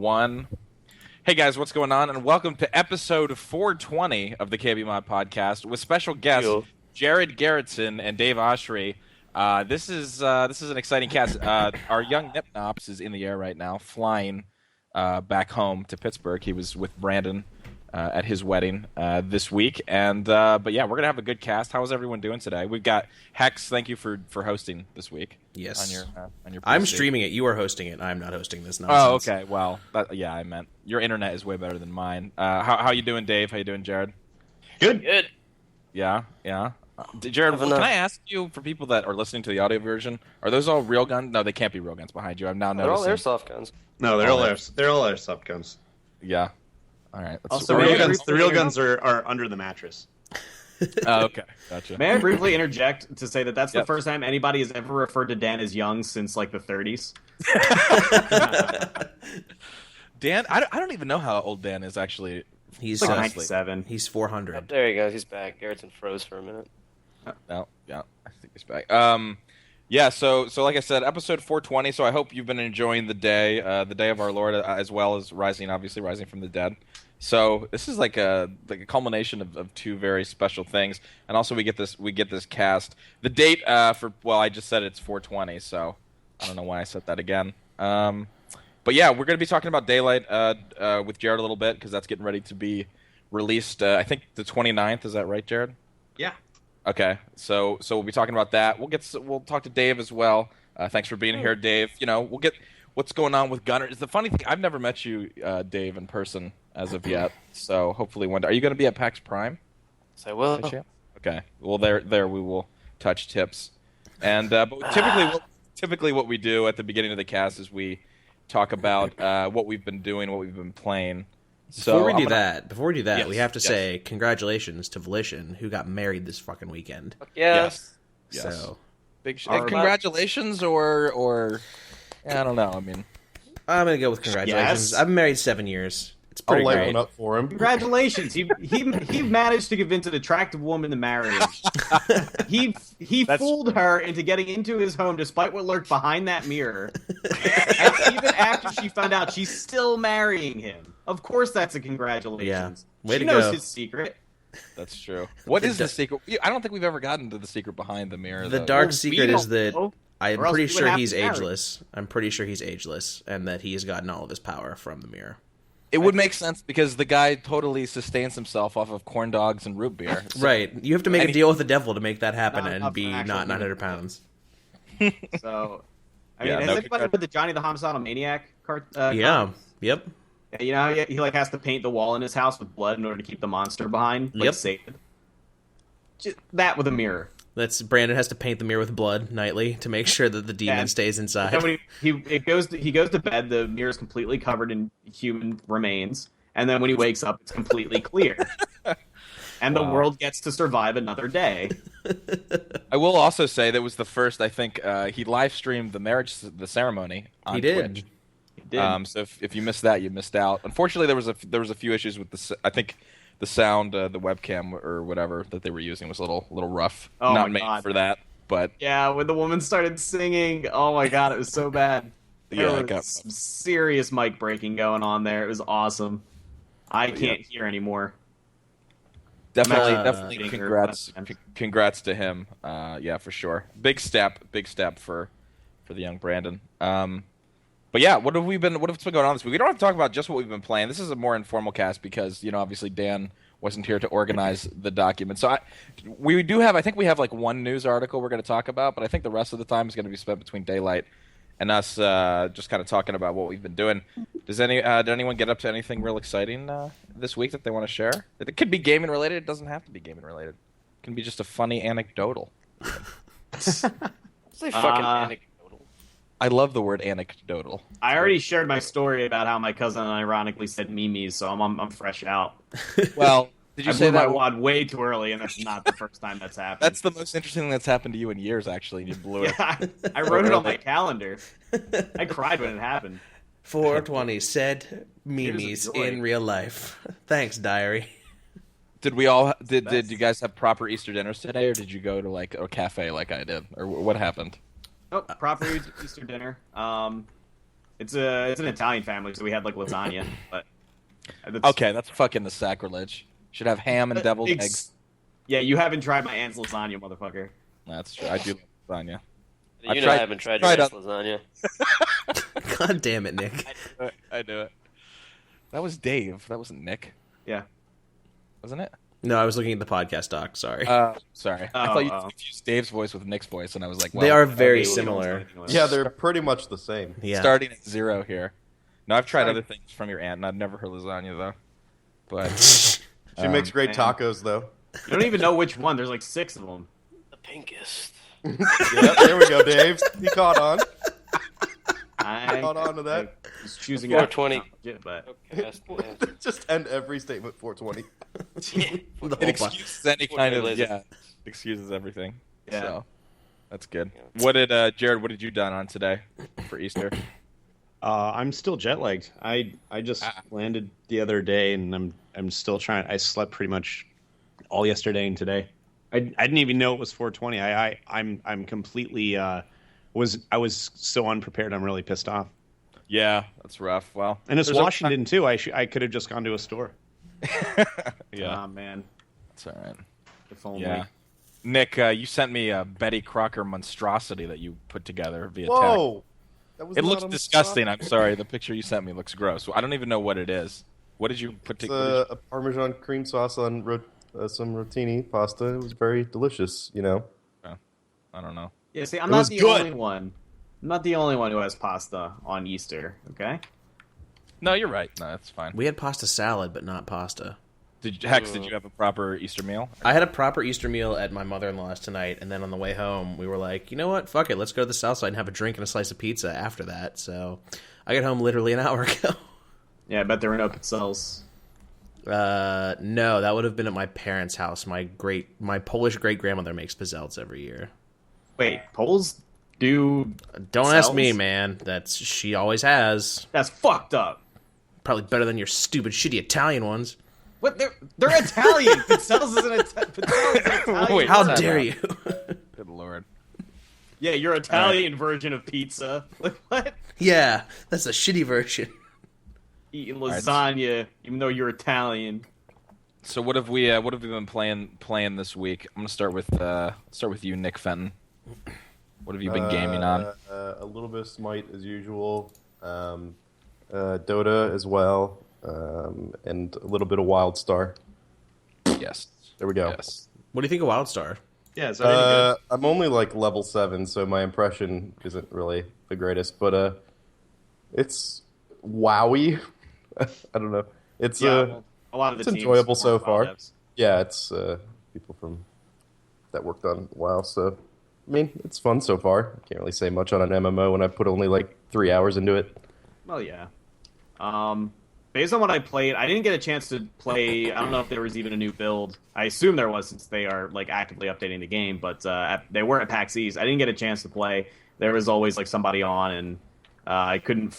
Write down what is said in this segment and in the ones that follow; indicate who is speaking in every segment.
Speaker 1: 1. Hey guys, what's going on? And welcome to episode 420 of the KBMOD podcast with special guests Jared Gerritzen and Dave Oshry. This is an exciting cast. Our young Nipnops is in the air right now, flying back home to Pittsburgh. He was with Brandon at his wedding this week, but yeah, we're gonna have a good cast. How is everyone doing today? We've got Hex. Thank you for hosting this week.
Speaker 2: Yes,
Speaker 1: on your.
Speaker 2: I'm streaming it. You are hosting it. I'm not hosting this nonsense.
Speaker 1: Oh, okay. Well, I meant your internet is way better than mine. How you doing, Dave? How you doing, Jared?
Speaker 3: Good.
Speaker 1: Yeah. Jared, can I ask you, for people that are listening to the audio version, are those all real guns? No, they can't be real guns behind you. I'm now noticing.
Speaker 3: They're all airsoft guns.
Speaker 4: No, they're all airsoft guns.
Speaker 1: Yeah. All right.
Speaker 4: Also, the real guns are under the mattress.
Speaker 1: Oh, okay. Gotcha.
Speaker 5: May I briefly interject to say that that's the first time anybody has ever referred to Dan as young since, like, the 30s?
Speaker 1: Dan? I don't even know how old Dan is, actually.
Speaker 2: He's
Speaker 5: like 97.
Speaker 2: He's 400.
Speaker 3: Oh, there you go. He's back. Gerritzen froze for a minute.
Speaker 1: Oh, yeah. I think he's back. Yeah, so like I said, episode 420, so I hope you've been enjoying the day of our Lord, as well as rising from the dead. So this is like a culmination of two very special things, and also we get this cast. The date I just said it's 420, so I don't know why I said that again. But yeah, we're going to be talking about Daylight with Jared a little bit, because that's getting ready to be released, I think the 29th, is that right, Jared?
Speaker 5: Yeah.
Speaker 1: Okay, so we'll be talking about that. We'll talk to Dave as well. Thanks for being here, Dave. We'll get what's going on with Gunner. It's the funny thing, I've never met you, Dave, in person as of yet. So hopefully one day. Are you going to be at PAX Prime?
Speaker 3: Yes, I will.
Speaker 1: Okay. Well, there we will touch tips. And but typically what we do at the beginning of the cast is we talk about what we've been doing, what we've been playing.
Speaker 2: Before we do that,
Speaker 1: yes,
Speaker 2: we have to say congratulations to Volition, who got married this fucking weekend.
Speaker 3: Yes.
Speaker 2: So
Speaker 1: big congratulations, or I don't know. I mean,
Speaker 2: I'm gonna go with congratulations.
Speaker 5: Yes.
Speaker 2: I've been married 7 years. It's pretty
Speaker 4: I'll light
Speaker 2: great.
Speaker 4: one up for him.
Speaker 5: Congratulations. He managed to convince an attractive woman to marry him. He fooled her into getting into his home despite what lurked behind that mirror. And even after she found out, she's still marrying him. Of course that's a congratulations.
Speaker 2: Yeah. Way
Speaker 5: she
Speaker 2: to
Speaker 5: knows
Speaker 2: go.
Speaker 5: his secret.
Speaker 1: That's true. What is the secret? I don't think we've ever gotten to the secret behind the mirror.
Speaker 2: The
Speaker 1: though.
Speaker 2: dark
Speaker 5: Well,
Speaker 2: secret
Speaker 5: we
Speaker 2: is
Speaker 5: don't
Speaker 2: that
Speaker 5: know,
Speaker 2: I'm
Speaker 5: or else
Speaker 2: pretty
Speaker 5: we would
Speaker 2: sure
Speaker 5: have
Speaker 2: he's
Speaker 5: to marry.
Speaker 2: ageless. I'm pretty sure he's ageless, and that he has gotten all of his power from the mirror.
Speaker 1: It would make sense because the guy totally sustains himself off of corn dogs and root beer. So,
Speaker 2: Right. You have to make a deal with the devil to make that happen
Speaker 5: Not
Speaker 2: and
Speaker 5: enough
Speaker 2: be
Speaker 5: for actual
Speaker 2: not 900 pounds.
Speaker 5: So, I
Speaker 1: Yeah,
Speaker 5: mean,
Speaker 1: no
Speaker 5: has anybody read the Johnny the Homicidal Maniac card?
Speaker 2: Yeah. Yep.
Speaker 5: You know, how he like has to paint the wall in his house with blood in order to keep the monster behind. Like
Speaker 2: Yep.
Speaker 5: Satan. Just that with a mirror.
Speaker 2: That's Brandon has to paint the mirror with blood nightly to make sure that the demon
Speaker 5: Yeah.
Speaker 2: stays inside.
Speaker 5: And when he goes to bed, the mirror is completely covered in human remains, and then when he wakes up, it's completely clear. And the world gets to survive another day.
Speaker 1: I will also say that was the first. I think he live streamed the ceremony on
Speaker 2: He did.
Speaker 1: Twitch.
Speaker 5: He did.
Speaker 1: So if you missed that, you missed out. Unfortunately, there was a few issues with I think the sound, the webcam or whatever that they were using was a little rough.
Speaker 5: Oh
Speaker 1: Not
Speaker 5: my
Speaker 1: made
Speaker 5: God.
Speaker 1: for that, but
Speaker 5: Yeah, when the woman started singing, oh my god, it was so bad.
Speaker 1: Yeah,
Speaker 5: There
Speaker 1: it got-
Speaker 5: was some serious mic breaking going on there. It was awesome. I can't hear anymore.
Speaker 1: definitely
Speaker 5: being
Speaker 1: congrats
Speaker 5: heard.
Speaker 1: congrats to him. Yeah, for sure. Big step for the young Brandon. But yeah, what's been going on this week? We don't have to talk about just what we've been playing. This is a more informal cast because, obviously Dan wasn't here to organize the document. So I think we have like one news article we're going to talk about, but I think the rest of the time is going to be spent between Daylight and us just kind of talking about what we've been doing. Did anyone get up to anything real exciting this week that they want to share? It could be gaming related. It doesn't have to be gaming related. It can be just a funny anecdotal.
Speaker 3: Say fucking anecdotal.
Speaker 1: I love the word anecdotal.
Speaker 5: I already shared my story about how my cousin ironically said memes, so I'm fresh out.
Speaker 1: Well, did you
Speaker 5: I
Speaker 1: say
Speaker 5: blew my
Speaker 1: that?
Speaker 5: wad way too early, and that's not the first time that's happened.
Speaker 1: That's the most interesting thing that's happened to you in years, actually. You blew it.
Speaker 5: Yeah, I wrote it on my calendar. I cried when it happened.
Speaker 2: 420 said
Speaker 5: Here's
Speaker 2: memes
Speaker 5: a joy.
Speaker 2: in real life. Thanks, diary.
Speaker 1: Did we all? Did you guys have proper Easter dinners today, or did you go to like a cafe like I did, or what happened?
Speaker 5: Oh, proper Easter dinner. It's an Italian family, so we had like lasagna. But
Speaker 1: Okay, that's fucking the sacrilege. Should have ham and deviled eggs.
Speaker 5: Yeah, you haven't tried my aunt's lasagna, motherfucker.
Speaker 1: That's true. I do love lasagna.
Speaker 3: You know I haven't tried your aunt's lasagna.
Speaker 2: God damn it, Nick.
Speaker 1: I knew it. That was Dave. That wasn't Nick.
Speaker 5: Yeah.
Speaker 1: Wasn't it?
Speaker 2: No, I was looking at the podcast doc. Sorry.
Speaker 1: Sorry. I thought you confused Dave's voice with Nick's voice, and I was like, well,
Speaker 2: they are very similar.
Speaker 6: Yeah, they're pretty much the same.
Speaker 2: Yeah.
Speaker 1: Starting at 0 here. No, I've tried other things from your aunt, and I've never heard lasagna, though. But
Speaker 6: She makes great
Speaker 5: man.
Speaker 6: tacos, though.
Speaker 5: You don't even know which one. There's like 6 of them.
Speaker 3: The pinkest.
Speaker 6: Yeah, there we go, Dave. He caught on.
Speaker 5: I
Speaker 6: Caught on to that.
Speaker 5: was choosing
Speaker 3: 420.
Speaker 5: but
Speaker 6: Just end every statement 420.
Speaker 2: The
Speaker 1: it
Speaker 2: whole
Speaker 1: excuses any kind of
Speaker 3: Lizard.
Speaker 1: excuses everything.
Speaker 5: Yeah.
Speaker 1: So that's good. What did Jared? What did you done on today for Easter?
Speaker 4: I'm still jet lagged. I just landed the other day, and I'm still trying. I slept pretty much all yesterday and today. I didn't even know it was 420. I'm completely I was so unprepared. I'm really pissed off.
Speaker 1: Yeah, that's rough. Well,
Speaker 4: And it's
Speaker 1: there's a-
Speaker 4: Washington too. I could have just gone to a store.
Speaker 1: Yeah,
Speaker 5: man,
Speaker 1: that's all right.
Speaker 5: if only.
Speaker 1: Yeah, Nick, you sent me a Betty Crocker monstrosity that you put together via text.
Speaker 6: Whoa! That was
Speaker 1: It
Speaker 6: not
Speaker 1: looks
Speaker 6: a
Speaker 1: disgusting. I'm sorry. The picture you sent me looks gross. I don't even know what it is. What did you put
Speaker 6: It's
Speaker 1: together?
Speaker 6: a Parmesan cream sauce on some rotini pasta. It was very delicious, you know.
Speaker 1: I don't know.
Speaker 5: Yeah, see, I'm
Speaker 6: It
Speaker 5: not
Speaker 6: was
Speaker 5: the
Speaker 6: good.
Speaker 5: only one. I'm not the only one who has pasta on Easter. Okay.
Speaker 1: No, you're right. No, that's fine.
Speaker 2: We had pasta salad, but not pasta.
Speaker 1: Did you have a proper Easter meal?
Speaker 2: I had a proper Easter meal at my mother-in-law's tonight, and then on the way home, we were like, you know what? Fuck it. Let's go to the south side and have a drink and a slice of pizza after that. So I got home literally an hour ago.
Speaker 5: Yeah, I bet there were no pizzelles.
Speaker 2: No, that would have been at my parents' house. My Polish great-grandmother makes pizzelles every year.
Speaker 5: Wait, Poles do?
Speaker 2: Don't ask
Speaker 5: pizzelles?
Speaker 2: me, man. She always has.
Speaker 5: That's fucked up.
Speaker 2: Probably better than your stupid, shitty Italian ones.
Speaker 5: What? They're Italian. Pizzelles isn't Italian.
Speaker 1: Wait,
Speaker 2: How
Speaker 1: time
Speaker 2: dare
Speaker 1: out.
Speaker 2: you?
Speaker 1: Good lord.
Speaker 5: Yeah, your Italian version of pizza. Like what?
Speaker 2: Yeah, that's a shitty version.
Speaker 5: Eating lasagna, even though you're Italian.
Speaker 1: So what have we been playing this week? I'm gonna start with you, Nick Fenton. What have you been gaming on?
Speaker 6: A little bit of Smite as usual. Dota as well. And a little bit of WildStar.
Speaker 1: Yes.
Speaker 6: There we go.
Speaker 1: Yes.
Speaker 2: What do you think of WildStar?
Speaker 4: Yeah, is that any good?
Speaker 6: I'm only like level 7, so my impression isn't really the greatest, but it's wowy. I don't know. It's
Speaker 5: A lot of the
Speaker 6: it's
Speaker 5: teams
Speaker 6: enjoyable so
Speaker 5: weren't
Speaker 6: far.
Speaker 5: WoW devs.
Speaker 6: Yeah, it's people from that worked on WoW, so I mean, it's fun so far. I can't really say much on an MMO when I put only like 3 hours into it.
Speaker 5: Well, yeah. Based on what I played, I didn't get a chance to play. I don't know if there was even a new build. I assume there was, since they are like actively updating the game. But they weren't at PAX East. I didn't get a chance to play. There was always like somebody on, and I couldn't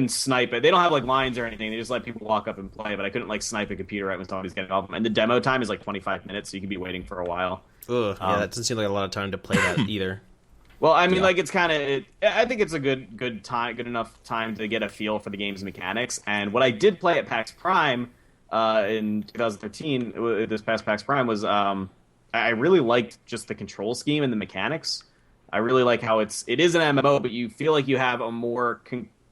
Speaker 5: snipe it. They don't have like lines or anything. They just let people walk up and play. But I couldn't like snipe a computer right when somebody's getting off them. And the demo time is like 25 minutes, so you can be waiting for a while.
Speaker 2: Ugh, yeah, that doesn't seem like a lot of time to play that either.
Speaker 5: Well, I mean, like, it's kind of... I think it's a good enough time to get a feel for the game's mechanics. And what I did play at PAX Prime in 2013, this past PAX Prime, was I really liked just the control scheme and the mechanics. I really like how it is an MMO, but you feel like you have a more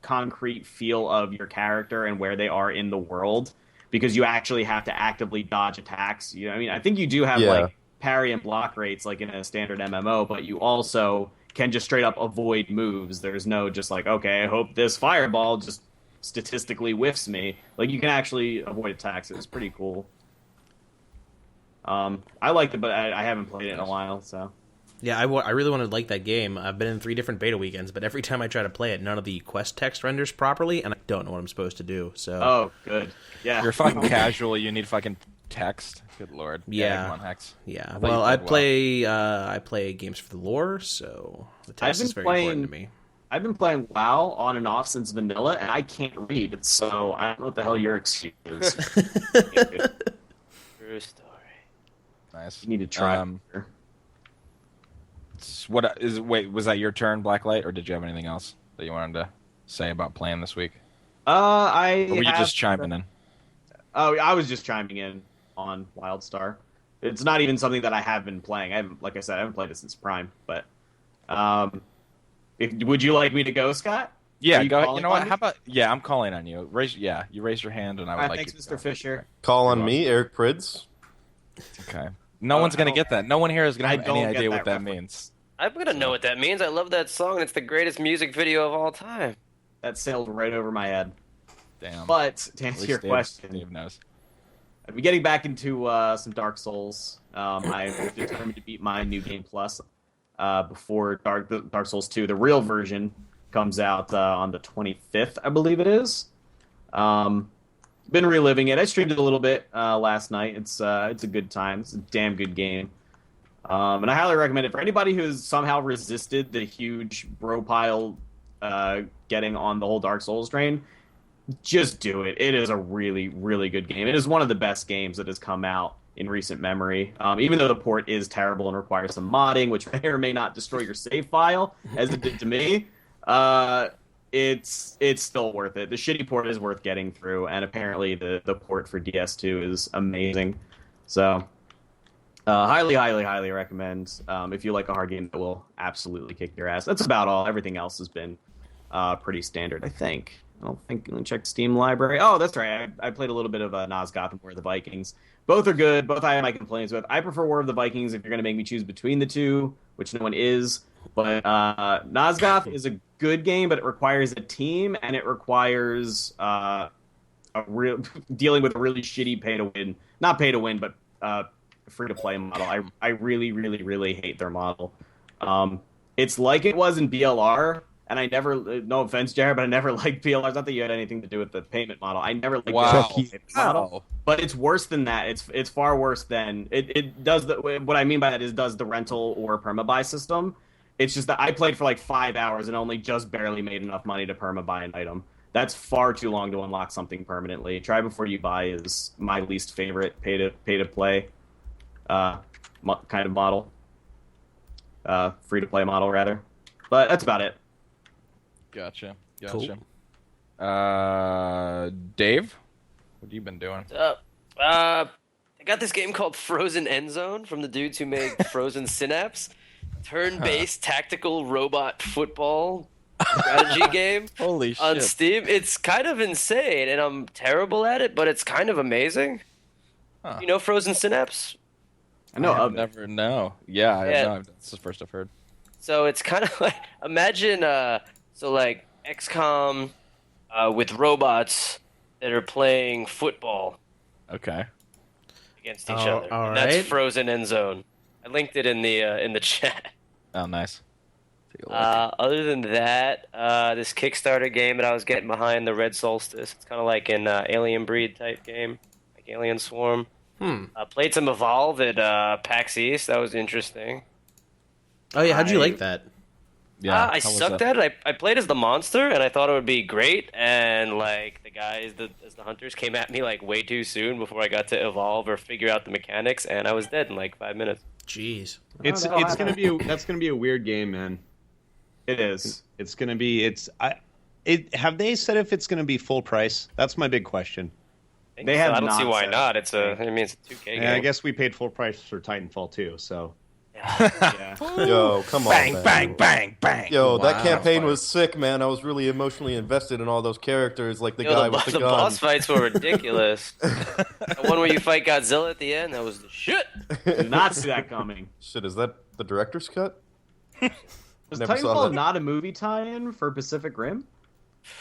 Speaker 5: concrete feel of your character and where they are in the world, because you actually have to actively dodge attacks. You know, I mean, I think you do have, like, parry and block rates like in a standard MMO, but you also can just straight up avoid moves. There's no just like, okay, I hope this fireball just statistically whiffs me. Like, you can actually avoid attacks. It's pretty cool. I liked it, but I haven't played it in a while, so.
Speaker 2: Yeah, I really want to like that game. I've been in 3 different beta weekends, but every time I try to play it, none of the quest text renders properly, and I don't know what I'm supposed to do. So.
Speaker 5: Oh, good. Yeah.
Speaker 1: You're fucking casual. You need fucking text. Good lord.
Speaker 2: Yeah.
Speaker 1: Come on, Hex.
Speaker 2: Yeah.
Speaker 1: I thought
Speaker 2: Well,
Speaker 1: you
Speaker 2: I
Speaker 1: played
Speaker 2: play games for the lore, so the text
Speaker 5: I've
Speaker 2: is
Speaker 5: been
Speaker 2: very important to me.
Speaker 5: I've been playing WoW on and off since vanilla, and I can't read, so I don't know what the hell your excuse is.
Speaker 3: True story.
Speaker 1: Nice.
Speaker 5: You need to try.
Speaker 1: Was that your turn, Blacklight, or did you have anything else that you wanted to say about playing this week?
Speaker 5: I
Speaker 1: Or were you
Speaker 5: have-
Speaker 1: just chiming in?
Speaker 5: Oh, I was just chiming in on WildStar. It's not even something that I have been playing. Like I said, I haven't played it since Prime. But would you like me to go, Scott?
Speaker 1: Yeah,
Speaker 5: you
Speaker 1: go ahead.
Speaker 5: calling
Speaker 1: You know what?
Speaker 5: on me?
Speaker 1: How about I'm calling on you. You raised your hand, and I would
Speaker 5: All right,
Speaker 1: like
Speaker 5: thanks,
Speaker 1: you to
Speaker 5: Mr.
Speaker 1: go.
Speaker 5: Fisher.
Speaker 6: Call on
Speaker 1: You're
Speaker 6: me, Eric Prids.
Speaker 1: Okay. No one's gonna get that. No one here is gonna
Speaker 5: I
Speaker 1: have any
Speaker 5: don't get
Speaker 1: idea
Speaker 5: that
Speaker 1: what that
Speaker 5: reference.
Speaker 1: means.
Speaker 3: I'm gonna know what that means. I love that song. It's the greatest music video of all time.
Speaker 5: That sailed right over my head.
Speaker 1: Damn.
Speaker 5: But to
Speaker 1: At
Speaker 5: answer
Speaker 1: least
Speaker 5: your
Speaker 1: Dave-
Speaker 5: question,
Speaker 1: Dave knows.
Speaker 5: I've been getting back into some Dark Souls. I'm determined to beat my New Game Plus before Dark Souls 2, the real version, comes out on the 25th, I believe it is. Been reliving it. I streamed it a little bit last night. It's a good time. It's a damn good game. And I highly recommend it for anybody who's somehow resisted the huge bro pile getting on the whole Dark Souls train. Just do it. It is a really, really good game. It is one of the best games that has come out in recent memory. Even though the port is terrible and requires some modding, which may or may not destroy your save file, as it did to me, it's still worth it. The shitty port is worth getting through, and apparently the port for DS2 is amazing. So, highly, highly, highly recommend if you like a hard game that will absolutely kick your ass. That's about all. Everything else has been pretty standard, I think. I don't think. Let me check the Steam library. Oh, that's right. I played a little bit of Nas Gotham War of the Vikings. Both are good. Both I have my complaints with. I prefer War of the Vikings if you're going to make me choose between the two, which no one is. But Nosgoth is a good game, but it requires a team, and it requires dealing with a really shitty pay-to-win. Not pay-to-win, but free-to-play model. I really, really, really hate their model. It's like it was in BLR. And I never, no offense, Jared, but I never liked PLRs. Not that you had anything to do with the payment model. I never liked the payment model. But it's worse than that. It's far worse than it does. What I mean by that is does the rental or permabuy system. It's just that I played for like 5 hours and only just barely made enough money to permabuy an item. That's far too long to unlock something permanently. Try before you buy is my least favorite pay to play kind of model. Free to play model rather. But that's about it.
Speaker 1: Gotcha.
Speaker 2: Cool.
Speaker 1: Dave, what have you been doing?
Speaker 3: I got this game called Frozen End Zone from the dudes who make Frozen Synapse. Turn-based tactical robot football strategy game
Speaker 1: Holy
Speaker 3: on
Speaker 1: shit.
Speaker 3: Steam. It's kind of insane, and I'm terrible at it, but it's kind of amazing.
Speaker 1: Huh.
Speaker 3: You know Frozen Synapse?
Speaker 5: I know
Speaker 1: I
Speaker 5: of
Speaker 1: have
Speaker 5: it.
Speaker 1: never know. Yeah,
Speaker 3: Yeah.
Speaker 1: This is the first I've heard.
Speaker 3: So it's kind of like, imagine, like XCOM with robots that are playing football
Speaker 1: Okay.
Speaker 3: against each other.
Speaker 2: all
Speaker 3: And that's
Speaker 2: right.
Speaker 3: Frozen End Zone. I linked it in the chat.
Speaker 1: Oh, nice. Take a look.
Speaker 3: Other than that, this Kickstarter game that I was getting behind, the Red Solstice. It's kind of like an Alien Breed type game, like Alien Swarm. Played some Evolve at PAX East. That was interesting.
Speaker 2: Oh yeah, how'd you like that?
Speaker 1: Yeah.
Speaker 3: I
Speaker 1: how was
Speaker 3: sucked
Speaker 1: that?
Speaker 3: at it. I played as the monster, and I thought it would be great. And like the guys, as the hunters, came at me like way too soon before I got to evolve or figure out the mechanics, and I was dead in like 5 minutes.
Speaker 2: Jeez.
Speaker 4: It's gonna be that's gonna be a weird game, man.
Speaker 5: It is.
Speaker 4: It's gonna be have they said if it's gonna be full price? That's my big question.
Speaker 5: They have
Speaker 3: I don't see
Speaker 5: not
Speaker 3: why
Speaker 5: said
Speaker 3: not.
Speaker 5: it.
Speaker 3: It's a 2K game.
Speaker 4: Yeah, I guess we paid full price for Titanfall too. So
Speaker 5: Yeah.
Speaker 6: Yo, come on, man.
Speaker 1: bang, bang.
Speaker 6: Yo,
Speaker 2: Wow.
Speaker 6: that campaign was sick, man. I was really emotionally invested in all those characters, like the guy with the gun.
Speaker 3: boss fights were ridiculous. The one where you fight Godzilla at the end, that was the shit.
Speaker 5: Did not see that coming.
Speaker 6: Shit, is that the director's cut?
Speaker 5: Was
Speaker 6: Never saw
Speaker 5: Titanfall
Speaker 6: that.
Speaker 5: not a movie tie-in for Pacific Rim?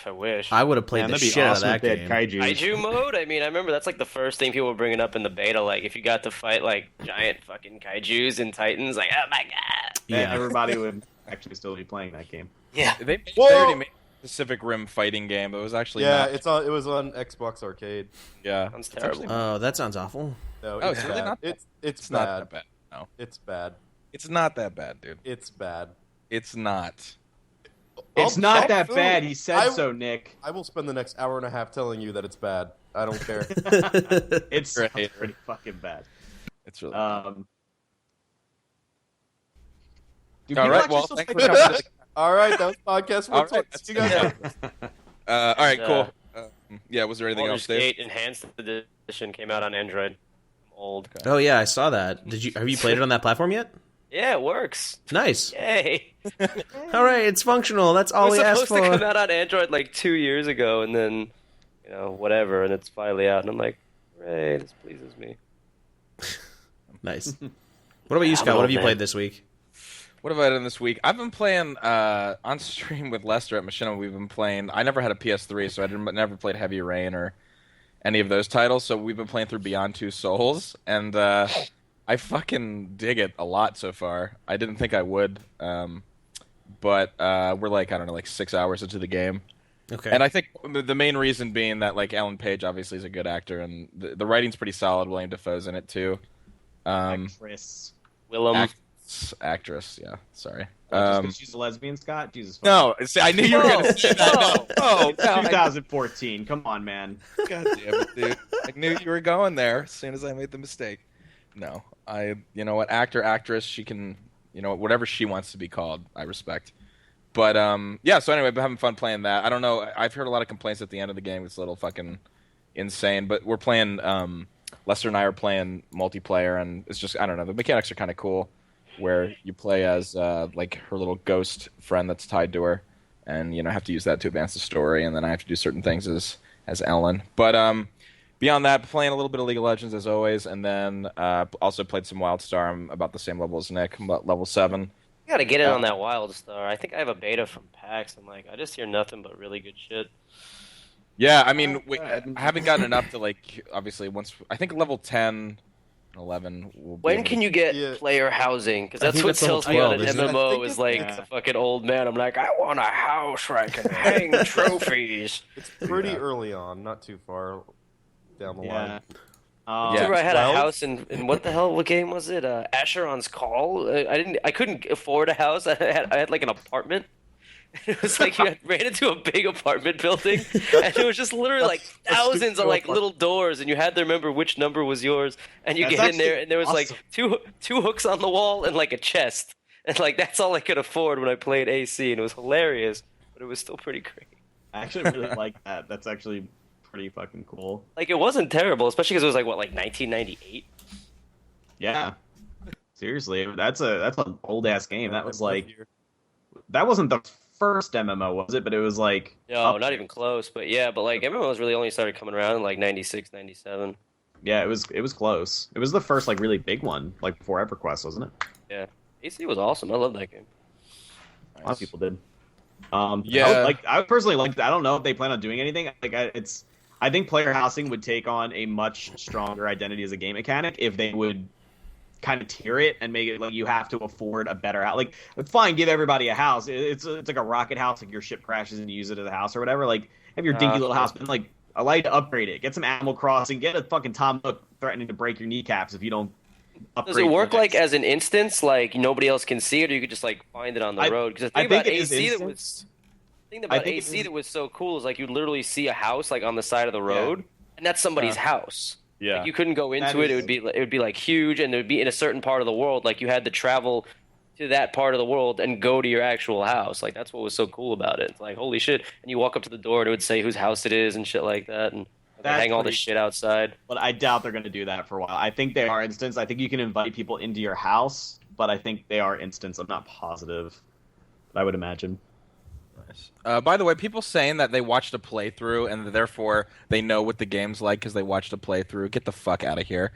Speaker 3: I wish.
Speaker 2: I would have played
Speaker 4: man,
Speaker 2: the
Speaker 4: that'd be
Speaker 2: shit
Speaker 4: awesome
Speaker 2: out
Speaker 4: if
Speaker 2: of
Speaker 4: they
Speaker 2: that
Speaker 4: had
Speaker 2: game.
Speaker 4: kaiju.
Speaker 3: Kaiju mode? I mean, I remember that's like the first thing people were bringing up in the beta. Like, if you got to fight like giant fucking kaijus and titans, like, oh my god.
Speaker 2: Yeah.
Speaker 5: Everybody would actually still be playing that game.
Speaker 3: Yeah.
Speaker 1: They
Speaker 6: Whoa!
Speaker 1: already made a Pacific Rim fighting game. It was actually
Speaker 6: Yeah,
Speaker 1: not.
Speaker 6: it was on Xbox Arcade.
Speaker 1: Yeah.
Speaker 3: Sounds
Speaker 1: It's
Speaker 3: terrible.
Speaker 1: actually-
Speaker 2: Oh, that sounds awful.
Speaker 6: No,
Speaker 1: Oh,
Speaker 6: it's
Speaker 1: it's really
Speaker 6: bad.
Speaker 1: not-
Speaker 6: It's
Speaker 1: It's
Speaker 6: bad.
Speaker 1: not that bad. No.
Speaker 6: It's bad.
Speaker 1: It's not that bad, dude.
Speaker 6: It's bad.
Speaker 1: It's not.
Speaker 5: It's
Speaker 6: I'll-
Speaker 5: not
Speaker 6: I'll
Speaker 5: that
Speaker 6: film-
Speaker 5: bad. He said
Speaker 6: I-
Speaker 5: so, Nick.
Speaker 6: I will spend the next hour and a half telling you that it's bad. I don't care.
Speaker 5: It's
Speaker 1: You're a hater.
Speaker 5: pretty fucking bad.
Speaker 1: It's really.
Speaker 5: Do
Speaker 1: All
Speaker 5: people
Speaker 1: right.
Speaker 5: actually
Speaker 1: Well,
Speaker 5: still
Speaker 1: thanks
Speaker 5: play
Speaker 1: for
Speaker 5: Call of
Speaker 1: coming.
Speaker 5: Duty?
Speaker 6: All right, that was podcast
Speaker 1: All
Speaker 6: 120.
Speaker 1: right.
Speaker 6: See you guys later.
Speaker 1: All right, cool. Yeah, was there anything else,
Speaker 3: Baldur's
Speaker 1: Dave?
Speaker 3: Gate Enhanced Edition came out on Android. Old.
Speaker 2: Oh yeah, I saw that. Have you played it on that platform yet?
Speaker 3: Yeah, it works.
Speaker 2: Nice.
Speaker 3: Yay!
Speaker 2: All right, it's functional. That's all
Speaker 3: It
Speaker 2: we
Speaker 3: was
Speaker 2: asked
Speaker 3: supposed to come
Speaker 2: for.
Speaker 3: out on Android like 2 years ago, and then, whatever, and it's finally out, and I'm like, hooray, this pleases me.
Speaker 2: Nice. What about you, Scott? What have you played this week?
Speaker 1: What have I done this week? I've been playing on stream with Lester at Machinima. We've been playing. I never had a PS3, so I never played Heavy Rain or any of those titles. So we've been playing through Beyond Two Souls, and I fucking dig it a lot so far. I didn't think I would, but we're like 6 hours into the game.
Speaker 2: Okay.
Speaker 1: And I think the main reason being that Ellen Page obviously is a good actor, and the writing's pretty solid. William Dafoe's in it too.
Speaker 5: Actress.
Speaker 3: Willem.
Speaker 1: Actress, yeah. Sorry.
Speaker 5: Just 'cause she's a lesbian, Scott? Jesus.
Speaker 1: No, see, I knew you were going to say that. No,
Speaker 5: 2014. Come on, man.
Speaker 1: God damn it, dude. I knew you were going there as soon as I made the mistake. No, you know what, actor, actress, she can, whatever she wants to be called, I respect. But, yeah, so anyway, I've been having fun playing that. I don't know, I've heard a lot of complaints at the end of the game. It's a little fucking insane, but we're playing, Lester and I are playing multiplayer, and it's just, I don't know, the mechanics are kind of cool, where you play as, her little ghost friend that's tied to her, and, have to use that to advance the story, and then I have to do certain things as Ellen. But, beyond that, playing a little bit of League of Legends as always, and then also played some WildStar. I'm about the same level as Nick, I'm about level 7.
Speaker 3: You gotta get in on that WildStar. I think I have a beta from PAX. I just hear nothing but really good shit.
Speaker 1: Yeah, I mean, I haven't gotten enough to, obviously, I think level 10, 11 will be...
Speaker 3: When can you get player housing? Because that's what sells me on an MMO is a fucking old man. I'm like, I want a house where I can hang trophies.
Speaker 6: It's pretty early on, not too far down the line.
Speaker 3: I had a house in what the hell? What game was it? Asheron's Call. I couldn't afford a house. I had an apartment. It was like you ran into a big apartment building, and it was just literally thousands of little doors, and you had to remember which number was yours, and you get in there, and there was two hooks on the wall and a chest, and that's all I could afford when I played AC, and it was hilarious, but it was still pretty great.
Speaker 5: I actually really like that. That's actually pretty fucking cool.
Speaker 3: It wasn't terrible, especially because it was 1998.
Speaker 5: Yeah, seriously, that's an old ass game. That was that wasn't the first MMO, was it? But it was
Speaker 3: no, not even close. But yeah, MMOs really only started coming around in 96, 97.
Speaker 5: Yeah, it was close. It was the first really big one, before EverQuest, wasn't it?
Speaker 3: Yeah, AC was awesome. I love that game.
Speaker 5: A lot of people did.
Speaker 1: Yeah,
Speaker 5: I personally I don't know if they plan on doing anything. I think player housing would take on a much stronger identity as a game mechanic if they would kind of tier it and make it you have to afford a better house. Fine, give everybody a house. It's like a rocket house. Your ship crashes and you use it as a house or whatever. Have your dinky little house, but allow you to upgrade it. Get some Animal Crossing. Get a fucking Tom Nook threatening to break your kneabouts if you don't upgrade.
Speaker 3: Does it work as an instance, nobody else can see it, or you could just find it on the road? Because the thing about AC that was so cool is you'd literally see a house on the side of the road, and that's somebody's house.
Speaker 1: Yeah,
Speaker 3: you couldn't go into it. It would be huge, and it would be in a certain part of the world. You had to travel to that part of the world and go to your actual house. That's what was so cool about it. It's holy shit! And you walk up to the door, and it would say whose house it is and shit like that, and hang all this shit outside.
Speaker 5: But I doubt they're going to do that for a while. I think they are instance. I think you can invite people into your house, but I think they are instance. I'm not positive, but I would imagine.
Speaker 1: By the way, people saying that they watched a playthrough and therefore they know what the game's like because they watched a playthrough. Get the fuck out of here.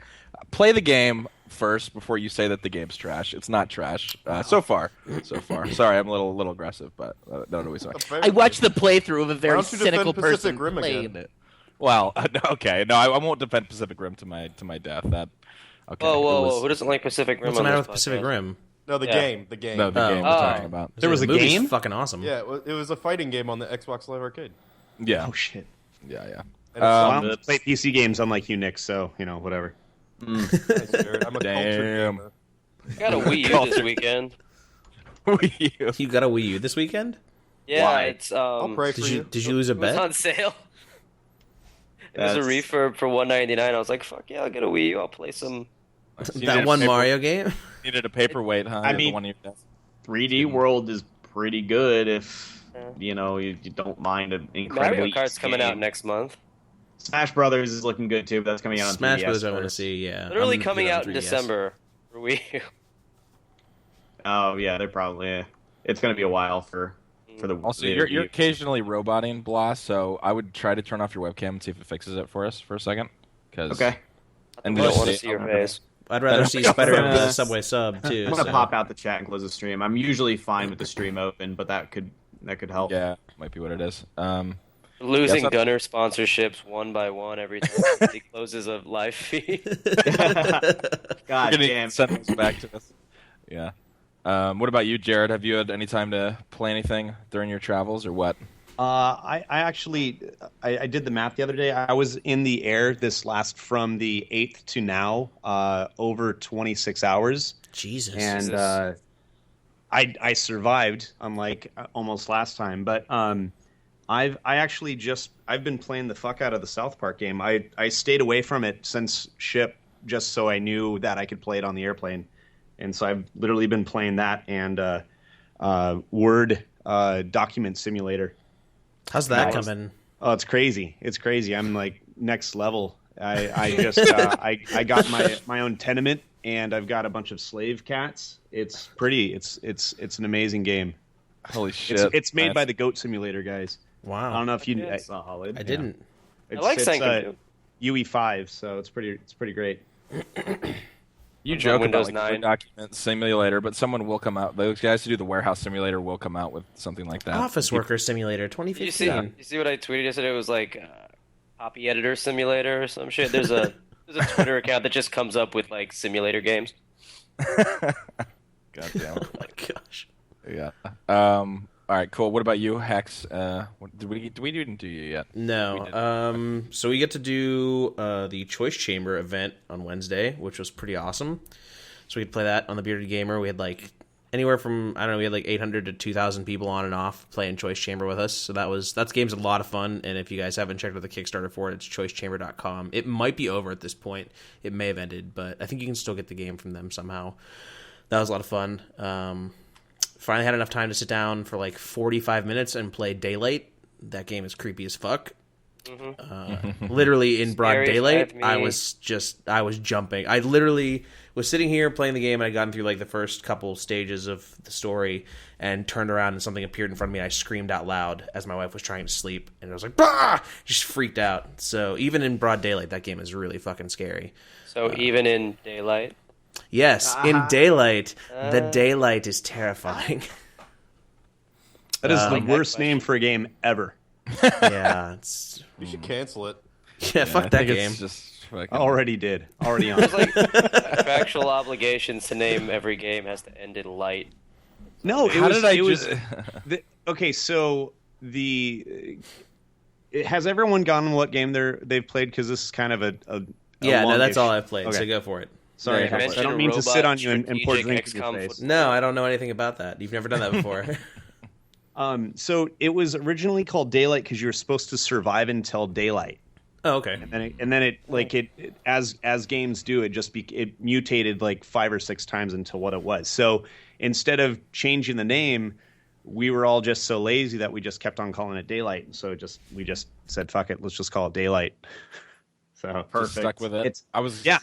Speaker 1: Play the game first before you say that the game's trash. It's not trash. So far. Sorry, I'm a little aggressive, but don't always.
Speaker 7: I watched the playthrough of a very cynical person
Speaker 6: Pacific Rim
Speaker 7: playing
Speaker 6: again?
Speaker 7: it.
Speaker 1: Well, okay, no, I won't defend Pacific Rim to my death. That okay.
Speaker 3: Whoa! Who doesn't like Pacific Rim?
Speaker 2: What's the matter with Pacific Rim?
Speaker 6: No, the game.
Speaker 1: No, the game we're talking about.
Speaker 5: There was a
Speaker 2: movie's
Speaker 5: game?
Speaker 2: fucking awesome.
Speaker 6: Yeah, it was a fighting game on the Xbox Live Arcade.
Speaker 1: Yeah.
Speaker 5: Oh shit.
Speaker 1: Yeah.
Speaker 6: And
Speaker 4: Play PC games unlike you, Nick. So whatever.
Speaker 6: nice, Jared. I'm a cultured gamer.
Speaker 3: Got a Wii U this weekend.
Speaker 1: Wii U.
Speaker 2: You got a Wii U this weekend?
Speaker 3: Yeah,
Speaker 5: Why?
Speaker 3: it's
Speaker 6: I'll pray for you.
Speaker 2: Did you lose a
Speaker 3: it was
Speaker 2: bet?
Speaker 3: on sale. It was a refurb for $199. I was like, fuck yeah, I'll get a Wii U. I'll play some.
Speaker 2: That one Mario game?
Speaker 1: Needed a paperweight, huh?
Speaker 5: I mean, 3D World is pretty good if you don't mind an incredibly.
Speaker 3: Mario Kart's coming out next month.
Speaker 5: Smash Brothers is looking good too, but that's coming out on
Speaker 2: Smash
Speaker 5: 3DS
Speaker 2: Brothers I want to
Speaker 5: first.
Speaker 2: see, yeah.
Speaker 3: Literally
Speaker 2: I'm
Speaker 3: coming
Speaker 2: good on
Speaker 3: out in
Speaker 2: 3DS.
Speaker 3: December for Wii U.
Speaker 5: Oh yeah, they're probably. It's going to be a while for the.
Speaker 1: Also,
Speaker 5: the-
Speaker 1: you're occasionally roboting, Blas, so I would try to turn off your webcam and see if it fixes it for us for a second.
Speaker 5: Okay.
Speaker 3: I don't want to see your face.
Speaker 2: I'd rather see Spider-Man
Speaker 5: gonna-
Speaker 2: with a Subway sub, too.
Speaker 5: I'm gonna
Speaker 2: so.
Speaker 5: pop out the chat and close the stream. I'm usually fine with the stream open, but that could help.
Speaker 1: Yeah, might be what it is.
Speaker 3: Losing
Speaker 1: so-
Speaker 3: Gunner sponsorships one by one every time he closes a live feed.
Speaker 5: God damn.
Speaker 1: Send those back to us. Yeah. What about you, Jared? Have you had any time to play anything during your travels, or what?
Speaker 4: I actually did the math the other day. I was in the air from the 8th to now, over 26 hours.
Speaker 2: Jesus.
Speaker 4: And I survived, unlike almost last time. But I've been playing the fuck out of the South Park game. I stayed away from it since ship, just so I knew that I could play it on the airplane. And so I've literally been playing that and Word document simulator.
Speaker 2: How's that coming?
Speaker 4: Oh, it's crazy! It's crazy. I'm like next level. I got my own tenement, and I've got a bunch of slave cats. It's pretty. It's an amazing game.
Speaker 1: Holy shit!
Speaker 4: It's made by the Goat Simulator guys.
Speaker 2: Wow.
Speaker 4: I don't know if you.
Speaker 5: That's solid.
Speaker 2: I didn't.
Speaker 3: I like Sanctum.
Speaker 4: UE5, so it's pretty great.
Speaker 1: You
Speaker 3: On
Speaker 1: joke about
Speaker 3: Windows
Speaker 1: like
Speaker 3: 9.
Speaker 1: Word document simulator, but someone will come out. Those guys who do the warehouse simulator will come out with something like that.
Speaker 2: Office Worker Simulator 2015.
Speaker 3: You see what I tweeted yesterday? It was like copy editor simulator or some shit. There's a Twitter account that just comes up with like simulator games.
Speaker 1: God damn.
Speaker 2: Oh my gosh.
Speaker 1: Yeah. All right. Cool. What about you, Hex? We didn't do you yet?
Speaker 2: No. So we get to do the Choice Chamber event on Wednesday, which was pretty awesome. So we could play that on the Bearded Gamer. We had like anywhere from, I don't know, we had like 800 to 2,000 people on and off playing Choice Chamber with us. So that game's a lot of fun. And if you guys haven't checked out the Kickstarter for it, it's choicechamber.com. It might be over at this point. It may have ended, but I think you can still get the game from them somehow. That was a lot of fun. Finally had enough time to sit down for like 45 minutes and play Daylight. That game is creepy as fuck. Literally in broad
Speaker 3: Scary
Speaker 2: daylight,
Speaker 3: me.
Speaker 2: I was jumping. I literally was sitting here playing the game, and I'd gotten through like the first couple stages of the story, and turned around and something appeared in front of me. And I screamed out loud as my wife was trying to sleep, and I was like, "Bah!" Just freaked out. So even in broad daylight, that game is really fucking scary.
Speaker 3: So even in daylight.
Speaker 2: Yes, in daylight, the daylight is terrifying.
Speaker 4: That is the worst name for a game ever.
Speaker 2: Yeah, it's
Speaker 6: You should cancel it.
Speaker 2: yeah. Fuck
Speaker 1: I
Speaker 2: that
Speaker 1: think
Speaker 2: game.
Speaker 1: It's just fucking...
Speaker 4: Already did. Already on.
Speaker 3: There's like contractual obligations to name every game has to end in light.
Speaker 4: No,
Speaker 1: How did I
Speaker 4: it was
Speaker 1: just...
Speaker 4: okay. So has everyone gotten what game they've played? Because this is kind of a
Speaker 2: Yeah, no, that's
Speaker 4: longish-
Speaker 2: all I've played.
Speaker 4: Okay.
Speaker 2: So go for it.
Speaker 4: Sorry,
Speaker 3: Yeah,
Speaker 4: Hex, I
Speaker 3: mention
Speaker 4: don't
Speaker 3: a
Speaker 4: mean to
Speaker 3: robot
Speaker 4: sit on you and pour
Speaker 3: strategic
Speaker 4: drink in your
Speaker 3: XCOM
Speaker 4: face.
Speaker 3: football.
Speaker 2: No, I don't know anything about that. You've never done that before.
Speaker 4: So it was originally called Daylight because you were supposed to survive until daylight,
Speaker 2: Oh, okay.
Speaker 4: and then it as games do, it mutated like 5 or 6 times into what it was. So instead of changing the name, we were all just so lazy that we just kept on calling it Daylight. And so we just said, fuck it, let's just call it Daylight. So
Speaker 1: Just
Speaker 5: Perfect.
Speaker 1: stuck with it.
Speaker 4: It's-
Speaker 1: I was
Speaker 4: yeah.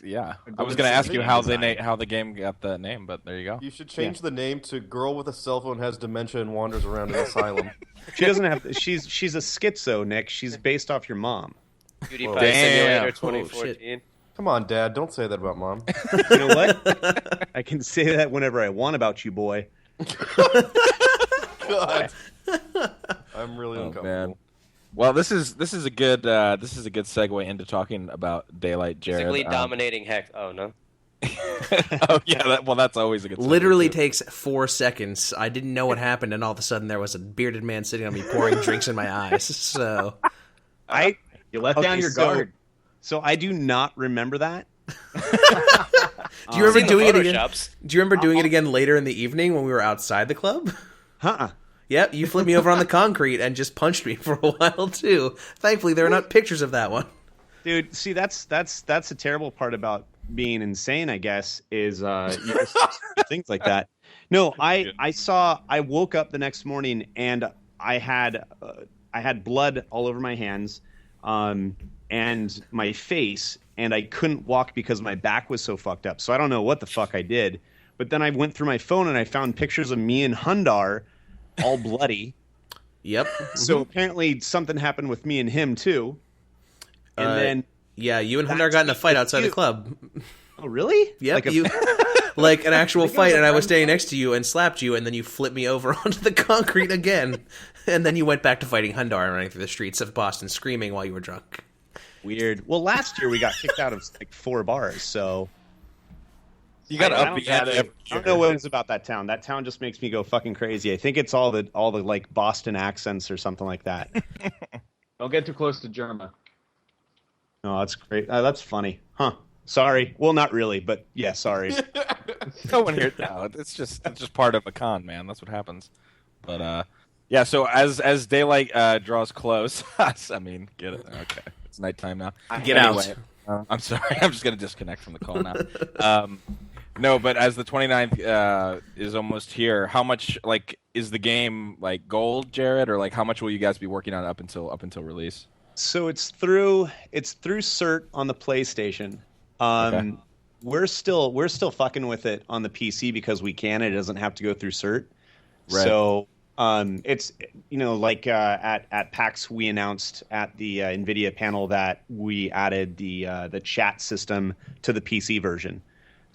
Speaker 1: I was gonna ask you how the game got that name, but there you go.
Speaker 6: You should change the name to "Girl with a Cell Phone Has Dementia and Wanders Around an Asylum."
Speaker 4: She doesn't have. She's a schizo, Nick. She's based off your mom.
Speaker 3: PewDiePie
Speaker 1: Damn.
Speaker 3: Simulator 2014.
Speaker 6: Come on, Dad, don't say that about Mom.
Speaker 4: You know what? I can say that whenever I want about you, boy.
Speaker 6: God, I'm really
Speaker 1: Oh,
Speaker 6: uncomfortable.
Speaker 1: man. Well, this is a good segue into talking about Daylight, Jared.
Speaker 3: Physically dominating Hex. Oh, no.
Speaker 1: Oh yeah, that's always a good. segue,
Speaker 2: Literally
Speaker 1: too.
Speaker 2: takes 4 seconds. I didn't know what happened, and all of a sudden there was a bearded man sitting on me pouring drinks in my eyes. So
Speaker 5: You let down your guard.
Speaker 4: So I do not remember that.
Speaker 2: do you remember doing it again?
Speaker 3: Photoshops.
Speaker 2: Do you remember doing it again later in the evening when we were outside the club?
Speaker 4: Uh-uh.
Speaker 2: Yep, you flipped me over on the concrete and just punched me for a while too. Thankfully, there are not pictures of that one.
Speaker 4: Dude, see, that's a terrible part about being insane, I guess, is you just do things like that. No, I woke up the next morning and I had blood all over my hands, and my face, and I couldn't walk because my back was so fucked up. So I don't know what the fuck I did. But then I went through my phone and I found pictures of me and Hundar all bloody.
Speaker 2: Yep.
Speaker 4: So apparently something happened with me and him too. And then
Speaker 2: yeah, you and Hundar got in a fight outside the club.
Speaker 4: Oh, really?
Speaker 2: Yep. Like an actual fight, and I was standing next to you and slapped you, and then you flipped me over onto the concrete again. And then you went back to fighting Hundar and running through the streets of Boston screaming while you were drunk.
Speaker 4: Weird. Well, last year we got kicked out of like 4 bars, so...
Speaker 1: You got to up the ante.
Speaker 4: I don't know what it is about that town. That town just makes me go fucking crazy. I think it's all the like Boston accents or something like that.
Speaker 5: Don't get too close to Germa.
Speaker 4: Oh, that's great. That's funny. Huh. Sorry. Well, not really, but yeah, sorry.
Speaker 1: No one here. No, it's just part of a con, man. That's what happens. But yeah. So as daylight draws close, I mean, get it? Okay, it's nighttime now.
Speaker 2: Get out.
Speaker 1: I'm sorry. I'm just gonna disconnect from the call now. No, but as the 29th is almost here, how much like is the game like gold, Jared, or like how much will you guys be working on up until release?
Speaker 4: So it's through CERT on the PlayStation.
Speaker 1: Okay.
Speaker 4: We're still fucking with it on the PC because we can. It doesn't have to go through CERT.
Speaker 1: Right.
Speaker 4: So it's like at PAX we announced at the NVIDIA panel that we added the chat system to the PC version.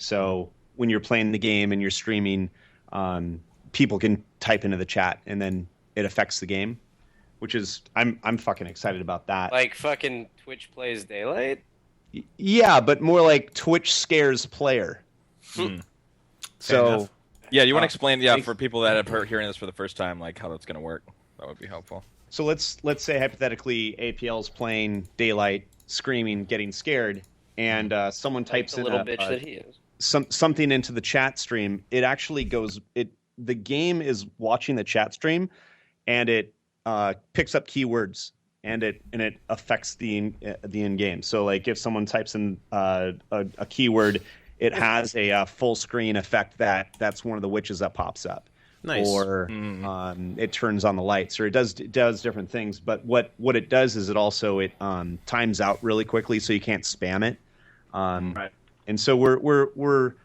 Speaker 4: So when you're playing the game and you're streaming, people can type into the chat and then it affects the game, which is I'm fucking excited about that.
Speaker 3: Like fucking Twitch plays Daylight?
Speaker 4: Yeah, but more like Twitch scares player. So
Speaker 1: yeah, you want to explain for people that are hearing this for the first time, like how that's going to work? That would be helpful.
Speaker 4: So let's say hypothetically APL's playing Daylight, screaming, getting scared, and someone types in
Speaker 3: little bitch that he is.
Speaker 4: Something into the chat stream. It actually goes. The game is watching the chat stream, and it picks up keywords, and it affects the in game. So like if someone types in a keyword, it has a full screen effect that's one of the witches that pops up.
Speaker 2: Nice.
Speaker 4: Or it turns on the lights, or it does different things. But what it does is it also times out really quickly, so you can't spam it.
Speaker 1: Right.
Speaker 4: And so we're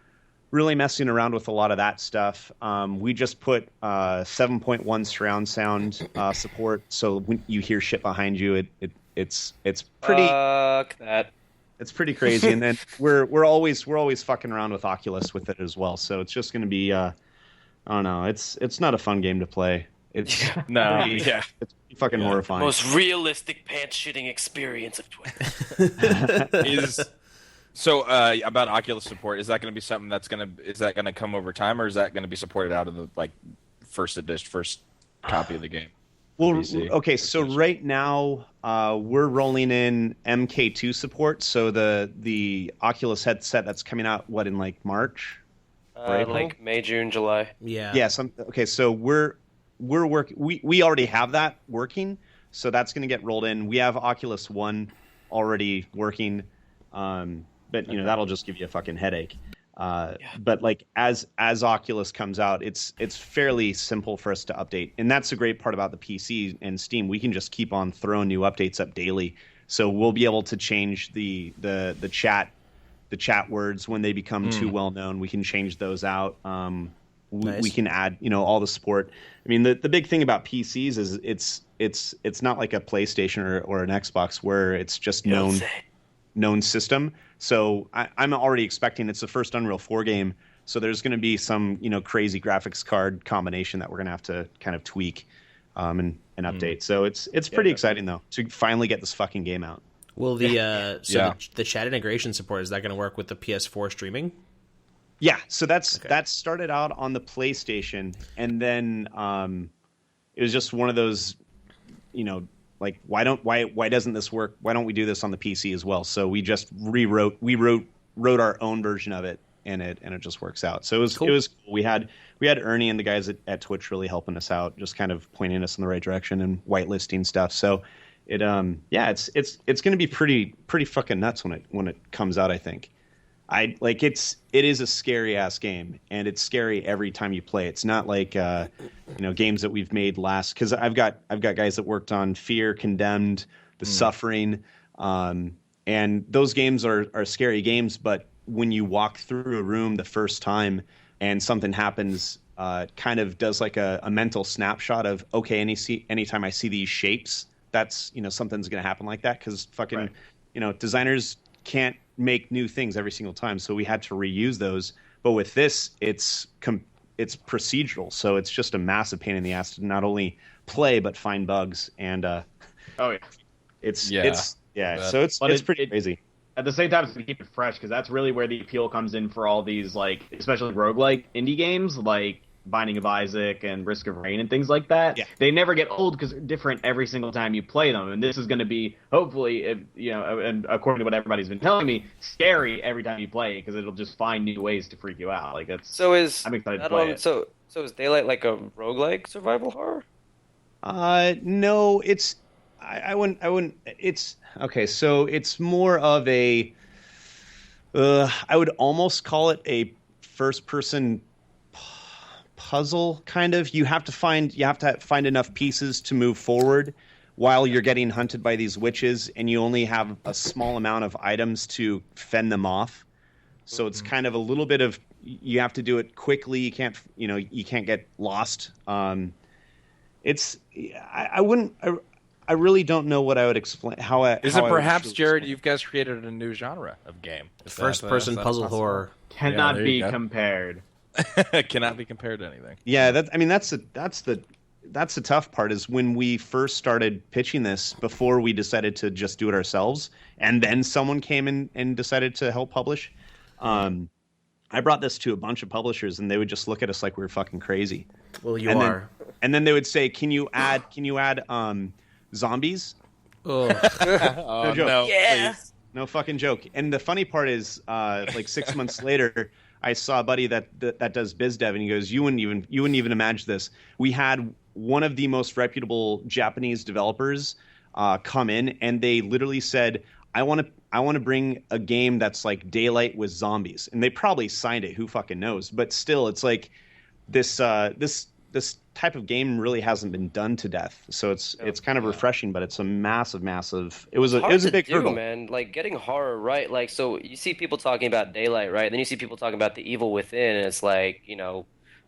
Speaker 4: really messing around with a lot of that stuff. We just put 7.1 surround sound support, so when you hear shit behind you, it's pretty.
Speaker 3: Fuck that.
Speaker 4: It's pretty crazy. And then we're always fucking around with Oculus with it as well. So it's just going to be I don't know. It's not a fun game to play. It's it's fucking horrifying.
Speaker 3: Most realistic pants shitting experience of Twitter.
Speaker 1: So about Oculus support, is that going to be something is that going to come over time, or is that going to be supported out of the like first copy of the game?
Speaker 4: Well,
Speaker 1: PC?
Speaker 4: Okay, so right now we're rolling in MK2 support. So the Oculus headset that's coming out in like March,
Speaker 3: like May, June, July.
Speaker 2: Yeah.
Speaker 4: Yeah. Okay, so we're working. We already have that working, so that's going to get rolled in. We have Oculus One already working. But that'll just give you a fucking headache. But like as Oculus comes out, it's fairly simple for us to update, and that's the great part about the PC and Steam. We can just keep on throwing new updates up daily, so we'll be able to change the chat words when they become too well known. We can change those out.
Speaker 2: Nice.
Speaker 4: We can add all the support. I mean, the big thing about PCs is it's not like a PlayStation or an Xbox where it's just known system. So I'm already expecting it's the first Unreal 4 game. So there's going to be some crazy graphics card combination that we're going to have to kind of tweak and update. So it's pretty exciting though to finally get this fucking game out.
Speaker 2: Will the chat integration support, is that going to work with the PS4 streaming?
Speaker 4: Yeah, so that started out on the PlayStation, and then it was just one of those, like why doesn't this work? Why don't we do this on the PC as well? So we just wrote our own version of it, and it just works out. So it was cool. We had Ernie and the guys at Twitch really helping us out, just kind of pointing us in the right direction and whitelisting stuff. So it's going to be pretty fucking nuts when it comes out, I think. it is a scary ass game, and it's scary every time you play. It's not like games that we've made last, because I've got guys that worked on Fear, Condemned, The Suffering, and those games are scary games. But when you walk through a room the first time and something happens, kind of does like a mental snapshot of, okay, anytime I see these shapes, that's something's gonna happen like that, because fucking designers can't make new things every single time, so we had to reuse those. But with this, it's procedural, so it's just a massive pain in the ass to not only play but find bugs. And so it's pretty crazy.
Speaker 5: At the same time, it's to keep it fresh, because that's really where the appeal comes in for all these, like, especially roguelike indie games like Binding of Isaac and Risk of Rain and things like that. Yeah. They never get old because they're different every single time you play them. And this is going to be, hopefully, and according to what everybody's been telling me, scary every time you play, because it'll just find new ways to freak you out. Like, I'm excited to play it.
Speaker 3: So is Daylight like a roguelike survival horror?
Speaker 4: No, it's I wouldn't. It's okay. So it's more of a. I would almost call it a first-person puzzle, kind of. You have to find enough pieces to move forward while you're getting hunted by these witches, and you only have a small amount of items to fend them off. So it's kind of a little bit of, you have to do it quickly. You can't get lost. I really don't know what I would explain.
Speaker 1: Is it perhaps, Jared, you guys created a new genre of game?
Speaker 2: First-person puzzle horror
Speaker 5: cannot be compared.
Speaker 1: Cannot be compared to anything.
Speaker 4: Yeah, that's the tough part, is when we first started pitching this, before we decided to just do it ourselves, and then someone came in and decided to help publish. I brought this to a bunch of publishers, and they would just look at us like we were fucking crazy.
Speaker 2: Well,
Speaker 4: and then they would say, "Can you add zombies?"
Speaker 2: Oh,
Speaker 4: no joke.
Speaker 7: No, yes.
Speaker 4: No fucking joke. And the funny part is, like 6 months later, I saw a buddy that does biz dev, and he goes, "You wouldn't even imagine this. We had one of the most reputable Japanese developers come in, and they literally said, I want to bring a game that's like Daylight with zombies." And they probably signed it. Who fucking knows? But still, it's like this type of game really hasn't been done to death. So it's kind of refreshing, but it's a massive. It was a big hurdle,
Speaker 3: man. Like, getting horror right. Like, so you see people talking about Daylight, right? Then you see people talking about the evil within, and it's like,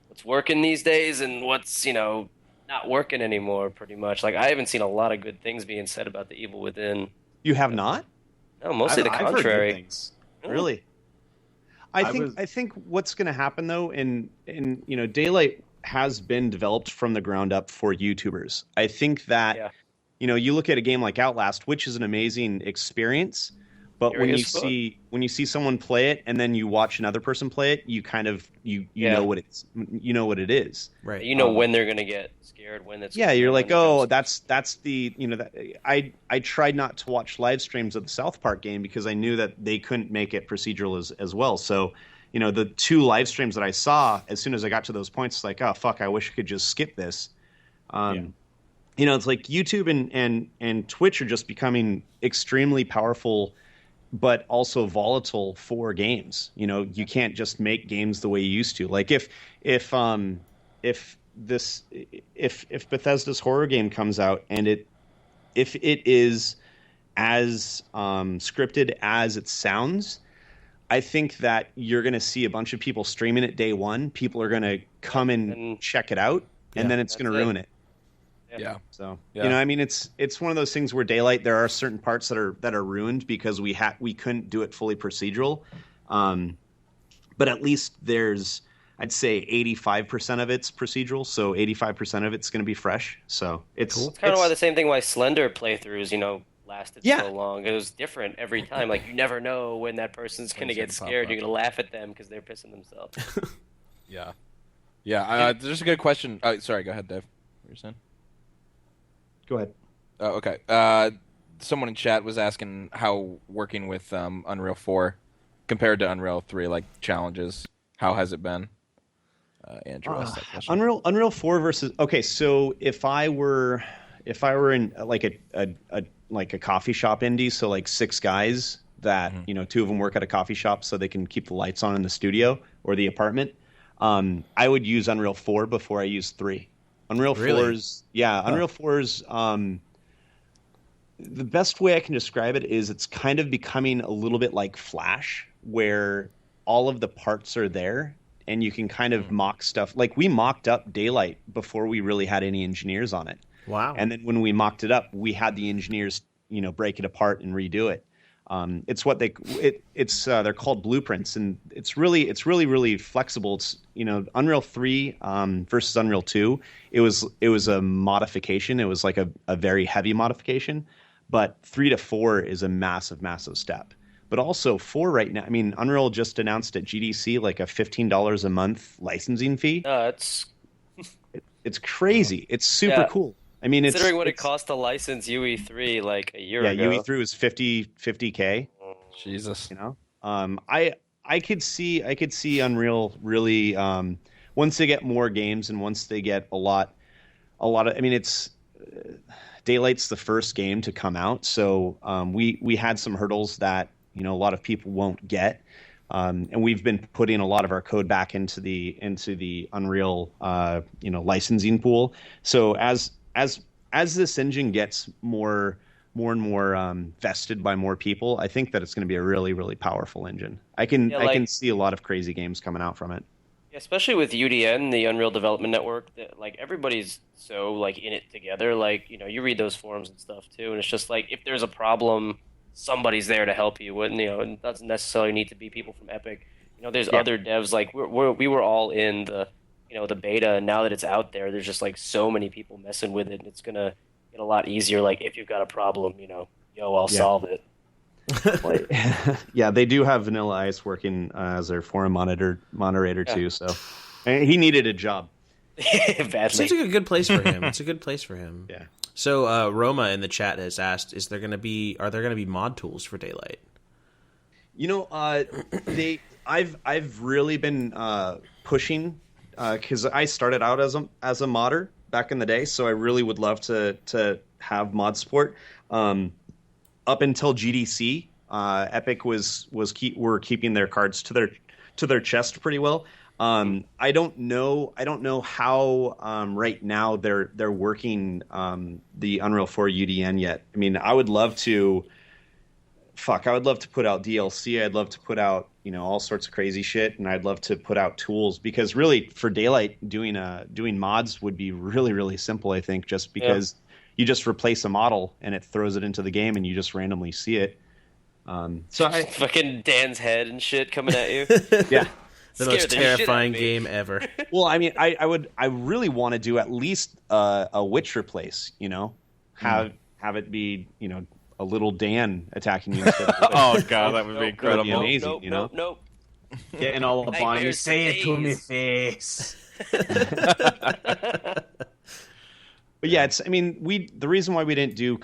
Speaker 3: what's working these days and what's not working anymore. Pretty much. Like, I haven't seen a lot of good things being said about the evil within.
Speaker 4: You have not?
Speaker 3: No, mostly the contrary.
Speaker 5: I've heard good things.
Speaker 4: Really? I think what's going to happen though, in Daylight has been developed from the ground up for YouTubers. I think that you look at a game like Outlast, which is an amazing experience, but when you see someone play it and then you watch another person play it, you kind of know what it's what it is.
Speaker 2: Right.
Speaker 3: You know when they're gonna get scared, when it's
Speaker 4: you're like, oh, that's the I tried not to watch live streams of the South Park game because I knew that they couldn't make it procedural as well. So the 2 live streams that I saw, as soon as I got to those points, it's like, oh fuck, I wish I could just skip this. It's like YouTube and Twitch are just becoming extremely powerful, but also volatile for games. You can't just make games the way you used to. Like if Bethesda's horror game comes out and if it is as scripted as it sounds, I think that you're going to see a bunch of people streaming it day one. People are going to come and check it out, and then it's going to ruin it.
Speaker 1: Yeah.
Speaker 4: So it's one of those things where Daylight, there are certain parts that are ruined because we couldn't do it fully procedural, but at least there's, I'd say 85% of it's procedural, so 85% of it's going to be fresh. So it's
Speaker 3: cool. It's kind of why the same thing why Slender playthroughs lasted so long. It was different every time. Like, you never know when that person's going to get scared. You're going to laugh at them because they're pissing themselves.
Speaker 1: There's a good question. Sorry, go ahead, Dave. What were you saying?
Speaker 4: Go ahead.
Speaker 1: Oh, okay. Someone in chat was asking how working with Unreal 4 compared to Unreal 3, like challenges. How has it been? Andrew asked that question.
Speaker 4: Unreal 4 versus. Okay, so if I were in like a coffee shop indie, so like 6 guys that two of them work at a coffee shop, so they can keep the lights on in the studio or the apartment. I would use Unreal 4 before I use 3. Unreal 4's Unreal 4's the best way I can describe it is it's kind of becoming a little bit like Flash, where all of the parts are there and you can kind of mock stuff. Like we mocked up Daylight before we really had any engineers on it.
Speaker 2: Wow.
Speaker 4: And then when we mocked it up, we had the engineers, break it apart and redo it. It's what they're called blueprints, and it's really flexible. It's Unreal 3 versus Unreal 2. It was a modification. It was like a very heavy modification, but 3 to 4 is a massive step. But also 4 right now. I mean, Unreal just announced at GDC like a $15 a month licensing fee. It's crazy. It's super cool. I mean,
Speaker 3: considering what it cost to license UE3 like a year ago.
Speaker 4: Yeah, UE3 was $50K.
Speaker 1: Jesus.
Speaker 4: I could see Unreal really once they get more games and once they get a lot of. I mean, it's Daylight's the first game to come out, so we had some hurdles that a lot of people won't get. And we've been putting a lot of our code back into the Unreal licensing pool. So as this engine gets more and more vested by more people, I think that it's going to be a really, really powerful engine. I can see a lot of crazy games coming out from it.
Speaker 3: Especially with UDN, the Unreal Development Network, that like everybody's so like in it together. Like you read those forums and stuff too, and it's just like if there's a problem, somebody's there to help you. And it doesn't necessarily need to be people from Epic. There's other devs like we were all in the the beta, and now that it's out there, there's just like so many people messing with it, and it's gonna get a lot easier. Like if you've got a problem, I'll solve it.
Speaker 4: Yeah, they do have Vanilla Ice working as their forum moderator too. So he needed a job.
Speaker 3: Badly.
Speaker 2: Seems like a good place for him. It's a good place for him.
Speaker 4: Yeah.
Speaker 2: So Roma in the chat has asked, are there going to be mod tools for Daylight?
Speaker 4: I've really been pushing because I started out as a modder back in the day, so I really would love to have mod support. Up until GDC, Epic were keeping their cards to their chest pretty well. I don't know how right now they're working the Unreal 4 UDN yet. I mean, I would love to put out DLC. I'd love to put out all sorts of crazy shit, and I'd love to put out tools, because really for Daylight doing mods would be really, really simple. I think just because you just replace a model and it throws it into the game and you just randomly see it.
Speaker 3: Fucking Dan's head and shit coming at you.
Speaker 4: Yeah.
Speaker 2: The most terrifying game ever.
Speaker 4: Well, I mean, I really want to do at least a witch replace. Have it be a little Dan attacking you instead of
Speaker 1: Oh god, that would be incredible.
Speaker 4: That'd be amazing.
Speaker 3: Nope.
Speaker 5: Getting all up on you. Say it to me face.
Speaker 4: But yeah, the reason why we didn't do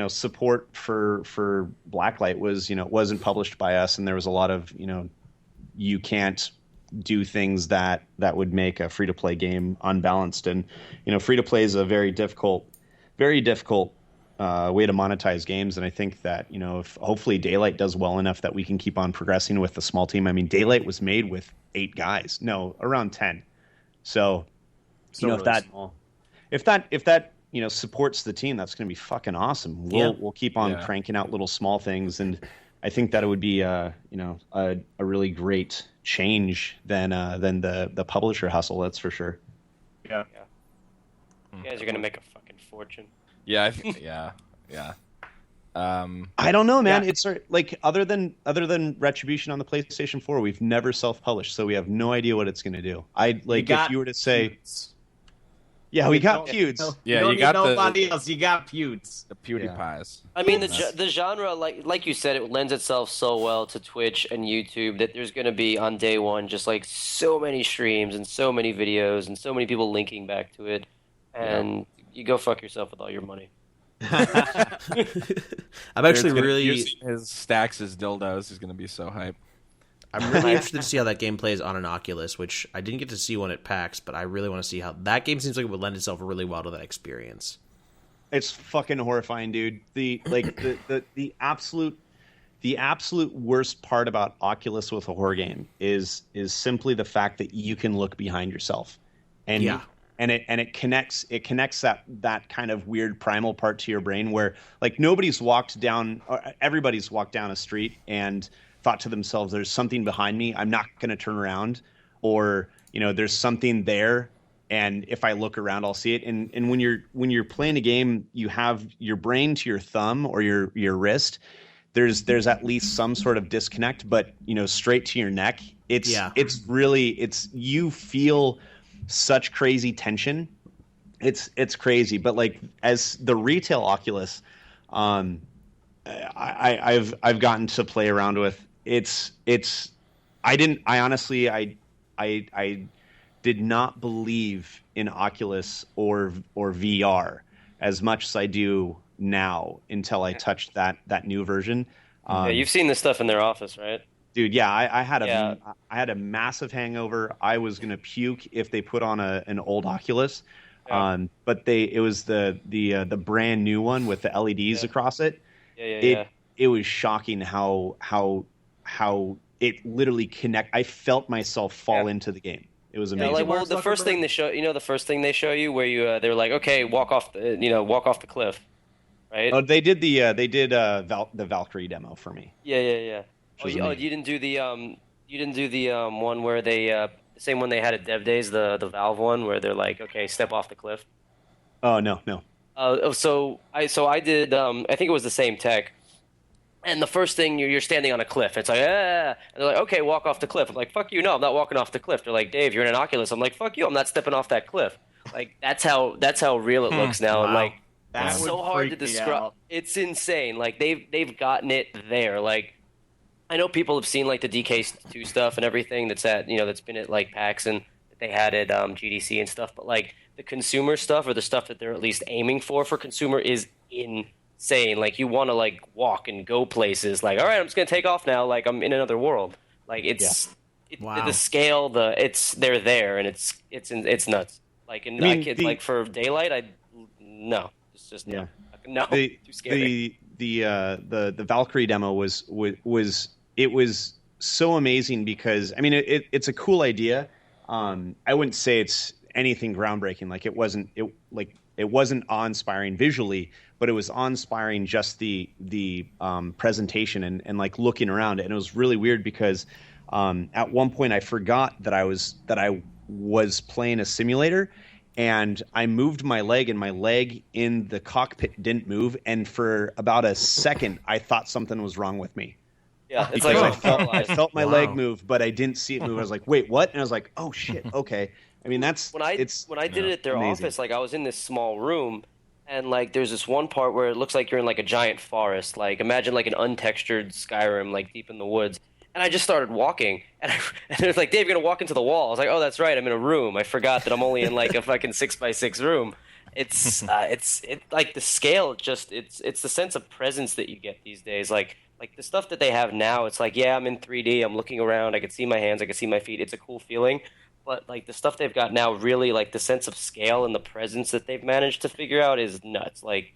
Speaker 4: support for Blacklight was it wasn't published by us, and there was a lot of you can't do things that would make a free to play game unbalanced, and free to play is a very difficult way to monetize games. And I think that if hopefully Daylight does well enough that we can keep on progressing with the small team. I mean, Daylight was made with 8 guys, around 10. So
Speaker 5: Really
Speaker 4: if that supports the team, that's going to be fucking awesome. We'll keep on cranking out little small things, and I think that it would be a really great change than the publisher hustle. That's for sure.
Speaker 5: Yeah.
Speaker 3: You guys are gonna make a fucking fortune.
Speaker 1: Yeah, I think. Yeah.
Speaker 4: I don't know, man. It's like other than Retribution on the PlayStation 4, we've never self-published, so we have no idea what it's going to do. If you were to say, we got Pewds.
Speaker 5: You don't need nobody else. You got Pewds.
Speaker 1: The PewDiePies.
Speaker 3: I mean, the genre, like you said, it lends itself so well to Twitch and YouTube that there's going to be on day one just like so many streams and so many videos and so many people linking back to it, and you go fuck yourself with all your money.
Speaker 2: I'm actually really
Speaker 1: his stacks his dildos. He's gonna be so hype.
Speaker 2: I'm really interested to see how that game plays on an Oculus, which I didn't get to see one at PAX, but I really want to see how that game seems like it would lend itself really well to that experience.
Speaker 4: It's fucking horrifying, dude. The absolute the absolute worst part about Oculus with a horror game is simply the fact that you can look behind yourself, and it connects that kind of weird primal part to your brain where like everybody's walked down a street and thought to themselves, there's something behind me, I'm not going to turn around, or there's something there, and if I look around I'll see it. And when you're playing a game, you have your brain to your thumb or your wrist. There's at least some sort of disconnect, but straight to your neck, it's really you feel such crazy tension. It's crazy. But like as the retail Oculus, I've gotten to play around with. I did not believe in Oculus or VR as much as I do now until I touched that new version.
Speaker 3: You've seen this stuff in their office, right?
Speaker 4: Dude, yeah, I had a massive hangover. I was gonna puke if they put on an old Oculus, but it was the brand new one with the LEDs across it. It was shocking how it literally I felt myself fall into the game. It was amazing.
Speaker 3: Yeah, like, the first thing they show you where they're like, okay, walk off the cliff, right?
Speaker 4: Oh, they did the Valkyrie demo for me.
Speaker 3: Yeah. You didn't do the one where they same one they had at Dev Days, the Valve one where they're like, okay, step off the cliff.
Speaker 4: Oh no.
Speaker 3: So I did. I think it was the same tech. And the first thing, you're standing on a cliff. It's like, and they're like, okay, walk off the cliff. I'm like, fuck you, no, I'm not walking off the cliff. They're like, Dave, you're in an Oculus. I'm like, fuck you, I'm not stepping off that cliff. Like that's how real it looks now. Wow. And like, it's so hard to describe. It's insane. Like they've gotten it there. Like I know people have seen like the DK2 stuff and everything that's been at like PAX and that they had at GDC and stuff. But like the consumer stuff or the stuff that they're at least aiming for consumer is insane. Like you want to like walk and go places. Like, all right, I'm just gonna take off now. Like I'm in another world. Like the scale, they're there, and it's nuts. Like like for daylight, it's just no, too scary.
Speaker 4: The Valkyrie demo was so amazing because I mean it's a cool idea. I wouldn't say it's anything groundbreaking. Like it wasn't awe-inspiring visually, but it was awe-inspiring just the presentation and like looking around it. And it was really weird because at one point I forgot that I was playing a simulator, and I moved my leg, and my leg in the cockpit didn't move. And for about a second, I thought something was wrong with me.
Speaker 3: Yeah, it's
Speaker 4: because I felt my leg move, but I didn't see it move. I was like, wait, what? And I was like, oh shit, okay. I mean, when I
Speaker 3: did it at their office, like I was in this small room, and like there's this one part where it looks like you're in like a giant forest. Like imagine like an untextured Skyrim, like deep in the woods. And I just started walking, and it was like, Dave, you're gonna walk into the wall. I was like, oh, that's right, I'm in a room. I forgot that I'm only in like a fucking 6x6 room. It's like the scale. It's the sense of presence that you get these days. Like the stuff that they have now. It's like, yeah, I'm in 3D. I'm looking around. I can see my hands. I can see my feet. It's a cool feeling. But like the stuff they've got now, really, like the sense of scale and the presence that they've managed to figure out is nuts. Like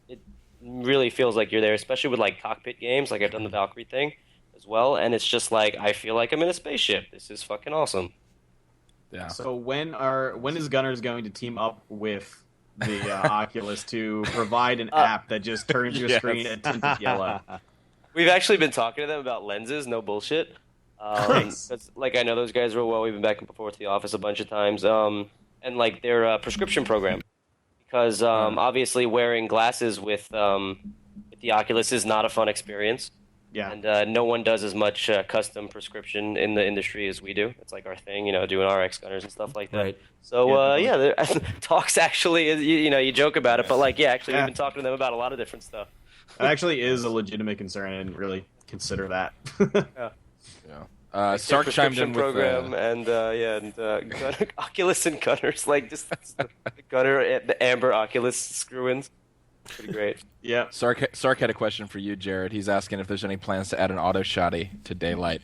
Speaker 3: it really feels like you're there, especially with like cockpit games. Like I've done the Valkyrie thing as well, and it's just like I feel like I'm in a spaceship. This is fucking awesome.
Speaker 5: Yeah. So when is Gunners going to team up with the Oculus to provide an app that just turns your screen a tinted yellow?
Speaker 3: We've actually been talking to them about lenses. No bullshit. Like I know those guys real well. We've been back and forth to the office a bunch of times. And like their prescription program, because obviously wearing glasses with the Oculus is not a fun experience.
Speaker 5: Yeah.
Speaker 3: And no one does as much custom prescription in the industry as we do. It's like our thing, doing RX gunners and stuff like that.
Speaker 2: Right.
Speaker 3: So talks actually is you joke about it, but like actually we've been talking to them about a lot of different stuff.
Speaker 5: It actually is a legitimate concern. I didn't really consider that.
Speaker 1: Sark chimed in with
Speaker 3: program and Oculus and Gunners, like just the Gunner, the Amber Oculus screw-ins. Pretty great.
Speaker 5: Yeah.
Speaker 1: Sark had a question for you, Jared. He's asking if there's any plans to add an auto shotty to Daylight.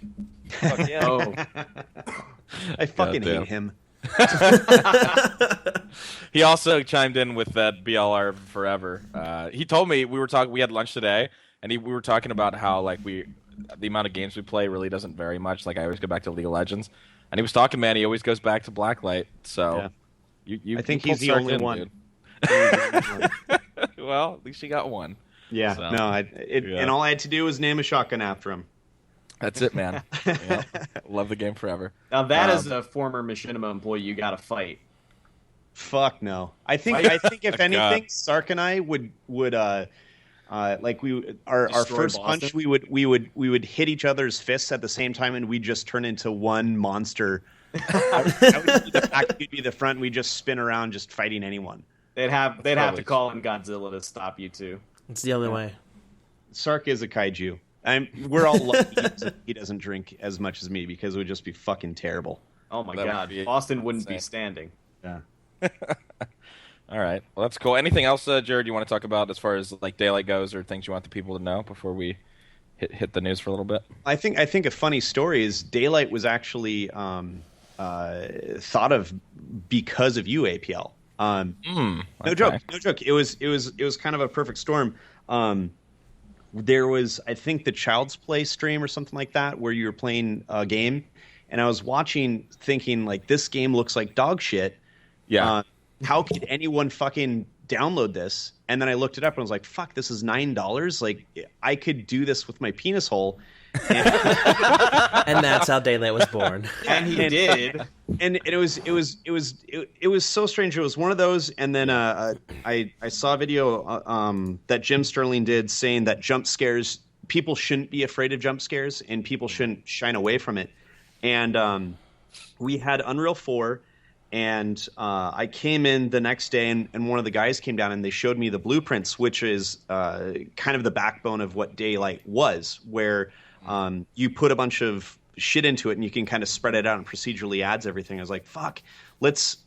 Speaker 3: Fuck yeah.
Speaker 5: Oh.
Speaker 4: I fucking hate him.
Speaker 1: He also chimed in with that BLR forever. He told me we had lunch today, and we were talking about how like the amount of games we play really doesn't vary much. Like I always go back to League of Legends, and he was talking, man. He always goes back to Blacklight. So I
Speaker 4: think he's the only one.
Speaker 1: Well, at least you got one.
Speaker 4: Yeah.
Speaker 1: So,
Speaker 4: and all I had to do was name a shotgun after him.
Speaker 1: That's it, man. Love the game forever.
Speaker 5: Now that is a former Machinima employee you got to fight.
Speaker 4: Fuck no. I think if anything, Sark and I would like our first
Speaker 5: Boston?
Speaker 4: punch we would hit each other's fists at the same time and we'd just turn into one monster. I would be the back, you'd be the front. We just spin around, just fighting anyone.
Speaker 5: They'd have to call in Godzilla to stop you two.
Speaker 2: It's the only way.
Speaker 4: Sark is a kaiju. We're all lucky he doesn't drink as much as me because it would just be fucking terrible.
Speaker 5: Oh my
Speaker 1: That would
Speaker 5: god,
Speaker 1: be
Speaker 5: Boston wouldn't be
Speaker 1: insane.
Speaker 5: standing.
Speaker 4: Yeah.
Speaker 1: All right. Well, that's cool. Anything else, Jared, you want to talk about as far as like Daylight goes, or things you want the people to know before we hit the news for a little bit?
Speaker 4: I think a funny story is Daylight was actually thought of because of you, APL. No joke. It was kind of a perfect storm. There was, I think, the Child's Play stream or something like that where you were playing a game, and I was watching, thinking like, this game looks like dog shit.
Speaker 1: Yeah.
Speaker 4: How could anyone fucking download this? And then I looked it up and I was like, fuck, this is $9. Like, I could do this with my penis hole.
Speaker 2: And that's how Daylight was born.
Speaker 5: And he did.
Speaker 4: And it was so strange. It was one of those, and then I saw a video that Jim Sterling did saying that jump scares, people shouldn't be afraid of jump scares, and people shouldn't shine away from it. And we had Unreal 4, and I came in the next day, and one of the guys came down, and they showed me the blueprints, which is kind of the backbone of what Daylight was, where you put a bunch of shit into it and you can kind of spread it out and procedurally adds everything. I was like, fuck, let's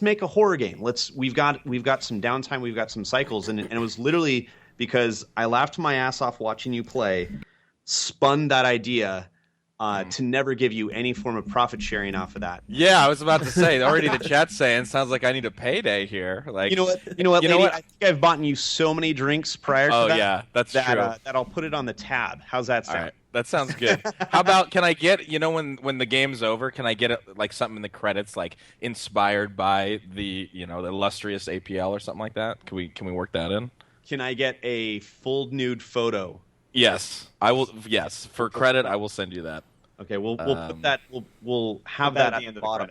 Speaker 4: make a horror game. We've got some downtime, we've got some cycles, and it was literally because I laughed my ass off watching you play, spun that idea to never give you any form of profit sharing off of that.
Speaker 1: Yeah, I was about to say, already the chat's saying, sounds like I need a payday here. Like,
Speaker 4: you know what, lady? I think I've bought you so many drinks prior to that.
Speaker 1: Oh yeah, that's true.
Speaker 4: That I'll put it on the tab. How's that sound?
Speaker 1: All right, that sounds good. How about, can I get, when the game's over, can I get like something in the credits, like inspired by the the illustrious APL or something like that? Can we work that in?
Speaker 4: Can I get a full nude photo?
Speaker 1: Yes, I will. Yes, for credit, I will send you that.
Speaker 4: Okay, we'll put that. We'll have that at the bottom.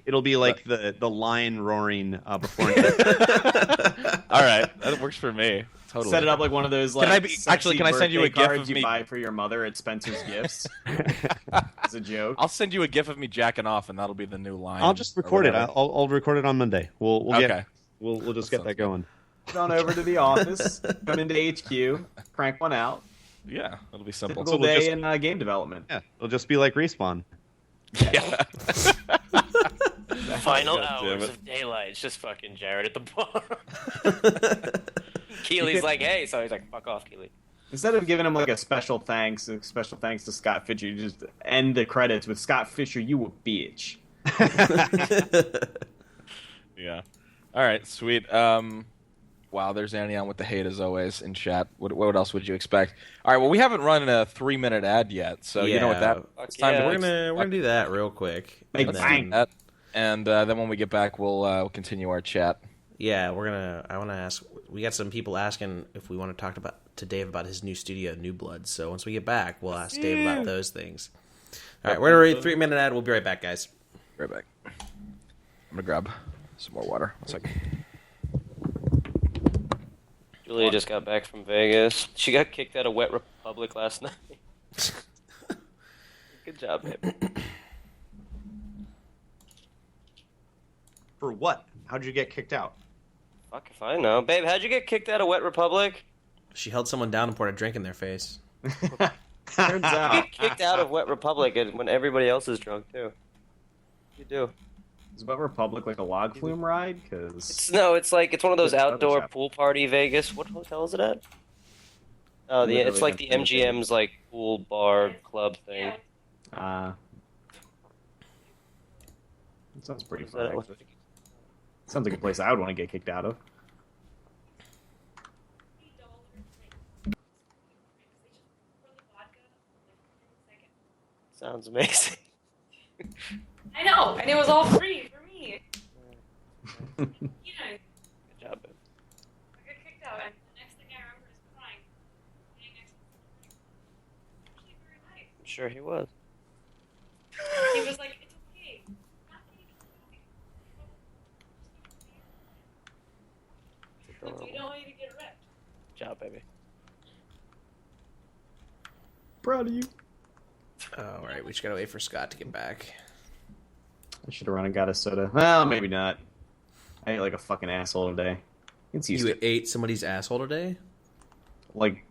Speaker 4: It'll be like the lion roaring before.
Speaker 1: All right, that works for me. Totally.
Speaker 5: Set it up like one of those like.
Speaker 1: Can I send you a GIF of
Speaker 5: you
Speaker 1: me?
Speaker 5: buy for your mother at Spencer's Gifts? As a joke.
Speaker 1: I'll send you a GIF of me jacking off, and that'll be the new line.
Speaker 4: I'll just record it. I'll record it on Monday. We'll just get that going.
Speaker 5: Get on over to the office. Come into HQ. Crank one out.
Speaker 1: Yeah, it'll be simple.
Speaker 5: Typical day in game development.
Speaker 4: Yeah, it'll just be like Respawn.
Speaker 1: Yeah.
Speaker 3: Final
Speaker 1: God damn
Speaker 3: hours
Speaker 1: it.
Speaker 3: of Daylight. It's just fucking Jared at the bar. Keely's like, hey, so he's like, fuck off, Keely.
Speaker 5: Instead of giving him like a special thanks to Scott Fisher, you just end the credits with Scott Fisher, you a bitch.
Speaker 1: Yeah. All right, sweet. Wow, there's Annie on with the hate as always in chat. What else would you expect? All right, well, we haven't run a 3-minute ad yet, so you know what that. It's time
Speaker 3: yeah.
Speaker 1: to
Speaker 2: We're gonna do that real quick.
Speaker 5: Make
Speaker 2: And
Speaker 5: it
Speaker 2: then-
Speaker 5: bang.
Speaker 1: that. And then when we get back, we'll continue our chat.
Speaker 2: Yeah, I want to ask. We got some people asking if we want to talk to Dave about his new studio, New Blood. So once we get back, we'll ask Dave about those things. All right, we're gonna read 3-minute ad. We'll be right back, guys.
Speaker 1: Right back. I'm gonna grab some more water. 1 second.
Speaker 3: Julia just got back from Vegas. She got kicked out of Wet Republic last night. Good job, babe.
Speaker 4: For what? How'd you get kicked out?
Speaker 3: Fuck if I know. Babe, how'd you get kicked out of Wet Republic?
Speaker 2: She held someone down and poured a drink in their face.
Speaker 5: Turns out.
Speaker 3: You get kicked out of Wet Republic when everybody else is drunk, too. You do.
Speaker 5: Is Wet Republic like a log flume ride? Because
Speaker 3: It's one of those
Speaker 4: It's
Speaker 3: outdoor
Speaker 4: Photoshop.
Speaker 3: pool party Vegas. What hotel is it at? Oh, it's like the MGM's like pool bar club thing.
Speaker 5: it sounds pretty
Speaker 3: Is
Speaker 5: fun.
Speaker 3: that-
Speaker 5: Actually. Sounds like a place I would want to get kicked out of.
Speaker 3: Sounds amazing.
Speaker 8: I know, and it was all free for me.
Speaker 3: Good job, babe.
Speaker 8: I got kicked out, and the next thing I remember is crying. Standing next to him. Actually, very nice.
Speaker 3: I'm sure he was.
Speaker 8: He was like, "It's okay. Nothing is okay. We don't want you to get ripped."
Speaker 3: Good job, baby.
Speaker 5: Proud of you.
Speaker 2: All right, we just gotta wait for Scott to get back.
Speaker 5: I should have run and got a soda. Well, maybe not. I ate like a fucking asshole today. It's used
Speaker 2: You
Speaker 5: to
Speaker 2: ate somebody's asshole today?
Speaker 5: like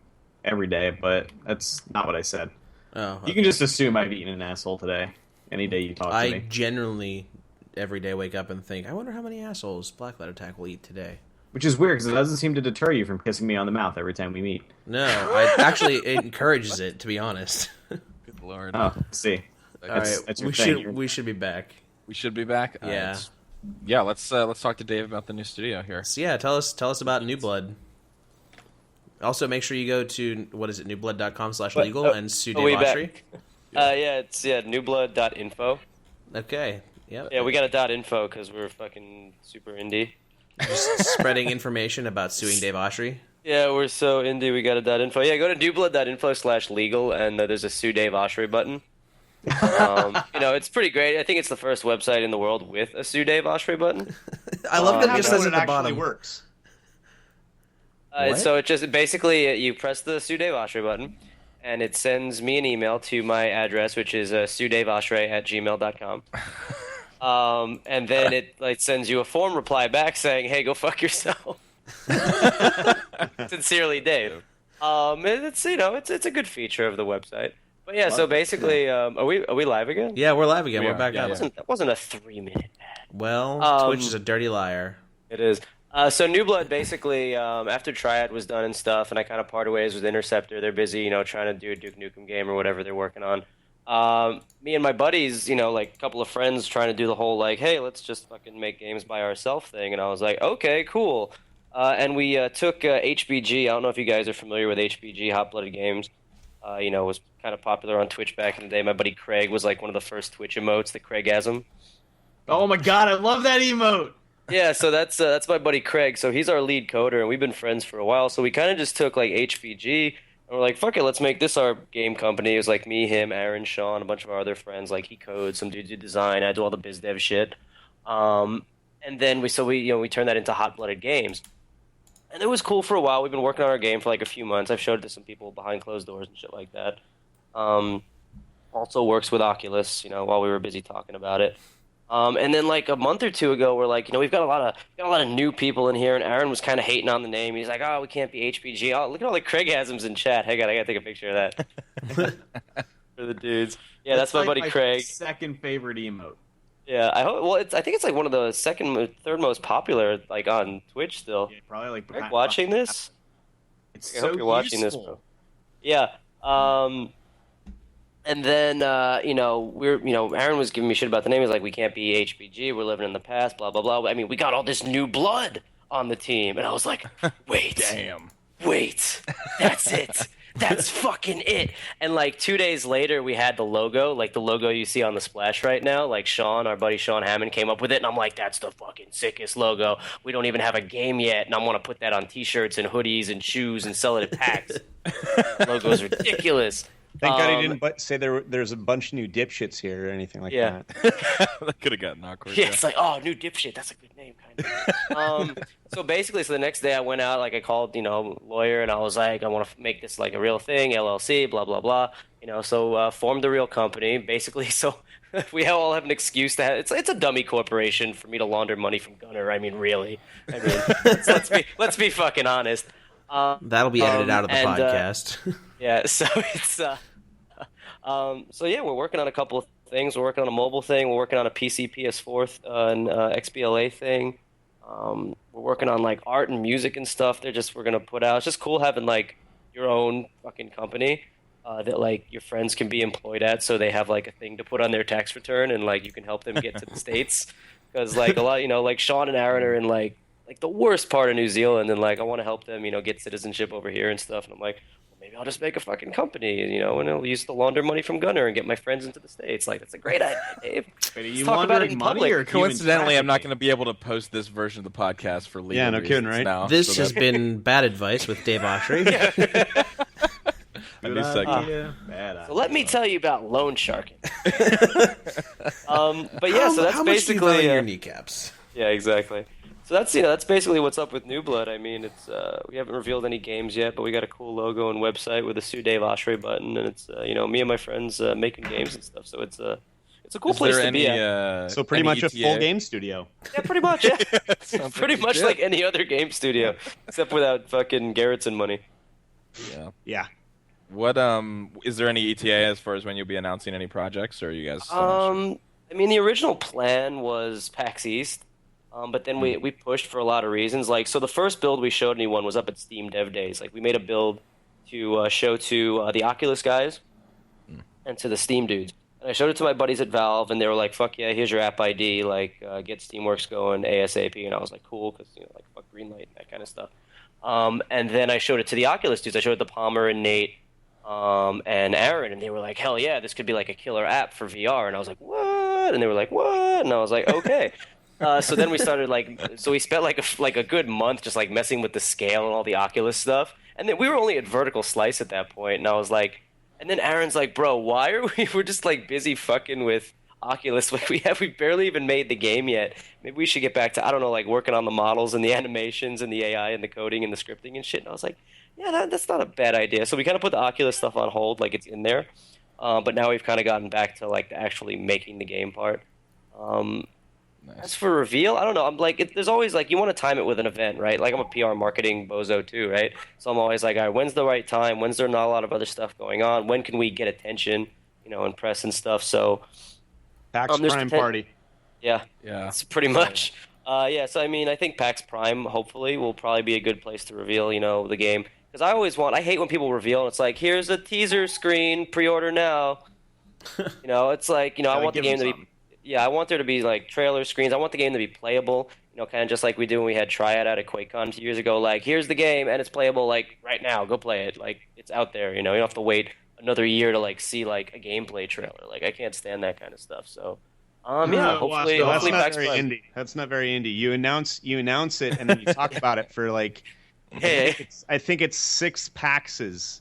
Speaker 5: every day, but that's not what I said.
Speaker 2: Oh,
Speaker 5: You
Speaker 2: okay.
Speaker 5: can just assume I've eaten an asshole today. Any day you talk to
Speaker 2: I
Speaker 5: me.
Speaker 2: generally every day wake up and think, I wonder how many assholes Blackliteattack will eat today.
Speaker 5: Which is weird because it doesn't seem to deter you from kissing me on the mouth every time we meet.
Speaker 2: No, it encourages it, to be honest.
Speaker 1: Good lord.
Speaker 5: Oh, let's see.
Speaker 2: All right,
Speaker 5: that's your
Speaker 2: we
Speaker 5: thing.
Speaker 2: we should be back.
Speaker 1: We should be back.
Speaker 2: Yeah.
Speaker 1: Yeah. Let's talk to Dave about the new studio here.
Speaker 2: So yeah, tell us about New Blood. Also, make sure you go to newblood.com/legal and sue Dave
Speaker 3: we
Speaker 2: Oshry.
Speaker 3: back. It's newblood.info.
Speaker 2: Okay. Yep.
Speaker 3: Yeah, we got a .info because we're fucking super indie.
Speaker 2: Just spreading information about suing Dave Oshry.
Speaker 3: Yeah, we're so indie. We got a .info. Yeah, go to newblood.info/legal and there's a sue Dave Oshry button. It's pretty great. I think it's the first website in the world with a sue Dave Oshry button.
Speaker 2: I love that it just says
Speaker 4: it
Speaker 2: at the
Speaker 4: actually
Speaker 2: bottom.
Speaker 4: works.
Speaker 2: What?
Speaker 3: So it just basically you press the sue Dave Oshry button, and it sends me an email to my address, which is suedaveoshry@gmail.com. And then it sends you a form reply back saying, "Hey, go fuck yourself." Sincerely, Dave. It's a good feature of the website. But yeah, so basically, are we live again?
Speaker 2: Yeah, we're live again.
Speaker 1: We
Speaker 2: We're
Speaker 1: are,
Speaker 2: back
Speaker 1: yeah,
Speaker 2: up.
Speaker 3: That wasn't a 3-minute ad.
Speaker 2: Well, Twitch is a dirty liar.
Speaker 3: It is. So New Blood basically, after Triad was done and stuff, and I kind of parted ways with Interceptor. They're busy, trying to do a Duke Nukem game or whatever they're working on. Me and my buddies, a couple of friends trying to do the whole, hey, let's just fucking make games by ourselves thing. And I was like, okay, cool. And we took HBG. I don't know if you guys are familiar with HBG, Hot Blooded Games. Was kind of popular on Twitch back in the day. My buddy Craig was one of the first Twitch emotes, the Craigasm.
Speaker 5: Oh my god, I love that emote!
Speaker 3: Yeah, so that's my buddy Craig. So he's our lead coder, and we've been friends for a while. So we kind of just took HVG, and we're like, fuck it, let's make this our game company. It was me, him, Aaron, Sean, a bunch of our other friends. He codes, some dudes do design, I do all the biz dev shit. And then we turned that into Hot Blooded Games. And it was cool for a while. We've been working on our game for a few months. I've showed it to some people behind closed doors and shit like that. Also works with Oculus, while we were busy talking about it. And then a month or two ago, we're we've got a lot of new people in here, and Aaron was kind of hating on the name. He's like, oh, we can't be HBG. Oh, look at all the Craigasms in chat. Hey, I gotta take a picture of that for the dudes. Yeah, that's my buddy Craig.
Speaker 5: Second favorite emote.
Speaker 3: Yeah, I think it's one of the third most popular on Twitch still.
Speaker 5: Yeah, probably
Speaker 3: Craig, watching this?
Speaker 5: It's
Speaker 3: I
Speaker 5: so
Speaker 3: hope you're watching this, bro. Yeah. And then Aaron was giving me shit about the name. He's like, we can't be HBG. We're living in the past. Blah blah blah. I mean, we got all this new blood on the team, and I was like, wait,
Speaker 1: Damn.
Speaker 3: Wait, that's it. That's fucking it. And 2 days later, we had the logo, the logo you see on the splash right now. Sean, our buddy Sean Hammond, came up with it, and I'm like, that's the fucking sickest logo. We don't even have a game yet, and I want to put that on T-shirts and hoodies and shoes and sell it at PAX. Logo's ridiculous.
Speaker 4: Thank God he didn't say there's a bunch of new dipshits here or anything like that.
Speaker 1: That could have gotten awkward.
Speaker 3: Yeah, it's new dipshit. That's a good name, kind of. So basically, the next day I went out, I called, lawyer, and I was like, I want to make this a real thing, LLC, blah, blah, blah. So formed the real company, basically. So we all have an excuse to have, it's a dummy corporation for me to launder money from Gunner. I mean, really. I mean, let's be fucking honest.
Speaker 2: That'll be edited out of the podcast.
Speaker 3: Yeah, so it's we're working on a couple of things. We're working on a mobile thing. We're working on a PC, PS4, and XBLA thing. We're working on art and music and stuff. We're gonna put out. It's just cool having your own fucking company that your friends can be employed at, so they have a thing to put on their tax return, and you can help them get to the States because a lot Sean and Aaron are in the worst part of New Zealand, and I want to help them get citizenship over here and stuff. And I'm like, maybe I'll just make a fucking company, and I'll use the launder money from Gunner and get my friends into the States. Like, that's a great idea, Dave.
Speaker 5: Wait, are you
Speaker 3: Let's talk about it
Speaker 5: laundering
Speaker 3: in
Speaker 5: money
Speaker 3: public.
Speaker 5: or
Speaker 1: Coincidentally, I'm not going to be able to post this version of the podcast for legal
Speaker 4: Yeah, no kidding,
Speaker 1: reasons
Speaker 4: right?
Speaker 1: now.
Speaker 2: This
Speaker 1: so
Speaker 2: has been Bad Advice with Dave Oshry.
Speaker 1: a new segment.
Speaker 3: So let me tell you about loan sharking. But yeah, so that's
Speaker 2: how much do you
Speaker 3: basically
Speaker 2: value your kneecaps?
Speaker 3: yeah, exactly. So that's basically what's up with New Blood. I mean, it's we haven't revealed any games yet, but we got a cool logo and website with a Sue Dave Oshry button, and it's me and my friends making games and stuff. So it's a cool
Speaker 1: Is
Speaker 3: place
Speaker 1: there
Speaker 3: to be
Speaker 1: any,
Speaker 3: at.
Speaker 4: So pretty
Speaker 1: any
Speaker 4: much a
Speaker 1: ETA?
Speaker 4: full game studio.
Speaker 3: Yeah, pretty much. Yeah,
Speaker 1: Sounds
Speaker 3: pretty
Speaker 1: like
Speaker 3: much
Speaker 1: legit.
Speaker 3: like any other game studio, except without fucking Gerritzen money.
Speaker 1: Yeah.
Speaker 4: Yeah.
Speaker 1: What is there any ETA as far as when you'll be announcing any projects, or are you guys? Still not sure?
Speaker 3: I mean, the original plan was PAX East, but then we pushed for a lot of reasons. Like, so the first build we showed anyone was up at Steam Dev Days. Like, we made a build to show to the Oculus guys and to the Steam dudes. And I showed it to my buddies at Valve, and they were like, "Fuck yeah, here's your app ID. Like, get Steamworks going ASAP." And I was like, "Cool," because like fuck Greenlight and that kind of stuff. And then I showed it to the Oculus dudes. I showed it to Palmer and Nate. And Aaron, and they were like, "Hell yeah, this could be like a killer app for VR." And I was like, "What?" And they were like, "What?" And I was like, "Okay." So then we started we spent like a good month just like messing with the scale and all the Oculus stuff. And then we were only at vertical slice at that point, and I was like, and then Aaron's like, "Bro, why are we're just like busy fucking with Oculus? Like we barely even made the game yet. Maybe we should get back to, I don't know, like working on the models and the animations and the AI and the coding and the scripting and shit." And I was like, yeah, that's not a bad idea. So we kind of put the Oculus stuff on hold, like it's in there. But now we've kind of gotten back to like actually making the game part. As for reveal, I don't know. I'm like, there's always like, you want to time it with an event, right? Like I'm a PR marketing bozo too, right? So I'm always like, all right, when's the right time? When's there not a lot of other stuff going on? When can we get attention, and press and stuff? So
Speaker 4: PAX Prime Party.
Speaker 3: Yeah,
Speaker 1: Yeah.
Speaker 3: it's pretty much. So I mean, I think PAX Prime hopefully will probably be a good place to reveal, the game. Because I hate when people reveal and it's like, here's a teaser screen, pre-order now. It's like, I want the game to be, I want there to be like trailer screens. I want the game to be playable, kind of just like we did when we had Triad out at QuakeCon 2 years ago. Like, here's the game and it's playable like right now. Go play it. Like, it's out there. You don't have to wait another year to like see like a gameplay trailer. Like, I can't stand that kind of stuff. So, hopefully,
Speaker 4: that's not
Speaker 3: PAX
Speaker 4: very
Speaker 3: Prime.
Speaker 4: indie. That's not very indie. You announce it and then you talk about it for like. I think it's 6 PAXs.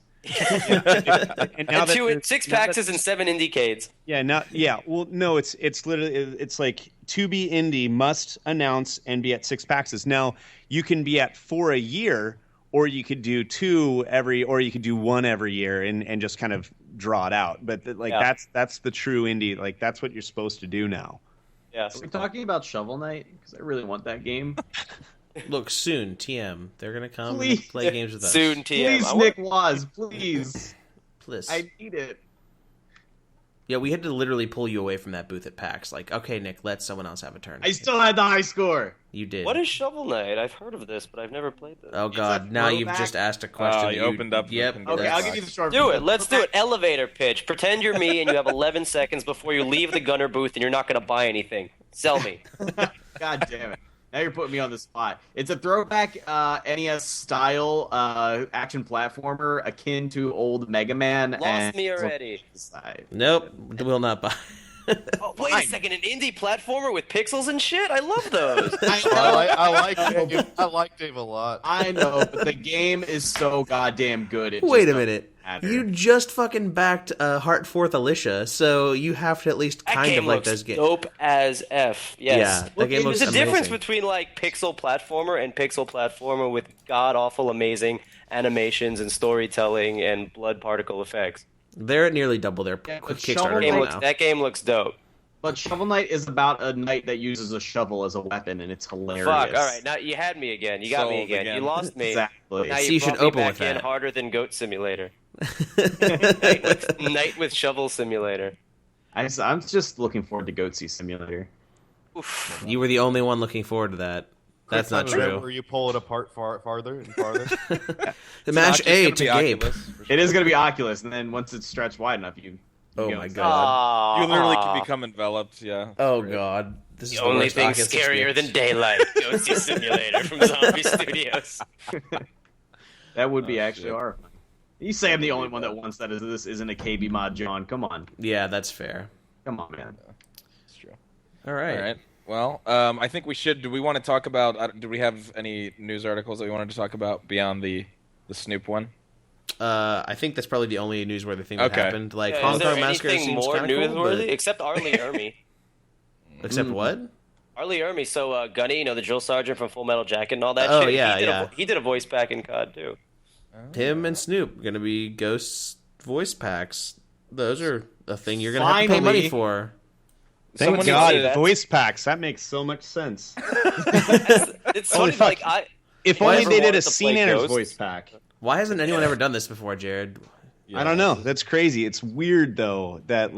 Speaker 4: And now
Speaker 3: and 6 PAXs and 7 Indiecades.
Speaker 4: Yeah. Well, no, it's literally it's like to be indie must announce and be at 6 PAXs. Now you can be at 4 a year, or you could do 2 or you could do 1 every year and just kind of draw it out. But that's the true indie. Like that's what you're supposed to do now.
Speaker 3: Yeah.
Speaker 5: Are we talking about Shovel Knight? Because I really want that game.
Speaker 2: Look, soon, TM. They're going to come
Speaker 5: Please.
Speaker 2: and play games with us.
Speaker 3: Soon, TM.
Speaker 5: Please, Nick Waz, please.
Speaker 2: Please.
Speaker 5: I need it.
Speaker 2: Yeah, we had to literally pull you away from that booth at PAX. Like, okay, Nick, let someone else have a turn.
Speaker 5: I still had the high score.
Speaker 2: You did.
Speaker 3: What is Shovel Knight? I've heard of this, but I've never played this.
Speaker 2: Oh, God. Now you've just asked a question.
Speaker 1: You opened up.
Speaker 2: Yep.
Speaker 5: Okay, I'll give you the short.
Speaker 3: Do it. Let's do it. Elevator pitch. Pretend you're me and you have 11 seconds before you leave the Gunner booth and you're not going to buy anything. Sell me.
Speaker 5: God damn it. Now you're putting me on the spot. It's a throwback NES style action platformer akin to old Mega Man.
Speaker 3: Lost me already.
Speaker 2: Nope. Will not buy.
Speaker 3: Oh, wait a second. An indie platformer with pixels and shit? I love those.
Speaker 6: I like Dave a lot.
Speaker 5: I know, but the game is so goddamn good.
Speaker 2: Wait a minute. You just fucking backed Heartforth Alicia, so you have to at least kind of like those games.
Speaker 3: Dope as F. Yes.
Speaker 2: Yeah, that game looks
Speaker 3: There's a difference
Speaker 2: amazing.
Speaker 3: between like pixel platformer and pixel platformer with god awful amazing animations and storytelling and blood particle effects.
Speaker 2: They're at nearly double their
Speaker 5: Yeah,
Speaker 2: quick
Speaker 5: but Shovel
Speaker 2: Kickstarter
Speaker 5: Knight-
Speaker 2: goal now.
Speaker 3: That game looks dope.
Speaker 5: But Shovel Knight is about a knight that uses a shovel as a weapon, and it's hilarious.
Speaker 3: Fuck. All right. Now you had me again. You got me
Speaker 1: Sold
Speaker 3: again.
Speaker 1: again.
Speaker 3: You lost me.
Speaker 5: Exactly.
Speaker 3: Now
Speaker 2: So
Speaker 3: you
Speaker 2: you should
Speaker 3: brought me
Speaker 2: open
Speaker 3: back
Speaker 2: with
Speaker 3: in
Speaker 2: that.
Speaker 3: harder than Goat Simulator. Night with Shovel Simulator.
Speaker 5: I'm just looking forward to Goatsy Simulator.
Speaker 3: Oof.
Speaker 2: You were the only one looking forward to that. That's not
Speaker 6: Where
Speaker 2: true.
Speaker 6: you pull it apart farther and farther.
Speaker 2: The mash A to Gabe.
Speaker 5: It is going to be Oculus, and then once it's stretched wide enough, you
Speaker 2: Oh
Speaker 5: go
Speaker 2: my
Speaker 5: inside.
Speaker 2: God.
Speaker 1: You literally can become enveloped. Yeah.
Speaker 2: Oh God. This is
Speaker 3: The only
Speaker 2: worst
Speaker 3: thing
Speaker 2: Oculus
Speaker 3: scarier
Speaker 2: experience.
Speaker 3: than daylight. Goatsy Simulator from Zombie Studios.
Speaker 5: That would be
Speaker 1: Oh,
Speaker 5: actually
Speaker 1: shit.
Speaker 5: horrifying. You say I'm the only one that wants that. This isn't a KB mod, John. Come on.
Speaker 2: Yeah, that's fair.
Speaker 5: Come on, man.
Speaker 1: It's true.
Speaker 2: All right.
Speaker 1: All right. Well, I think we should. Do we want to talk about? Do we have any news articles that we wanted to talk about beyond the Snoop one?
Speaker 2: I think that's probably the only newsworthy thing that
Speaker 1: Okay.
Speaker 2: happened. Like
Speaker 3: Yeah,
Speaker 2: Hong
Speaker 3: is there
Speaker 2: Kong Massacre
Speaker 3: anything
Speaker 2: seems
Speaker 3: more
Speaker 2: kind of cool,
Speaker 3: newsworthy
Speaker 2: but...
Speaker 3: except Arlie Ermy?
Speaker 2: Except what?
Speaker 3: Arlie Ermy, so Gunny, the drill sergeant from Full Metal Jacket and all that
Speaker 2: Oh,
Speaker 3: shit.
Speaker 2: yeah,
Speaker 3: he did a voice back in COD too.
Speaker 2: Him and Snoop gonna be Ghosts voice packs. Those are a thing you're gonna have to pay
Speaker 5: Finally.
Speaker 2: money for.
Speaker 4: Thank
Speaker 1: Someone
Speaker 4: God,
Speaker 1: needs to-
Speaker 4: voice packs. That makes so much sense.
Speaker 3: It's
Speaker 4: Holy
Speaker 3: funny,
Speaker 4: fuck.
Speaker 3: like
Speaker 4: If
Speaker 3: I
Speaker 4: only
Speaker 3: never
Speaker 4: they did
Speaker 3: wanted
Speaker 4: a
Speaker 3: to play
Speaker 4: CNNer's
Speaker 3: Ghosts.
Speaker 4: voice pack.
Speaker 2: Why hasn't anyone ever done this before, Jared?
Speaker 1: Yeah.
Speaker 4: I don't know. That's crazy. It's weird though that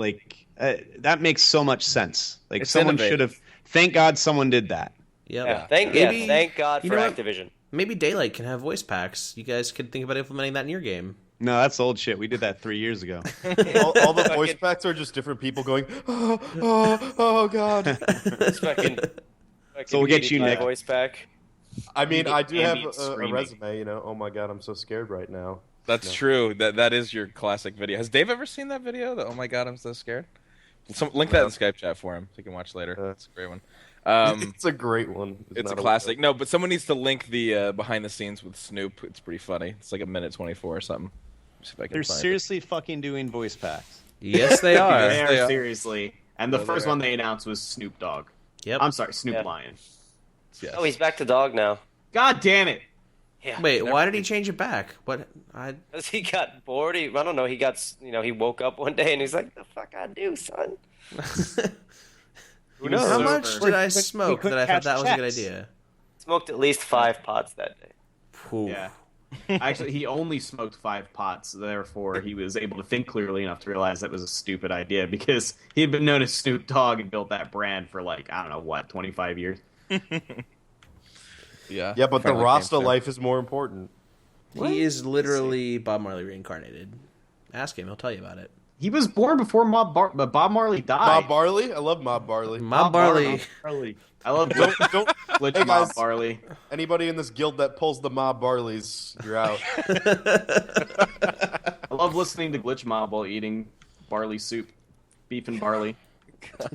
Speaker 4: that makes so much sense. Like
Speaker 1: It's
Speaker 4: someone
Speaker 1: innovative.
Speaker 4: should have. Thank God someone did that.
Speaker 2: Yep.
Speaker 3: yeah, thank God
Speaker 2: you
Speaker 3: for
Speaker 2: know what?
Speaker 3: Activision.
Speaker 2: Maybe Daylight can have voice packs. You guys could think about implementing that in your game.
Speaker 4: No, that's old shit. We did that 3 years ago.
Speaker 6: all the voice packs are just different people going, oh God.
Speaker 3: It's fucking
Speaker 4: So we'll get you,
Speaker 3: PewDiePie
Speaker 4: Nick.
Speaker 3: voice pack.
Speaker 6: I mean, I do have
Speaker 5: Ambient
Speaker 6: a
Speaker 5: screaming.
Speaker 6: resume, Oh my God, I'm so scared right now.
Speaker 1: That's true. That is your classic video. Has Dave ever seen that video? Oh my God, I'm so scared. Link that in Skype chat for him so he can watch later. It's a great one.
Speaker 6: It's a great one.
Speaker 1: It's a
Speaker 6: not
Speaker 1: classic. No, but someone needs to link the behind the scenes with Snoop. It's pretty funny. It's like a minute 24 or something. See if I can
Speaker 4: They're
Speaker 1: find it.
Speaker 4: seriously fucking doing voice packs.
Speaker 2: Yes, they are.
Speaker 5: They
Speaker 1: they
Speaker 5: are
Speaker 1: are.
Speaker 5: seriously. And the
Speaker 1: No,
Speaker 5: first
Speaker 1: they are.
Speaker 5: one they announced was Snoop Dogg.
Speaker 2: Yep.
Speaker 5: I'm sorry, Snoop
Speaker 3: Yeah.
Speaker 5: Lion.
Speaker 1: Yes.
Speaker 3: Oh, he's back to dog now.
Speaker 5: God damn it!
Speaker 3: Yeah.
Speaker 2: Wait, why did he change it back? What?
Speaker 3: Because he got bored. I don't know. He got, he woke up one day and he's like, "The fuck I do, son."
Speaker 5: Who knows?
Speaker 2: How
Speaker 5: So-
Speaker 2: much did I smoke
Speaker 4: couldn't
Speaker 2: that I thought
Speaker 4: catch
Speaker 2: that was a good
Speaker 4: checks.
Speaker 2: idea?
Speaker 3: Smoked at least 5 pots that day.
Speaker 2: Ooh.
Speaker 5: Yeah. Actually, he only smoked 5 pots, therefore he was able to think clearly enough to realize that was a stupid idea because he had been known as Snoop Dogg and built that brand for like, I don't know, what, 25 years?
Speaker 1: Yeah.
Speaker 6: Yeah, but the
Speaker 1: Finally came
Speaker 6: Rasta
Speaker 1: soon.
Speaker 6: life is more important.
Speaker 2: He is literally Bob Marley reincarnated. Ask him; he'll tell you about it.
Speaker 5: He was born before Bob Marley died.
Speaker 6: Mob Barley? I love Mob Barley.
Speaker 2: Mob Marley.
Speaker 5: I love
Speaker 6: Don't
Speaker 5: Glitch
Speaker 6: Hey,
Speaker 5: Mob
Speaker 6: guys.
Speaker 5: Barley.
Speaker 6: anybody in this guild that pulls the Mob Barleys, you're out.
Speaker 5: I love listening to Glitch Mob while eating barley soup. Beef and barley.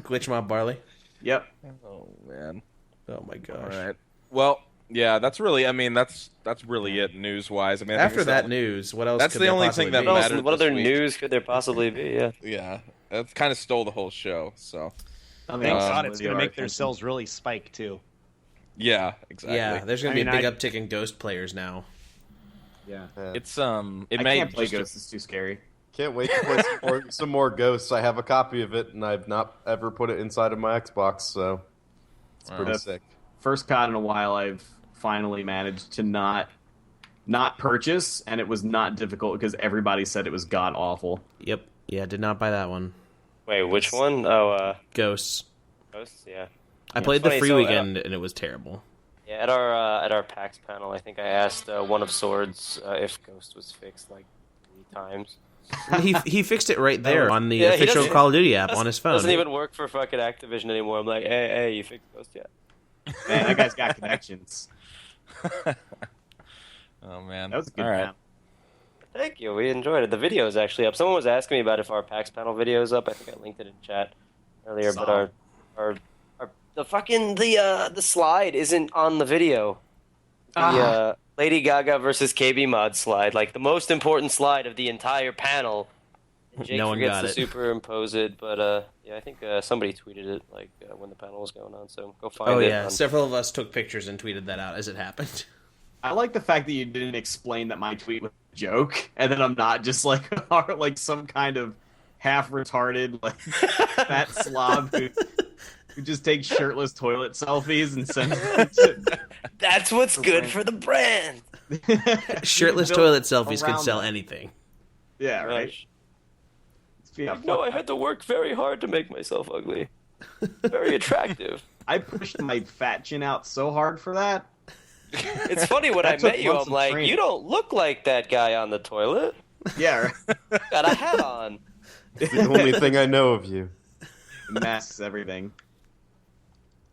Speaker 2: Glitch Mob Barley.
Speaker 5: Yep.
Speaker 1: Oh man.
Speaker 2: Oh my gosh.
Speaker 1: All right. Well, yeah, that's really. I mean, that's really it news wise. I mean, I think
Speaker 2: After
Speaker 1: it's
Speaker 2: that
Speaker 1: the-
Speaker 2: news, what else?
Speaker 1: That's
Speaker 2: could
Speaker 1: the
Speaker 2: there
Speaker 1: only
Speaker 2: possibly
Speaker 1: thing that
Speaker 2: be?
Speaker 1: matters.
Speaker 3: What other
Speaker 1: this week.
Speaker 3: news could there possibly be? Yeah.
Speaker 1: Yeah, that kind of stole the whole show. So
Speaker 5: Nothing
Speaker 4: Thank
Speaker 5: else
Speaker 4: God
Speaker 5: worthy
Speaker 4: it's
Speaker 5: of
Speaker 4: going to
Speaker 5: our
Speaker 4: make their
Speaker 5: attention.
Speaker 4: cells really spike, too.
Speaker 1: yeah, exactly.
Speaker 2: Yeah, there's going to
Speaker 4: I
Speaker 2: be a
Speaker 4: mean,
Speaker 2: big uptick in Ghost players now.
Speaker 5: Yeah.
Speaker 1: It's it
Speaker 5: I
Speaker 1: may
Speaker 5: can't play
Speaker 1: just
Speaker 5: Ghosts. It's too scary.
Speaker 6: Can't wait to play some more Ghosts. I have a copy of it, and I've not ever put it inside of my Xbox, so it's pretty
Speaker 5: Wow.
Speaker 6: sick.
Speaker 5: First COD in a while I've finally managed to not purchase, and it was not difficult because everybody said it was god awful.
Speaker 2: Yep. Yeah, did not buy that one.
Speaker 3: Wait, which one? Oh,
Speaker 2: Ghosts.
Speaker 3: Ghosts. Yeah.
Speaker 2: I played the
Speaker 3: funny,
Speaker 2: free
Speaker 3: so,
Speaker 2: weekend and it was terrible.
Speaker 3: Yeah, at our PAX panel, I think I asked one of Swords if Ghost was fixed like 3 times.
Speaker 2: he fixed it right there on the
Speaker 3: Yeah, he
Speaker 2: official
Speaker 3: doesn't-
Speaker 2: Call of Duty app on his phone.
Speaker 3: Doesn't even work for fucking Activision anymore. I'm like, hey, you fixed Ghost yet?
Speaker 5: Man, that guy's got connections.
Speaker 1: Oh man,
Speaker 5: That was a good
Speaker 1: All right.
Speaker 5: map.
Speaker 3: Thank you. We enjoyed it. The video is actually up. Someone was asking me about if our PAX panel video is up. I think I linked it in chat earlier, but
Speaker 5: Solid.
Speaker 3: our the slide isn't on the video. The Lady Gaga versus KBMOD slide, like the most important slide of the entire panel. And Jake
Speaker 2: No one
Speaker 3: forgets
Speaker 2: got
Speaker 3: to
Speaker 2: it.
Speaker 3: superimpose it, but yeah, I think somebody tweeted it like when the panel was going on. So go find
Speaker 2: Oh
Speaker 3: it.
Speaker 2: yeah,
Speaker 3: on-
Speaker 2: several of us took pictures and tweeted that out as it happened.
Speaker 5: I like the fact that you didn't explain that my tweet was a joke, and then I'm not just like like some kind of half retarded like fat slob who just takes shirtless toilet selfies and sends them to
Speaker 3: That's what's good for the brand.
Speaker 2: Shirtless
Speaker 5: Built
Speaker 2: toilet selfies could
Speaker 5: around
Speaker 2: sell
Speaker 5: that.
Speaker 2: anything.
Speaker 5: Yeah, right.
Speaker 3: Gosh.
Speaker 5: Yeah,
Speaker 3: No,
Speaker 5: fuck
Speaker 3: I had to work very hard to make myself ugly. Very attractive.
Speaker 5: I pushed my fat chin out so hard for that.
Speaker 3: It's funny when I
Speaker 5: That took
Speaker 3: met you,
Speaker 5: months
Speaker 3: I'm
Speaker 5: of
Speaker 3: like,
Speaker 5: training.
Speaker 3: you don't look like that guy on the toilet.
Speaker 5: Yeah, right.
Speaker 3: Got a hat on.
Speaker 6: It's the only thing I know of you.
Speaker 5: Masks everything.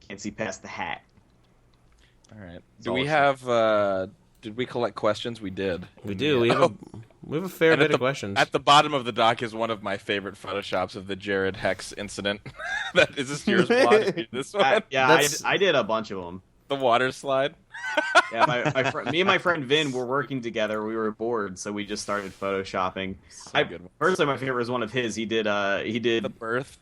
Speaker 5: Can't see past the hat.
Speaker 1: All right.
Speaker 5: That's
Speaker 1: Do
Speaker 5: all
Speaker 1: we
Speaker 5: it's
Speaker 1: have Did we collect questions? We did.
Speaker 2: We do. We have a fair bit of questions.
Speaker 1: At the bottom of the doc is one of my favorite photoshops of the Jared Hex incident. Is this yours, Vlad? This one?
Speaker 5: I did a bunch of them.
Speaker 1: The water slide.
Speaker 5: Yeah, me and my friend Vin were working together. We were bored, so we just started photoshopping. Personally, my favorite was one of his. He did
Speaker 1: the birth.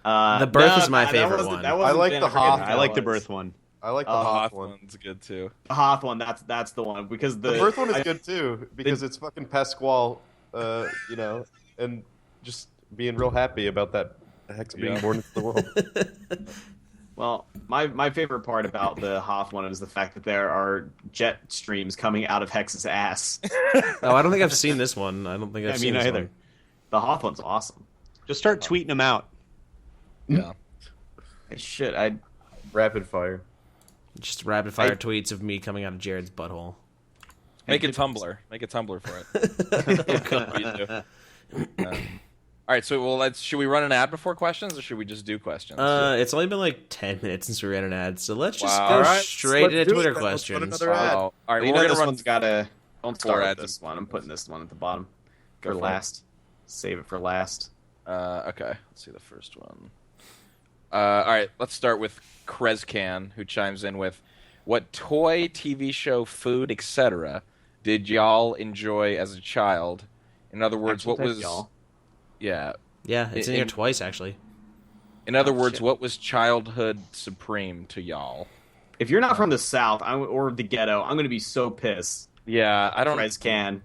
Speaker 2: The birth is my favorite one.
Speaker 4: I like the Hoth. I like the birth one.
Speaker 6: I like the Hoth one.
Speaker 1: One's good too.
Speaker 5: The Hoth one, that's the one because
Speaker 6: the birth one is good too because it's fucking Pasquale, and just being real happy about that Hex being born into the world.
Speaker 5: Well, my favorite part about the Hoth one is the fact that there are jet streams coming out of Hex's ass.
Speaker 2: Oh, I don't think I've seen this one. I don't think I've seen this
Speaker 5: either.
Speaker 2: one.
Speaker 5: The Hoth one's awesome.
Speaker 4: Just start tweeting them out.
Speaker 1: Yeah.
Speaker 5: I should.
Speaker 6: Rapid fire.
Speaker 2: Just rapid fire tweets of me coming out of Jared's butthole.
Speaker 1: Make a Tumblr. Make a Tumblr for it. All right, so should we run an ad before questions, or should we just do questions?
Speaker 2: It's only been like 10 minutes since we ran an ad, so let's just go
Speaker 6: All right,
Speaker 2: straight into Twitter
Speaker 6: Let's
Speaker 2: questions.
Speaker 6: put another ad.
Speaker 1: All right,
Speaker 5: You
Speaker 1: we're
Speaker 5: know
Speaker 1: gonna
Speaker 5: this one's gotta. Don't
Speaker 1: four
Speaker 5: start with
Speaker 1: ads.
Speaker 5: this one. I'm putting this one at the bottom.
Speaker 1: Go
Speaker 5: For
Speaker 1: for it.
Speaker 5: last. Save it for last.
Speaker 1: Okay, let's see the first one. All right, let's start with Krezcan, who chimes in with, "What toy, TV show, food, etc. did y'all enjoy as a child? In other words,
Speaker 5: Actual
Speaker 1: what
Speaker 5: type
Speaker 1: was
Speaker 5: y'all.
Speaker 1: yeah?
Speaker 2: Yeah, it's in here twice, actually.
Speaker 1: In other words,
Speaker 5: shit.
Speaker 1: what was childhood supreme to y'all?
Speaker 5: If you're not from the South or the ghetto, I'm gonna be so pissed.
Speaker 1: Yeah, I don't.
Speaker 5: Rez can.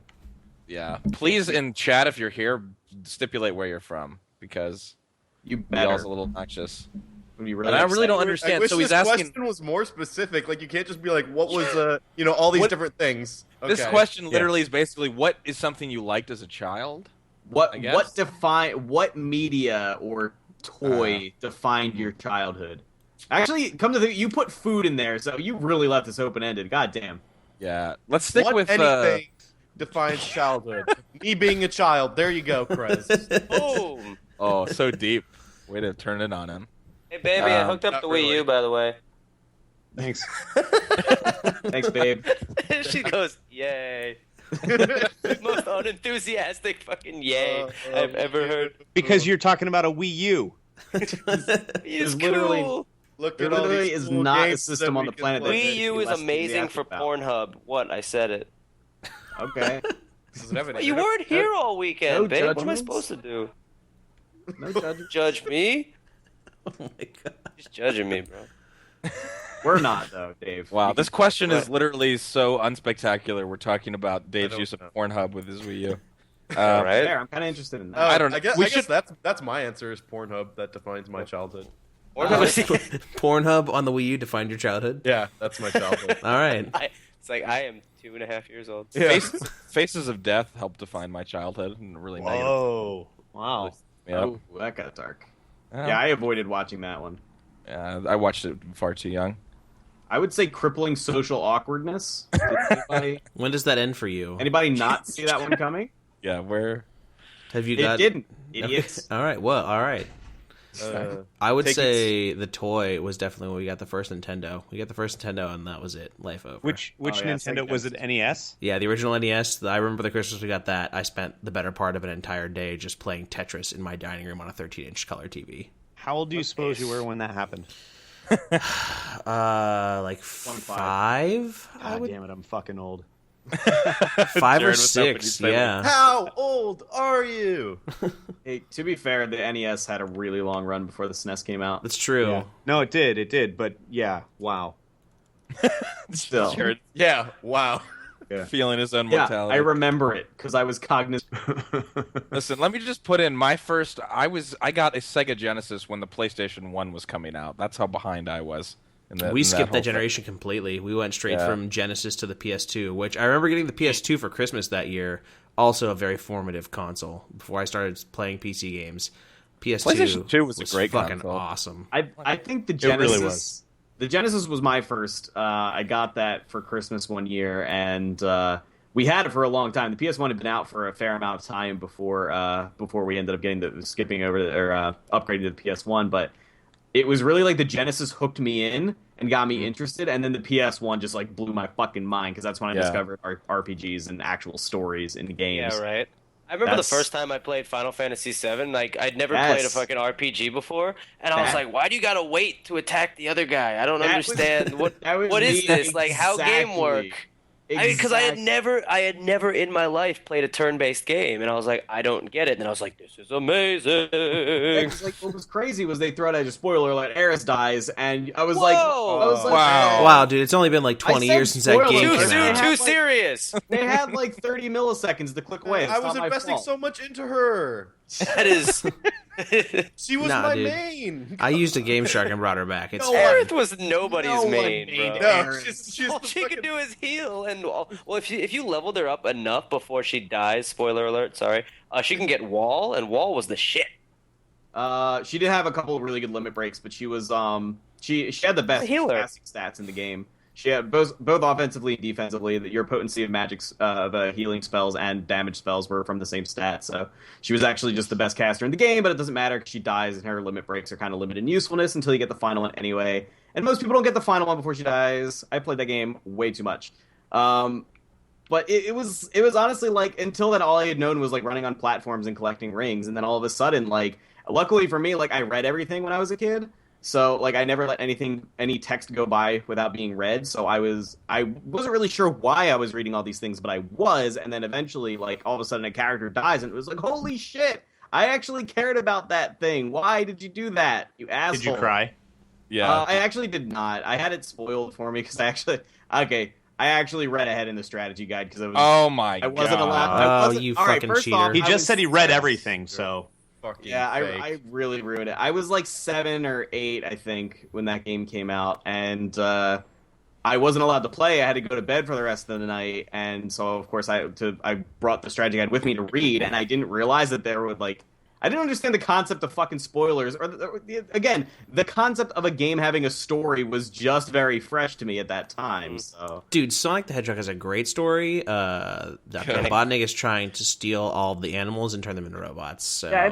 Speaker 1: Yeah, please in chat if you're here, stipulate where you're from because
Speaker 5: You better.
Speaker 1: y'all's a little obnoxious.
Speaker 5: Would be
Speaker 1: But I really don't
Speaker 6: I
Speaker 1: understand.
Speaker 6: wish
Speaker 1: So he's
Speaker 6: this
Speaker 1: asking.
Speaker 6: question was more specific. Like you can't just be like, "What was all these
Speaker 1: What-
Speaker 6: different things." Okay.
Speaker 1: This question literally is basically, what is something you liked as a child? I guess.
Speaker 5: What media or toy defined your childhood? Actually, come to think, you put food in there, so you really left this open ended. God damn.
Speaker 1: Yeah, let's stick
Speaker 6: What
Speaker 1: with
Speaker 6: anything defines childhood? Me being a child. There you go, Krez.
Speaker 3: Boom.
Speaker 1: Oh, so deep. Way to turn it on him.
Speaker 3: Hey, baby, I hooked up
Speaker 6: not
Speaker 3: the
Speaker 6: really.
Speaker 3: Wii U, by the way.
Speaker 5: Thanks. Thanks, babe.
Speaker 3: She goes, yay. Most unenthusiastic fucking yay I've ever heard.
Speaker 4: Because you're talking about a Wii U.
Speaker 3: He's
Speaker 5: literally-
Speaker 3: cool.
Speaker 6: Look
Speaker 5: There
Speaker 6: at all
Speaker 5: literally
Speaker 6: these
Speaker 5: is
Speaker 6: cool
Speaker 5: not a
Speaker 6: games
Speaker 5: system
Speaker 6: that
Speaker 5: on
Speaker 6: we
Speaker 5: the
Speaker 6: can
Speaker 5: planet
Speaker 6: play.
Speaker 3: Wii U is
Speaker 5: less
Speaker 3: amazing for
Speaker 5: enthusiastic about.
Speaker 3: Pornhub. What? I said it.
Speaker 5: Okay.
Speaker 3: Well, you weren't here all weekend,
Speaker 5: No
Speaker 3: babe. What am I
Speaker 5: judgments?
Speaker 3: supposed to do?
Speaker 5: No judging.
Speaker 3: Judge me?
Speaker 2: Oh my god.
Speaker 3: Just judging me, bro.
Speaker 5: We're not though, Dave.
Speaker 1: Wow, this question is
Speaker 3: What?
Speaker 1: literally so unspectacular. We're talking about Dave's
Speaker 6: don't
Speaker 1: use of
Speaker 6: know.
Speaker 1: Pornhub with his Wii U.
Speaker 3: All right.
Speaker 5: Fair, I'm kind of interested in that.
Speaker 1: I don't know.
Speaker 6: I guess,
Speaker 1: We
Speaker 6: I guess
Speaker 1: should-
Speaker 6: that's my answer is Pornhub. That defines my childhood.
Speaker 2: Pornhub on the Wii U defined your childhood?
Speaker 6: Yeah, that's my childhood.
Speaker 2: All right.
Speaker 3: It's like I am 2.5 years old.
Speaker 1: Faces of Death helped define my childhood in a really negative.
Speaker 4: Whoa.
Speaker 5: Wow.
Speaker 1: Yeah.
Speaker 5: Oh, that got dark. Yeah, I avoided watching that one.
Speaker 1: I watched it far too young.
Speaker 5: I would say crippling social awkwardness. Did
Speaker 2: When does that end for you?
Speaker 5: anybody not see that one coming?
Speaker 1: Yeah, where
Speaker 2: Have you
Speaker 5: It
Speaker 2: got?
Speaker 5: didn't.
Speaker 2: Okay.
Speaker 5: Idiots.
Speaker 2: All right. Well. All right. I would
Speaker 6: Take
Speaker 2: say the toy was definitely when we got the first Nintendo. We got the first Nintendo, and that was it. Life over.
Speaker 4: Which
Speaker 5: Oh, yeah,
Speaker 4: Nintendo was it? NES?
Speaker 2: Yeah, the original NES. I remember the Christmas we got that. I spent the better part of an entire day just playing Tetris in my dining room on a 13-inch color TV.
Speaker 4: How old do you suppose you were when that happened?
Speaker 2: Like 5. I
Speaker 4: God
Speaker 2: would
Speaker 4: damn it, I'm fucking old.
Speaker 2: 5 or
Speaker 1: Jared, what's up when you
Speaker 2: 6.
Speaker 1: say
Speaker 2: Yeah.
Speaker 6: How old are you?
Speaker 5: Hey, to be fair, the NES had a really long run before the SNES came out.
Speaker 2: That's true.
Speaker 4: Yeah. No, it did, but yeah, wow.
Speaker 5: Still.
Speaker 1: Jared
Speaker 6: Yeah. Wow.
Speaker 1: feeling his own
Speaker 5: Yeah,
Speaker 1: mortality.
Speaker 5: I remember it because I was cognizant.
Speaker 1: Listen, let me just put in my first. I got a Sega Genesis when the PlayStation 1 was coming out. That's how behind I was.
Speaker 2: We skipped that
Speaker 1: whole
Speaker 2: generation completely. We went straight
Speaker 1: Yeah.
Speaker 2: from Genesis to the PS2, which I remember getting the PS2 for Christmas that year. Also a very formative console before I started playing PC games. PS2
Speaker 1: PlayStation 2 was a great
Speaker 2: fucking
Speaker 1: console.
Speaker 2: awesome.
Speaker 5: I think the
Speaker 4: It
Speaker 5: Genesis.
Speaker 4: really was.
Speaker 5: The Genesis was my first. I got that for Christmas one year, and we had it for a long time. The PS1 had been out for a fair amount of time before we ended up skipping over or upgrading to the PS1. But it was really like the Genesis hooked me in and got me interested, and then the PS1 just like blew my fucking mind because that's when I discovered RPGs and actual stories in games.
Speaker 3: Yeah, right. I remember the first time I played Final Fantasy VII. Like, I'd never played a fucking RPG before, and I was like, "Why do you gotta wait to attack the other guy? I don't understand. What is this? Like, how game work?" Because I had never in my life played a turn-based game, and I was like, I don't get it. And then I was like, this is amazing.
Speaker 5: Like, what was crazy was they throw out a spoiler alert, Eris dies, and I was
Speaker 2: wow, dude, it's only been like 20 years since that game came out.
Speaker 3: Too serious.
Speaker 5: They had like 30 milliseconds to click away.
Speaker 6: I was investing so much into her.
Speaker 3: That is...
Speaker 6: She was my main.
Speaker 2: I used a Game Shark and brought her back. It's
Speaker 3: Aerith was nobody's main, bro.
Speaker 6: No,
Speaker 3: all she could do is heal, and if you leveled her up enough before she dies, spoiler alert, sorry, she can get Wall, and Wall was the shit.
Speaker 5: She did have a couple of really good limit breaks, but she was she had the best passing stats in the game. She had both offensively and defensively. That your potency of magics, of healing spells and damage spells were from the same stat. So she was actually just the best caster in the game. But it doesn't matter because she dies, and her limit breaks are kind of limited in usefulness until you get the final one anyway. And most people don't get the final one before she dies. I played that game way too much. But it was honestly like until then all I had known was like running on platforms and collecting rings, and then all of a sudden like luckily for me like I read everything when I was a kid. So, like, I never let any text go by without being read, so I wasn't really sure why I was reading all these things, but I was, and then eventually, like, all of a sudden a character dies, and it was like, holy shit, I actually cared about that thing. Why did you do that, you asshole?
Speaker 4: Did you cry?
Speaker 1: Yeah.
Speaker 5: I actually did not. I had it spoiled for me, because I actually read ahead in the strategy guide, because
Speaker 1: oh my god.
Speaker 5: I wasn't allowed.
Speaker 2: You fucking cheater.
Speaker 4: He just said he read everything, so...
Speaker 5: Yeah, I really ruined it. I was like 7 or 8, I think, when that game came out, and I wasn't allowed to play. I had to go to bed for the rest of the night, and so of course I brought the strategy guide with me to read, and I didn't realize that there would like I didn't understand the concept of fucking spoilers, again, the concept of a game having a story was just very fresh to me at that time. So,
Speaker 2: dude, Sonic the Hedgehog has a great story. Dr. Robotnik is trying to steal all the animals and turn them into robots. So
Speaker 5: yeah,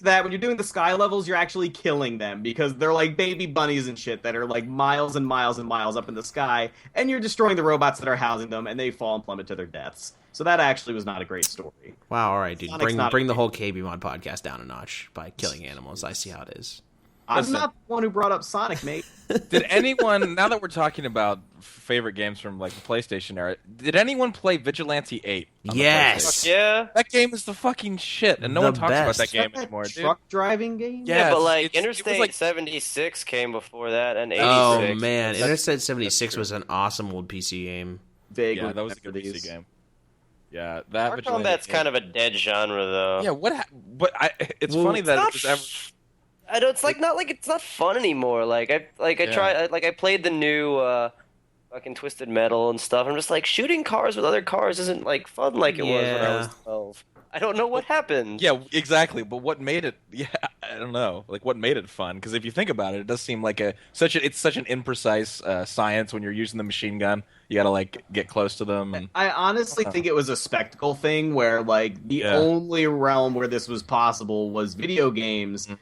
Speaker 5: that when you're doing the sky levels, you're actually killing them because they're like baby bunnies and shit that are like miles and miles and miles up in the sky, and you're destroying the robots that are housing them, and they fall and plummet to their deaths. So that actually was not a great story.
Speaker 2: Wow, all right, dude. Bring the whole KBMOD podcast down a notch by killing animals. I see how it is.
Speaker 5: I'm not the one who brought up Sonic, mate.
Speaker 1: Did anyone, now that we're talking about favorite games from like the PlayStation era, did anyone play Vigilante 8?
Speaker 2: Yes.
Speaker 3: Yeah.
Speaker 1: That game is the fucking shit, and no one talks about that game anymore, dude.
Speaker 5: Truck driving game?
Speaker 3: Yeah, but like Interstate 76 came before that, and 86.
Speaker 2: Oh man, Interstate 76 was an awesome old PC game.
Speaker 1: Yeah, that was a good PC game. Yeah, that
Speaker 3: Car Combat's kind of a dead genre, though.
Speaker 1: Yeah, it's funny that it was ever.
Speaker 3: I know it's like it's not fun anymore. I played the new fucking Twisted Metal and stuff. I'm just like shooting cars with other cars isn't like fun like it was when I was 12. I don't know what happened.
Speaker 1: Yeah, exactly. But what made it? Yeah, I don't know. Like what made it fun? Because if you think about it, it does seem like it's such an imprecise science when you're using the machine gun. You gotta like get close to them. And
Speaker 5: I honestly think it was a spectacle thing where like the only realm where this was possible was video games. Mm-hmm.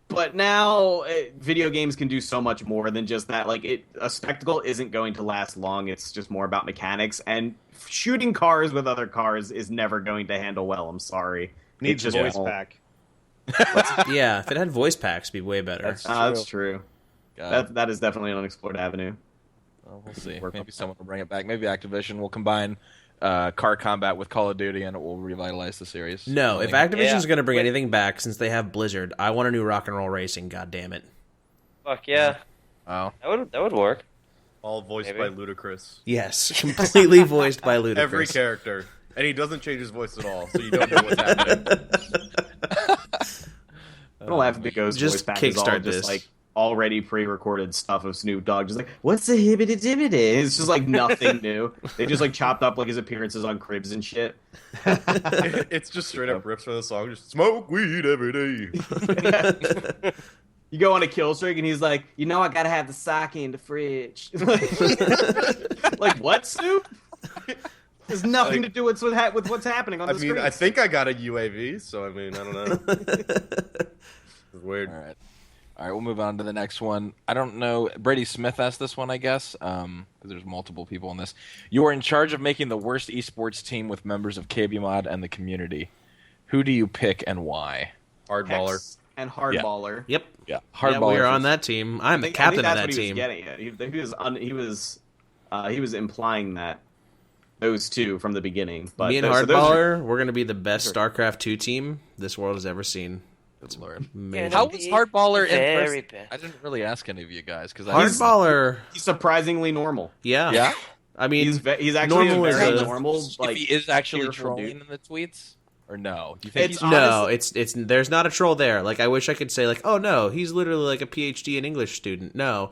Speaker 5: But now video games can do so much more than just that. Like a spectacle isn't going to last long. It's just more about mechanics, and shooting cars with other cars is never going to handle well. I'm sorry.
Speaker 4: Needs a voice pack.
Speaker 2: Yeah, if it had voice packs, it'd be way better.
Speaker 5: That's true. That is definitely an unexplored avenue.
Speaker 1: Well, we'll see. Maybe someone will bring it back. Maybe Activision will combine car combat with Call of Duty, and it will revitalize the series.
Speaker 2: No, if Activision's going to bring anything back, since they have Blizzard, I want a new Rock and Roll Racing. God damn it!
Speaker 3: Fuck yeah!
Speaker 1: Wow,
Speaker 3: that would work.
Speaker 6: All voiced by Ludacris.
Speaker 2: Yes, completely voiced by Ludacris.
Speaker 6: Every character, and he doesn't change his voice at all, so you don't know what's happening.
Speaker 5: I don't laugh at Go's voice pack.
Speaker 2: Kickstart this.
Speaker 5: Just like already pre-recorded stuff of Snoop Dogg, just like, what's the hibbity dibbity? It's just like nothing new. They just like chopped up like his appearances on Cribs and shit.
Speaker 6: It's just straight up rips from the song. Just smoke weed every day.
Speaker 5: You go on a kill streak and he's like, I gotta have the sake in the fridge. Like what, Snoop? There's nothing to do with what's happening on the screen.
Speaker 6: I think I got a UAV, so I don't know. It's weird.
Speaker 1: All right. All right, we'll move on to the next one. I don't know. Brady Smith asked this one, I guess, because there's multiple people in this. You are in charge of making the worst esports team with members of KBMOD and the community. Who do you pick and why?
Speaker 6: Hardballer.
Speaker 5: Hex and Hardballer.
Speaker 2: Yep.
Speaker 1: Yeah,
Speaker 2: Yeah,
Speaker 1: Hardballer.
Speaker 2: we are on that team. I'm the captain of that
Speaker 5: He
Speaker 2: team.
Speaker 5: was getting at. He was implying that those two from the beginning. But
Speaker 2: Me and
Speaker 5: those
Speaker 2: Hardballer, we're going to be the best StarCraft 2 team this world has ever seen.
Speaker 1: Good Lord.
Speaker 2: Amazing.
Speaker 1: How was Hardballer in
Speaker 3: Very
Speaker 1: person?
Speaker 3: bad.
Speaker 1: I didn't really ask any of you guys because
Speaker 2: Hardballer,
Speaker 5: he's surprisingly normal.
Speaker 2: yeah.
Speaker 1: Yeah.
Speaker 2: I mean,
Speaker 5: He's actually
Speaker 2: normal
Speaker 5: a
Speaker 2: is
Speaker 5: very
Speaker 2: a-
Speaker 5: normal.
Speaker 1: If
Speaker 5: Like,
Speaker 1: he is actually
Speaker 5: cheerful
Speaker 1: trolling
Speaker 5: dude.
Speaker 1: in the tweets, or no? Do you think
Speaker 5: It's
Speaker 1: he's
Speaker 2: no,
Speaker 5: honestly-
Speaker 2: it's there's not a troll there. Like I wish I could say like, oh no, he's literally like a PhD in English student. No,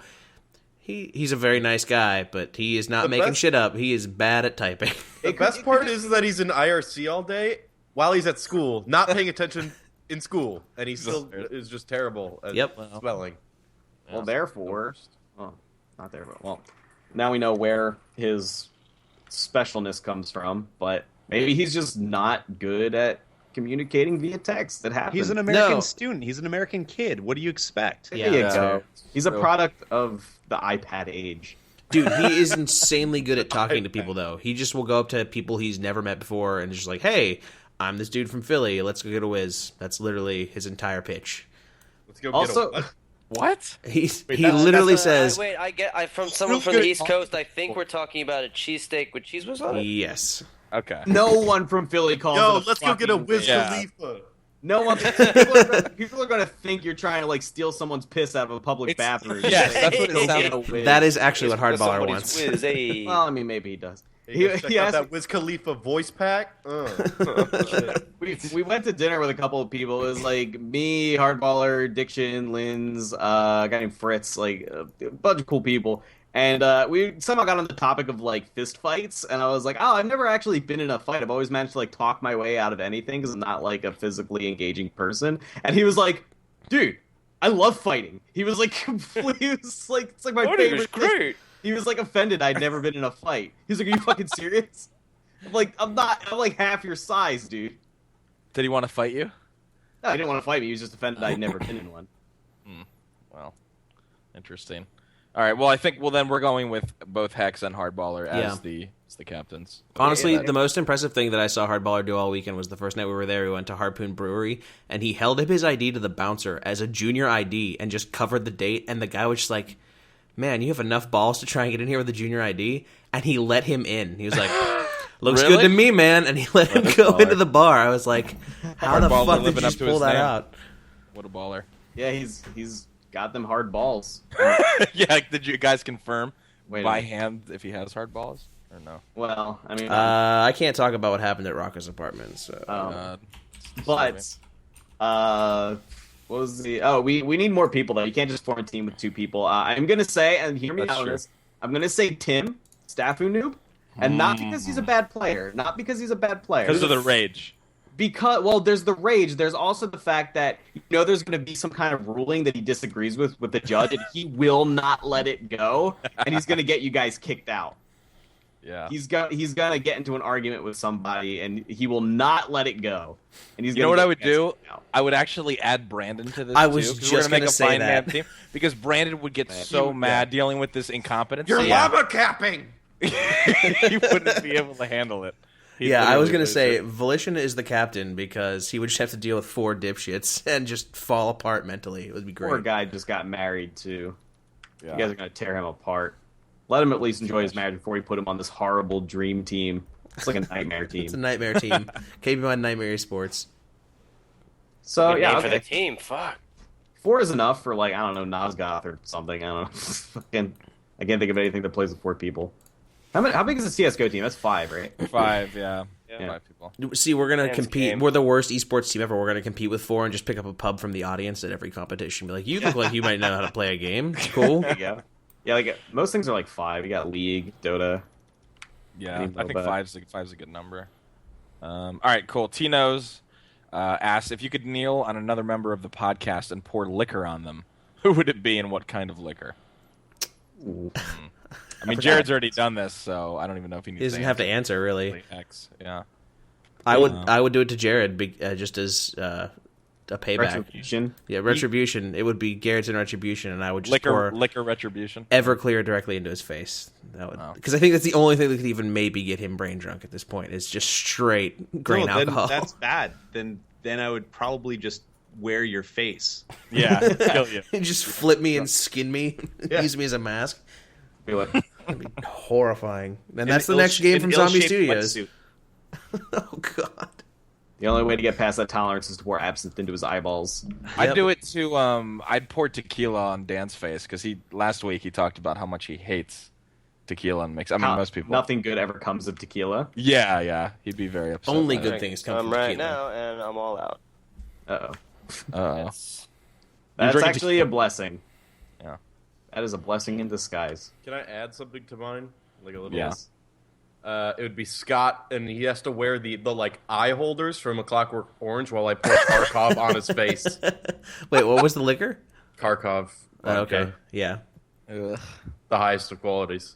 Speaker 2: he's a very nice guy, but he is not
Speaker 6: The
Speaker 2: making
Speaker 6: best-
Speaker 2: shit up. He is bad at typing.
Speaker 6: The best part is that he's in IRC all day while he's at school, not paying attention in school, and he still is just terrible at
Speaker 2: Yep.
Speaker 6: spelling.
Speaker 5: well, therefore, not therefore. Well, now we know where his specialness comes from, but maybe he's just not good at communicating via text. That happens.
Speaker 4: He's an American
Speaker 2: No.
Speaker 4: student. He's an American kid. What do you expect?
Speaker 5: There you
Speaker 2: Yeah.
Speaker 5: go. He's a product of the iPad age.
Speaker 2: Dude, he is insanely good at talking to people though. He just will go up to people he's never met before and just like, hey, I'm this dude from Philly. Let's go get a whiz. That's literally his entire pitch.
Speaker 6: Let's go
Speaker 5: Also-
Speaker 6: get a
Speaker 1: what?
Speaker 2: He
Speaker 6: that's-
Speaker 2: literally
Speaker 3: That's
Speaker 2: says
Speaker 3: wait, I from someone
Speaker 6: Who's
Speaker 3: from the
Speaker 6: good-
Speaker 3: East Coast. I think we're talking about a cheesesteak with cheese whiz on it.
Speaker 2: yes.
Speaker 1: Okay.
Speaker 5: No one from Philly calls
Speaker 6: Yo,
Speaker 5: it a
Speaker 6: let's go get a
Speaker 5: fucking
Speaker 6: Wiz
Speaker 5: whiz.
Speaker 1: Yeah.
Speaker 6: Khalifa.
Speaker 5: No one. People are gonna think you're trying to like steal someone's piss out of a public bathroom.
Speaker 1: Yes, that's what it
Speaker 5: Go
Speaker 1: sounds
Speaker 5: get a
Speaker 1: like.
Speaker 5: whiz.
Speaker 2: That is actually what
Speaker 3: With
Speaker 2: Hardballer
Speaker 3: somebody's
Speaker 2: wants.
Speaker 3: Whiz, hey.
Speaker 5: Well, I mean, maybe he does.
Speaker 6: Hey, guys, check
Speaker 5: He
Speaker 6: out
Speaker 5: asked-
Speaker 6: that Wiz Khalifa voice pack.
Speaker 5: We went to dinner with a couple of people. It was like me, Hardballer, Diction, Linz, a guy named Fritz, like a bunch of cool people. And we somehow got on the topic of like fist fights, and I was like, "Oh, I've never actually been in a fight. I've always managed to like talk my way out of anything because I'm not like a physically engaging person." And he was like, "Dude, I love fighting." He was like, completely, he was like, "It's like my
Speaker 3: Fighting
Speaker 5: favorite
Speaker 3: is great.
Speaker 5: He was like offended I'd never been in a fight. He's like, "Are you fucking serious?" I'm like, I'm not. I'm like half your size, dude.
Speaker 1: Did he want to fight you?
Speaker 5: No, he didn't want to fight me. He was just offended I'd never been in one.
Speaker 1: Well, interesting. All right. Well, I think then we're going with both Hex and Hardballer as the captains.
Speaker 2: Honestly,
Speaker 5: Yeah.
Speaker 2: the most impressive thing that I saw Hardballer do all weekend was the first night we were there. We went to Harpoon Brewery, and he held up his ID to the bouncer as a junior ID and just covered the date. And the guy was just like, "Man, you have enough balls to try and get in here with a junior ID?" And he let him in. He was like, "Looks
Speaker 1: Really?
Speaker 2: good to me, man." And he let him
Speaker 1: is
Speaker 2: go
Speaker 1: baller.
Speaker 2: into the bar. I was like, "How the
Speaker 1: Hardballer
Speaker 2: fuck did
Speaker 1: living
Speaker 2: you
Speaker 1: up
Speaker 2: just
Speaker 1: to
Speaker 2: pull
Speaker 1: his
Speaker 2: that
Speaker 1: name.
Speaker 2: out?"
Speaker 1: What a baller.
Speaker 5: Yeah, he's got them hard balls.
Speaker 1: Yeah. Did you guys confirm
Speaker 5: Wait a
Speaker 1: by
Speaker 5: minute.
Speaker 1: hand if he has hard balls or no?
Speaker 5: Well, I mean,
Speaker 2: I can't talk about what happened at Rocco's apartment. So
Speaker 5: but what was the? Oh, we need more people though. You can't just form a team with two people. I'm gonna say, and hear me
Speaker 1: That's
Speaker 5: out on
Speaker 1: true.
Speaker 5: this. I'm gonna say Tim, Staffu noob, and not because he's a bad player. Not because he's a bad player.
Speaker 1: Because of the rage.
Speaker 5: Because there's the rage. There's also the fact that there's going to be some kind of ruling that he disagrees with the judge, and he will not let it go, and he's going to get you guys kicked out.
Speaker 1: Yeah.
Speaker 5: He's gonna get into an argument with somebody, and he will not let it go. And he's
Speaker 1: You know
Speaker 5: gonna
Speaker 1: what I
Speaker 5: get
Speaker 1: would
Speaker 5: you guys
Speaker 1: do?
Speaker 5: kicked out.
Speaker 1: I would actually add Brandon to this.
Speaker 2: I was
Speaker 1: too, 'cause
Speaker 2: just
Speaker 1: we're gonna make
Speaker 2: gonna
Speaker 1: a
Speaker 2: say
Speaker 1: fine man
Speaker 2: that.
Speaker 1: team because Brandon would get so mad dealing with this incompetence.
Speaker 6: You're
Speaker 1: Yeah.
Speaker 6: llama capping.
Speaker 1: He wouldn't be able to handle it. He'd
Speaker 2: yeah, I was
Speaker 1: literally
Speaker 2: gonna
Speaker 1: lose
Speaker 2: say
Speaker 1: it.
Speaker 2: Volition is the captain because he would just have to deal with 4 dipshits and just fall apart mentally. It would be great.
Speaker 5: Poor guy just got married too.
Speaker 1: Yeah.
Speaker 5: You guys are gonna tear him apart. Let him at least enjoy his marriage before you put him on this horrible dream team. It's like a nightmare team.
Speaker 2: It's a nightmare team. KBMOD Nightmare Sports.
Speaker 5: So
Speaker 3: Good
Speaker 5: yeah,
Speaker 3: name for
Speaker 5: okay.
Speaker 3: the team. Fuck.
Speaker 5: 4 is enough for like I don't know Nosgoth or something. I don't know. Fucking, I can't think of anything that plays with 4 people. How big is the CS:GO team? That's 5, right?
Speaker 1: 5, yeah.
Speaker 3: Yeah.
Speaker 1: 5 people.
Speaker 2: See, we're gonna
Speaker 3: Man's
Speaker 2: compete.
Speaker 3: game.
Speaker 2: We're the worst esports team ever. We're gonna compete with 4 and just pick up a pub from the audience at every competition. Be like, you look like you might know how to play a game. It's cool.
Speaker 5: There you go. Yeah, like most things are like 5. You got League, Dota.
Speaker 1: Yeah,
Speaker 5: Any
Speaker 1: I think
Speaker 5: little bit.
Speaker 1: five's a good number. All right, cool. Tino's asked if you could kneel on another member of the podcast and pour liquor on them. Who would it be and what kind of liquor? I mean, Jared's already done this, so I don't even know if he needs
Speaker 2: He doesn't have to answer really.
Speaker 1: X, yeah.
Speaker 2: I would do it to Jared just as a payback.
Speaker 5: Retribution.
Speaker 2: Yeah, Retribution. It would be Gerritzen Retribution, and I would just pour
Speaker 1: liquor Retribution.
Speaker 2: Everclear directly into his face. That would, because I think that's the only thing that could even maybe get him brain drunk at this point. Is just straight grain alcohol.
Speaker 4: That's bad. Then I would probably just wear your face.
Speaker 1: Yeah, kill you.
Speaker 2: Just flip me and skin me.
Speaker 4: Yeah.
Speaker 2: Use me as a mask.
Speaker 5: That'd
Speaker 2: be horrifying. And that's the next game from Zombie Studios. Oh god.
Speaker 5: The only way to get past that tolerance is to pour absinthe into his eyeballs.
Speaker 1: I'd do it to I'd pour tequila on Dan's face because last week he talked about how much he hates tequila and mix. I mean, most people.
Speaker 5: Nothing good ever comes of tequila.
Speaker 1: Yeah, he'd be very upset.
Speaker 2: Only good things come from
Speaker 3: right
Speaker 2: tequila.
Speaker 3: now, and I'm all out.
Speaker 5: That's actually a blessing.
Speaker 1: Yeah,
Speaker 5: that is a blessing in disguise.
Speaker 6: Can I add something to mine? Like a little.
Speaker 1: Yeah.
Speaker 6: It would be Scott, and he has to wear the like eye holders from A Clockwork Orange while I pour Kharkov on his face.
Speaker 2: Wait, what was the liquor?
Speaker 6: Kharkov.
Speaker 2: Okay. Yeah.
Speaker 6: Ugh. The highest of qualities.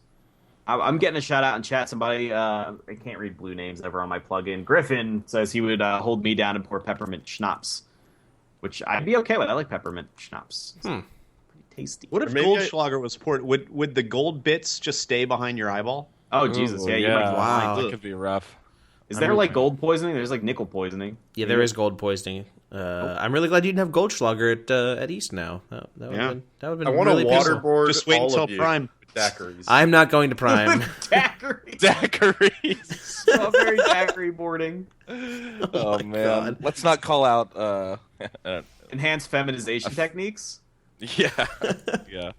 Speaker 5: I'm getting a shout out in chat. Somebody, I can't read blue names ever on my plugin. Griffin says he would hold me down and pour peppermint schnapps, which I'd be okay with. I like peppermint schnapps. It's pretty tasty.
Speaker 4: What if Goldschlager was poured? Would the gold bits just stay behind your eyeball?
Speaker 5: Oh, Jesus. Yeah, you might
Speaker 2: wow.
Speaker 1: That could be rough.
Speaker 5: Is there like gold poisoning? There's like nickel poisoning.
Speaker 2: Yeah, there is gold poisoning. I'm really glad you didn't have Goldschlager at East now. That would have been
Speaker 6: I want
Speaker 2: really
Speaker 6: to
Speaker 2: peaceful.
Speaker 6: waterboard
Speaker 4: Just wait
Speaker 6: all
Speaker 4: until
Speaker 6: of you
Speaker 4: Prime.
Speaker 6: with daiquiris.
Speaker 2: I'm not going to Prime.
Speaker 5: Daiquiris. Strawberry daiquiri boarding.
Speaker 1: Oh man.
Speaker 2: God.
Speaker 1: Let's not call out
Speaker 5: Enhanced feminization techniques.
Speaker 1: Yeah. Yeah.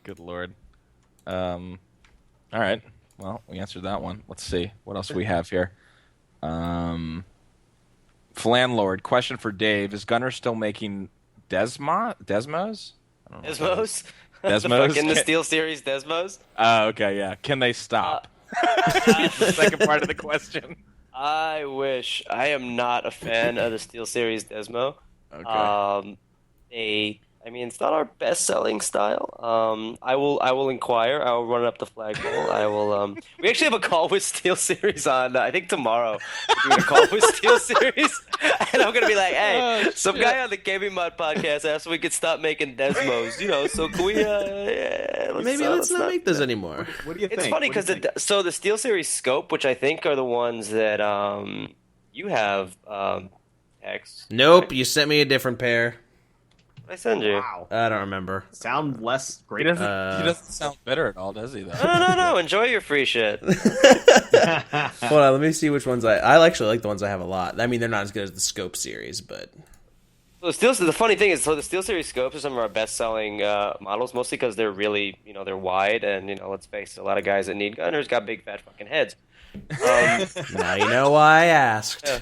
Speaker 1: Good lord. All right. Well, we answered that one. Let's see what else we have here. Flanlord, question for Dave: is Gunner still making Desmos?
Speaker 3: Desmos?
Speaker 1: Desmos?
Speaker 3: In the Steel Series Desmos?
Speaker 1: Oh, okay, yeah. Can they stop? That's the second part of the question.
Speaker 3: I wish. I am not a fan of the Steel Series Desmo.
Speaker 1: Okay.
Speaker 3: I mean, it's not our best-selling style. I will inquire. I will run it up the flagpole. I will. We actually have a call with Steel Series on. I think tomorrow. We're doing a call with Steel Series, and I'm gonna be like, "Hey, some guy on the KBMOD podcast asked if we could stop making Desmos. So can we?
Speaker 2: Maybe let's not make those anymore."
Speaker 5: What do you think?
Speaker 3: It's funny because the Steel Series Scope, which I think are the ones that you have, X.
Speaker 2: Nope, you sent me a different pair.
Speaker 3: I send you.
Speaker 5: Wow.
Speaker 2: I don't remember.
Speaker 5: Sound less
Speaker 1: He
Speaker 5: great.
Speaker 1: doesn't sound bitter at all, does he? Though.
Speaker 3: No. Enjoy your free shit.
Speaker 2: Hold on, let me see which ones I actually like the ones I have a lot. I mean, they're not as good as the Scope series, but
Speaker 3: The funny thing is, the Steel Series Scopes are some of our best-selling models, mostly because they're really, they're wide, and let's face it, a lot of guys that need gunners got big fat fucking heads.
Speaker 2: now you know why I asked.
Speaker 3: Yeah.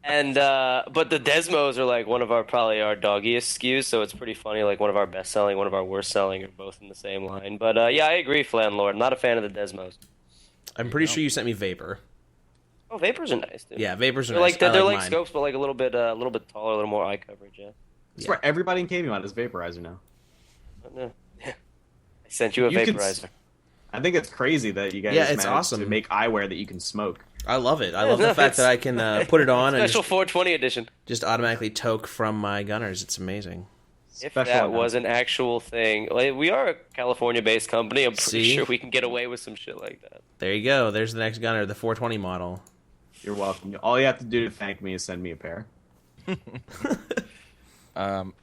Speaker 3: And but the Desmos are like one of probably our doggiest SKUs, so it's pretty funny. Like one of our best-selling, one of our worst-selling are both in the same line. But yeah, I agree, Flanlord. I'm not a fan of the Desmos.
Speaker 2: I'm pretty sure you sent me Vapor.
Speaker 3: Oh, Vapors are nice, dude.
Speaker 2: Yeah, Vapors are
Speaker 3: they're
Speaker 2: nice.
Speaker 3: like they're like
Speaker 2: mine.
Speaker 3: Scopes, but like a little bit taller, a little more eye coverage. Yeah.
Speaker 5: That's where everybody in KBMOD is vaporizer now.
Speaker 3: I sent you a vaporizer.
Speaker 5: I think it's crazy that you guys
Speaker 2: it's
Speaker 5: managed
Speaker 2: awesome
Speaker 5: to make eyewear that you can smoke.
Speaker 2: I love it. I love the fact that I can put it on and
Speaker 3: Special 420 edition.
Speaker 2: just automatically toke from my gunners. It's amazing.
Speaker 3: If
Speaker 5: Special
Speaker 3: that
Speaker 5: event.
Speaker 3: was an actual thing. Like, we are a California-based company. I'm pretty
Speaker 2: See?
Speaker 3: sure we can get away with some shit like that.
Speaker 2: There you go. There's the next gunner, the 420 model.
Speaker 5: You're welcome. All you have to do to thank me is send me a pair.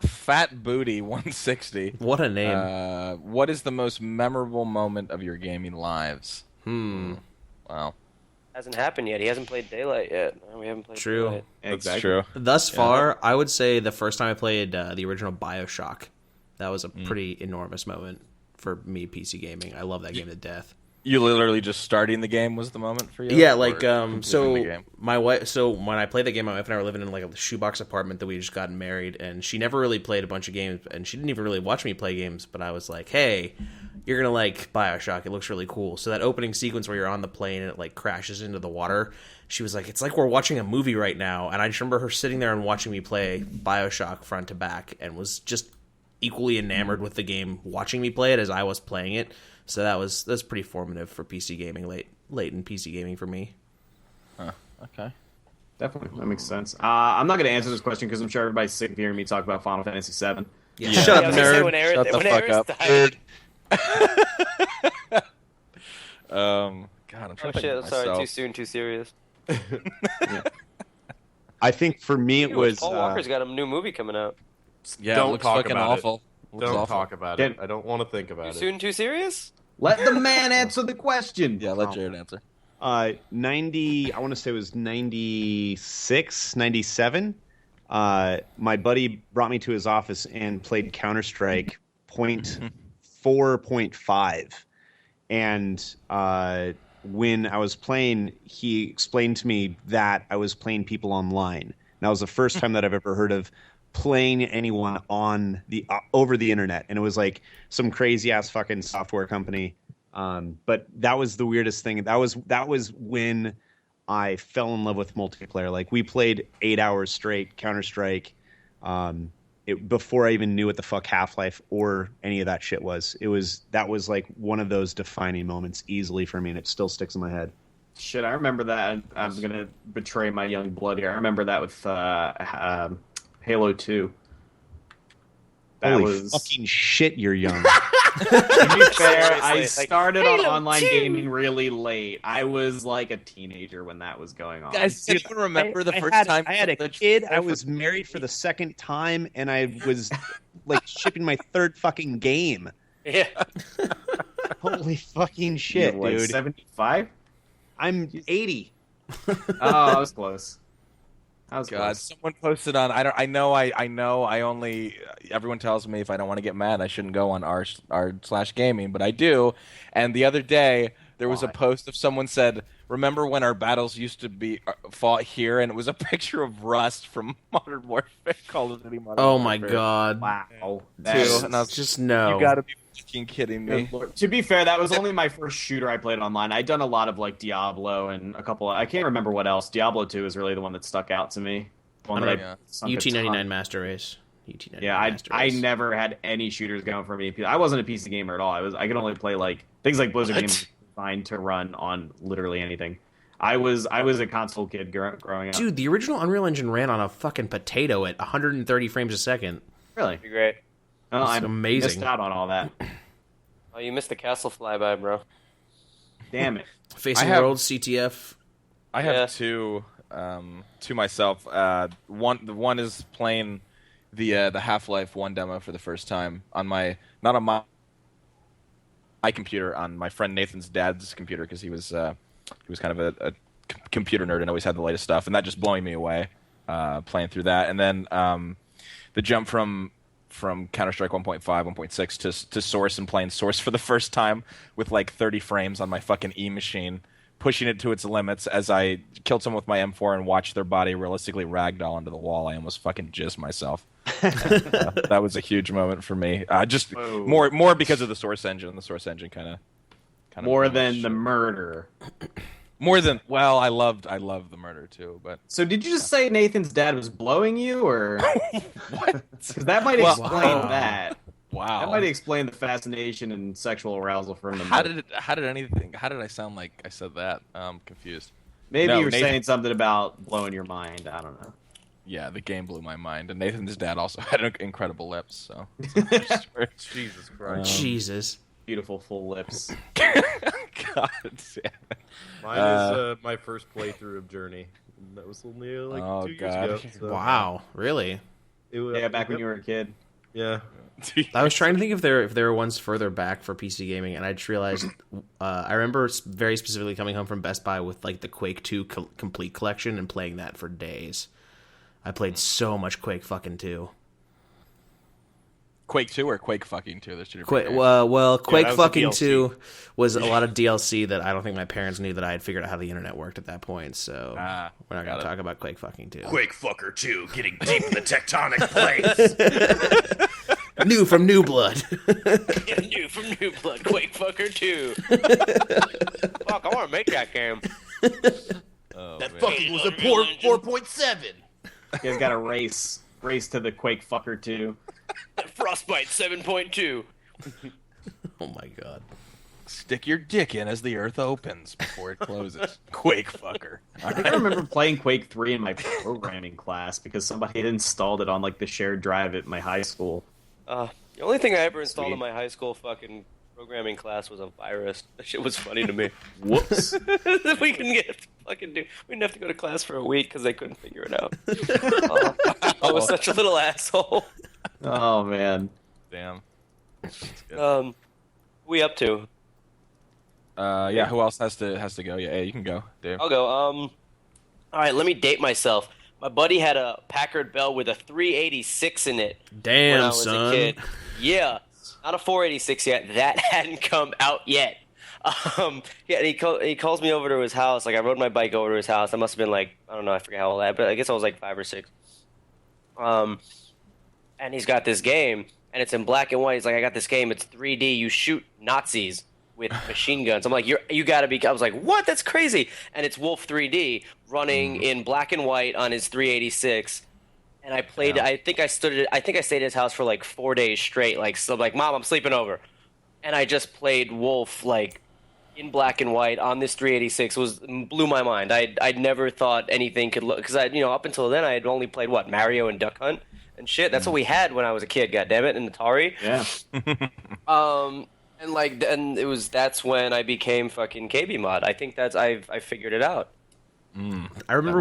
Speaker 1: Fat Booty 160.
Speaker 2: What a name.
Speaker 1: What is the most memorable moment of your gaming lives? Wow.
Speaker 3: Hasn't happened yet. He hasn't played Daylight yet. We haven't played
Speaker 2: True.
Speaker 3: Daylight.
Speaker 1: That's true.
Speaker 2: Thus far, I would say the first time I played the original BioShock, that was a pretty enormous moment for me, PC gaming. I love that game to death.
Speaker 1: You literally just starting the game was the moment for you?
Speaker 2: Yeah,
Speaker 1: Or
Speaker 2: like
Speaker 1: completing the
Speaker 2: so
Speaker 1: game?
Speaker 2: my wife. So when I played the game, my wife and I were living in like a shoebox apartment that we just gotten married, and she never really played a bunch of games, and she didn't even really watch me play games. But I was like, "Hey, you're gonna like BioShock. It looks really cool." So that opening sequence where you're on the plane and it like crashes into the water, she was like, "It's like we're watching a movie right now." And I just remember her sitting there and watching me play BioShock front to back, and was just equally enamored with the game, watching me play it as I was playing it. So that's pretty formative for PC gaming, late in PC gaming for me.
Speaker 1: Okay.
Speaker 5: Definitely, that makes sense. I'm not going to answer this question because I'm sure everybody's sick of hearing me talk about Final Fantasy VII.
Speaker 2: Yeah. Shut up, nerd.
Speaker 3: Shut
Speaker 1: the fuck up,
Speaker 3: died,
Speaker 1: God, I'm trying
Speaker 3: oh
Speaker 1: to think
Speaker 3: shit!
Speaker 1: of
Speaker 3: Sorry,
Speaker 1: myself.
Speaker 3: too soon, too serious.
Speaker 4: I think for me it was.
Speaker 3: Paul Walker's got a new movie coming out.
Speaker 1: Yeah,
Speaker 6: Don't
Speaker 1: it looks
Speaker 6: talk
Speaker 1: fucking
Speaker 6: about
Speaker 1: awful.
Speaker 6: it.
Speaker 1: Looks
Speaker 6: Don't
Speaker 1: awful.
Speaker 6: talk about it. I don't want to think about
Speaker 3: Too
Speaker 6: it.
Speaker 3: soon, too serious?
Speaker 5: Let the man answer the question.
Speaker 1: Yeah, let Jared answer.
Speaker 4: 90, I want to say it was 96, 97. My buddy brought me to his office and played Counter-Strike 0.4.5. And when I was playing, he explained to me that I was playing people online. And that was the first time that I've ever heard of playing anyone on the over the internet. And it was like some crazy-ass fucking software company. But that was the weirdest thing. That was when I fell in love with multiplayer. Like we played 8 hours straight Counter-Strike before I even knew what the fuck Half-Life or any of that shit was. That was like one of those defining moments easily for me, and it still sticks in my head.
Speaker 5: Shit, I remember that. I'm going to betray my young blood here. I remember that with Halo 2. That
Speaker 4: Holy
Speaker 5: was
Speaker 4: fucking shit, you're young.
Speaker 5: To be fair, I
Speaker 3: Seriously,
Speaker 5: started on
Speaker 3: Halo
Speaker 5: online
Speaker 3: 2.
Speaker 5: gaming really late. I was like a teenager when that was going on.
Speaker 1: Guys, does anyone remember the first time
Speaker 4: I had a kid. I was married for the second time, and I was like shipping my third fucking game.
Speaker 3: Yeah.
Speaker 4: Holy fucking shit,
Speaker 5: You're like
Speaker 4: dude!
Speaker 5: 75?
Speaker 4: I'm 80.
Speaker 5: Oh, I was close.
Speaker 1: God,
Speaker 5: close.
Speaker 1: someone posted on. I know. I only. Everyone tells me if I don't want to get mad, I shouldn't go on r/gaming, but I do. And the other day, there was a post of someone said, "Remember when our battles used to be fought here?" And it was a picture of Rust from Modern Warfare, Call of Duty Modern
Speaker 2: Oh
Speaker 1: Warfare.
Speaker 2: my god.
Speaker 5: Wow.
Speaker 1: And I was
Speaker 2: Just no.
Speaker 1: You gotta be fucking kidding me.
Speaker 5: To be fair, that was only my first shooter I played online. I'd done a lot of like Diablo and a couple. I can't remember what else. Diablo 2 is really the one that stuck out to me. The one that I sunk a
Speaker 2: UT99
Speaker 5: ton.
Speaker 2: Master Race. UT99
Speaker 5: Yeah,
Speaker 2: Master
Speaker 5: I
Speaker 2: Race.
Speaker 5: never had any shooters going for me. I wasn't a PC gamer at all. I could only play like things like Blizzard games designed to run on literally anything. I was a console kid growing up.
Speaker 2: Dude, the original Unreal Engine ran on a fucking potato at 130 frames a second.
Speaker 5: Really?
Speaker 3: Be great.
Speaker 5: Oh, I
Speaker 2: amazing.
Speaker 5: missed out on all that.
Speaker 3: Oh, you missed the castle flyby, bro.
Speaker 5: Damn it.
Speaker 2: Facing
Speaker 1: I have-
Speaker 2: World, CTF.
Speaker 1: I have
Speaker 3: Yeah.
Speaker 1: two to myself. One is playing the Half-Life 1 demo for the first time on not on my computer, on my friend Nathan's dad's computer, because he was kind of a computer nerd and always had the latest stuff, and that just blowing me away playing through that. And then the jump from Counter-Strike 1.5, 1.6 to Source, and playing Source for the first time with like 30 frames on my fucking E-machine, pushing it to its limits as I killed someone with my M4 and watched their body realistically ragdoll into the wall. I almost fucking jizzed myself. That was a huge moment for me. Just more because of the Source engine. The Source engine kind of
Speaker 5: More than the murder.
Speaker 1: More than I loved the murder too, but
Speaker 5: So did you just say Nathan's dad was blowing you, or
Speaker 1: what?
Speaker 5: because that might explain that.
Speaker 1: Wow.
Speaker 5: That might explain the fascination and sexual arousal from the
Speaker 1: How
Speaker 5: murder.
Speaker 1: did I sound like I said that? I'm confused.
Speaker 5: Maybe
Speaker 1: No,
Speaker 5: you were
Speaker 1: Nathan-
Speaker 5: saying something about blowing your mind. I don't know.
Speaker 1: Yeah, the game blew my mind, and Nathan's dad also had incredible lips. So
Speaker 6: Jesus Christ.
Speaker 2: Jesus.
Speaker 5: Beautiful full lips.
Speaker 1: God damn it.
Speaker 6: Mine is my first playthrough of Journey. And that was only like
Speaker 1: Oh,
Speaker 6: 2 years
Speaker 1: God.
Speaker 6: ago. So
Speaker 2: Wow. Really?
Speaker 6: It was,
Speaker 5: Yeah, back when you were a kid.
Speaker 6: Yeah.
Speaker 2: I was trying to think if there were ones further back for PC gaming, and I just realized I remember very specifically coming home from Best Buy with like the Quake 2 complete collection and playing that for days. I played so much Quake fucking 2.
Speaker 1: Quake 2 or Quake fucking 2? There's two different
Speaker 2: Quake,
Speaker 1: games.
Speaker 2: well, Quake
Speaker 4: that was the
Speaker 2: fucking
Speaker 4: DLC.
Speaker 2: 2 was a lot of DLC that I don't think my parents knew that I had figured out how the internet worked at that point. So we're not going to talk about Quake fucking 2.
Speaker 6: Quake Fucker 2, getting deep in the tectonic plates.
Speaker 2: New from New Blood.
Speaker 3: New from New Blood, Quake Fucker 2. Fuck, I want to make that game.
Speaker 6: That fucking was a poor 4.7.
Speaker 5: You guys got a race to the Quake Fucker 2.
Speaker 3: Frostbite 7.2.
Speaker 2: Oh my god.
Speaker 1: Stick your dick in as the earth opens before it closes. Quake fucker.
Speaker 5: I think I remember playing Quake 3 in my programming class because somebody had installed it on like the shared drive at my high school.
Speaker 3: The only thing I ever installed in my high school fucking programming class was a virus. That shit was funny to me.
Speaker 5: Whoops.
Speaker 3: We couldn't get fucking we didn't have to go to class for a week because they couldn't figure it out. I was such a little asshole.
Speaker 5: Oh man.
Speaker 1: Damn.
Speaker 3: We up to?
Speaker 1: Yeah. Who else has to go? Yeah, you can go, Dave.
Speaker 3: I'll go. All right, let me date myself. My buddy had a Packard Bell with a 386 in it.
Speaker 2: Damn,
Speaker 3: when I was
Speaker 2: son.
Speaker 3: a kid. Yeah, not a 486 yet. That hadn't come out yet. Yeah, and he calls me over to his house. Like I rode my bike over to his house. I must have been like, I don't know, I forget how old I was, but I guess I was like 5 or 6. And he's got this game, and it's in black and white. He's like, I got this game. It's 3D. You shoot Nazis with machine guns. I'm like, you gotta be. I was like, what? That's crazy. And it's Wolf 3D running in black and white on his 386. And I played. Yeah. I think I stayed at his house for like 4 days straight. Like, so Mom, I'm sleeping over. And I just played Wolf like in black and white on this 386. Blew my mind. I'd never thought anything could look, because up until then I had only played Mario and Duck Hunt and shit. That's what we had when I was a kid. God damn it, and Atari.
Speaker 5: Yeah.
Speaker 3: And that's when I became fucking KBMOD. I think I figured it out.
Speaker 2: I remember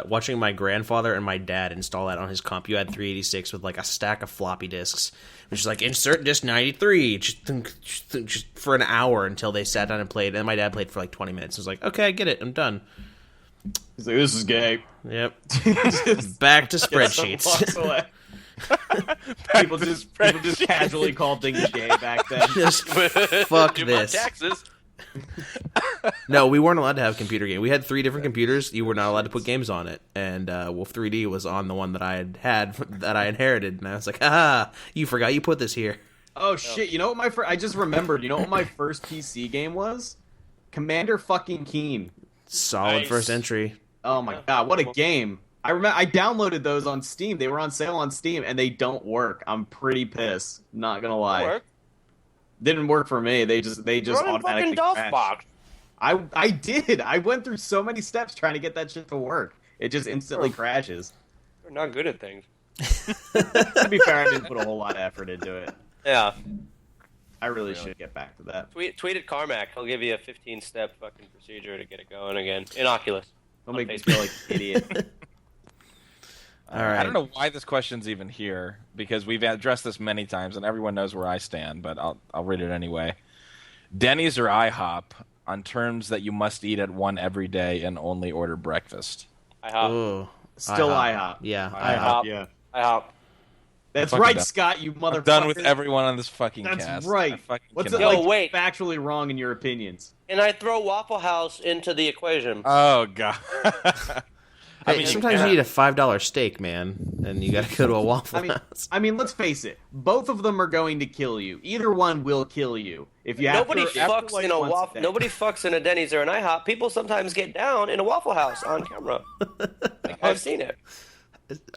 Speaker 2: watching my grandfather and my dad install that on his comp. You had 386 with like a stack of floppy disks, which is like insert disk 93, just for an hour until they sat down and played. And my dad played for like 20 minutes. I was like, okay, I get it, I'm done.
Speaker 5: He's like, this is gay.
Speaker 2: Yep. Back to spreadsheets.
Speaker 5: People just casually called things gay back then.
Speaker 2: Just fuck
Speaker 3: Do
Speaker 2: this.
Speaker 3: my taxes.
Speaker 2: No, we weren't allowed to have computer games. We had 3 different computers. You were not allowed to put games on it, and Wolf 3D was on the one that I had that I inherited. And I was like, you forgot you put this here.
Speaker 5: Oh shit! You know what I just remembered. You know what my first PC game was? Commander fucking Keen.
Speaker 2: Solid
Speaker 3: Nice.
Speaker 2: first entry.
Speaker 5: Oh my god, what a game! I remember I downloaded those on Steam. They were on sale on Steam, and they don't work. I'm pretty pissed. Not gonna lie. Didn't work for me. They just automatically crashed. I did. I went through so many steps trying to get that shit to work. It just instantly crashes.
Speaker 3: We're not good at things.
Speaker 5: To be fair, I didn't put a whole lot of effort into it.
Speaker 3: Yeah.
Speaker 5: I really should get back to that.
Speaker 3: Tweet at Carmack. He'll give you a 15-step fucking procedure to get it going again. In Oculus.
Speaker 5: Don't make me feel like an idiot.
Speaker 2: All right.
Speaker 1: I don't know why this question's even here, because we've addressed this many times and everyone knows where I stand, but I'll read it anyway. Denny's or IHOP on terms that you must eat at one every day and only order breakfast?
Speaker 3: IHOP.
Speaker 2: Ooh,
Speaker 5: Still IHOP.
Speaker 2: Yeah,
Speaker 3: IHOP.
Speaker 4: Yeah.
Speaker 3: IHOP.
Speaker 5: That's
Speaker 1: Fucking
Speaker 5: right,
Speaker 1: done.
Speaker 5: Scott, you motherfucker.
Speaker 1: I'm done with everyone on this fucking
Speaker 5: That's
Speaker 1: cast.
Speaker 5: right. What's it
Speaker 3: Yo,
Speaker 5: like
Speaker 3: wait.
Speaker 5: factually wrong in your opinions?
Speaker 3: And I throw Waffle House into the equation.
Speaker 1: Oh, God.
Speaker 2: I mean, sometimes you need a $5 steak, man, and you got to go to a Waffle House.
Speaker 5: I mean, let's face it. Both of them are going to kill you. Either one will kill you. If you
Speaker 3: Nobody
Speaker 5: have to,
Speaker 3: fucks
Speaker 5: like
Speaker 3: in a
Speaker 5: once
Speaker 3: waffle.
Speaker 5: day.
Speaker 3: Nobody fucks in a Denny's or an IHOP. People sometimes get down in a Waffle House on camera. I've seen it.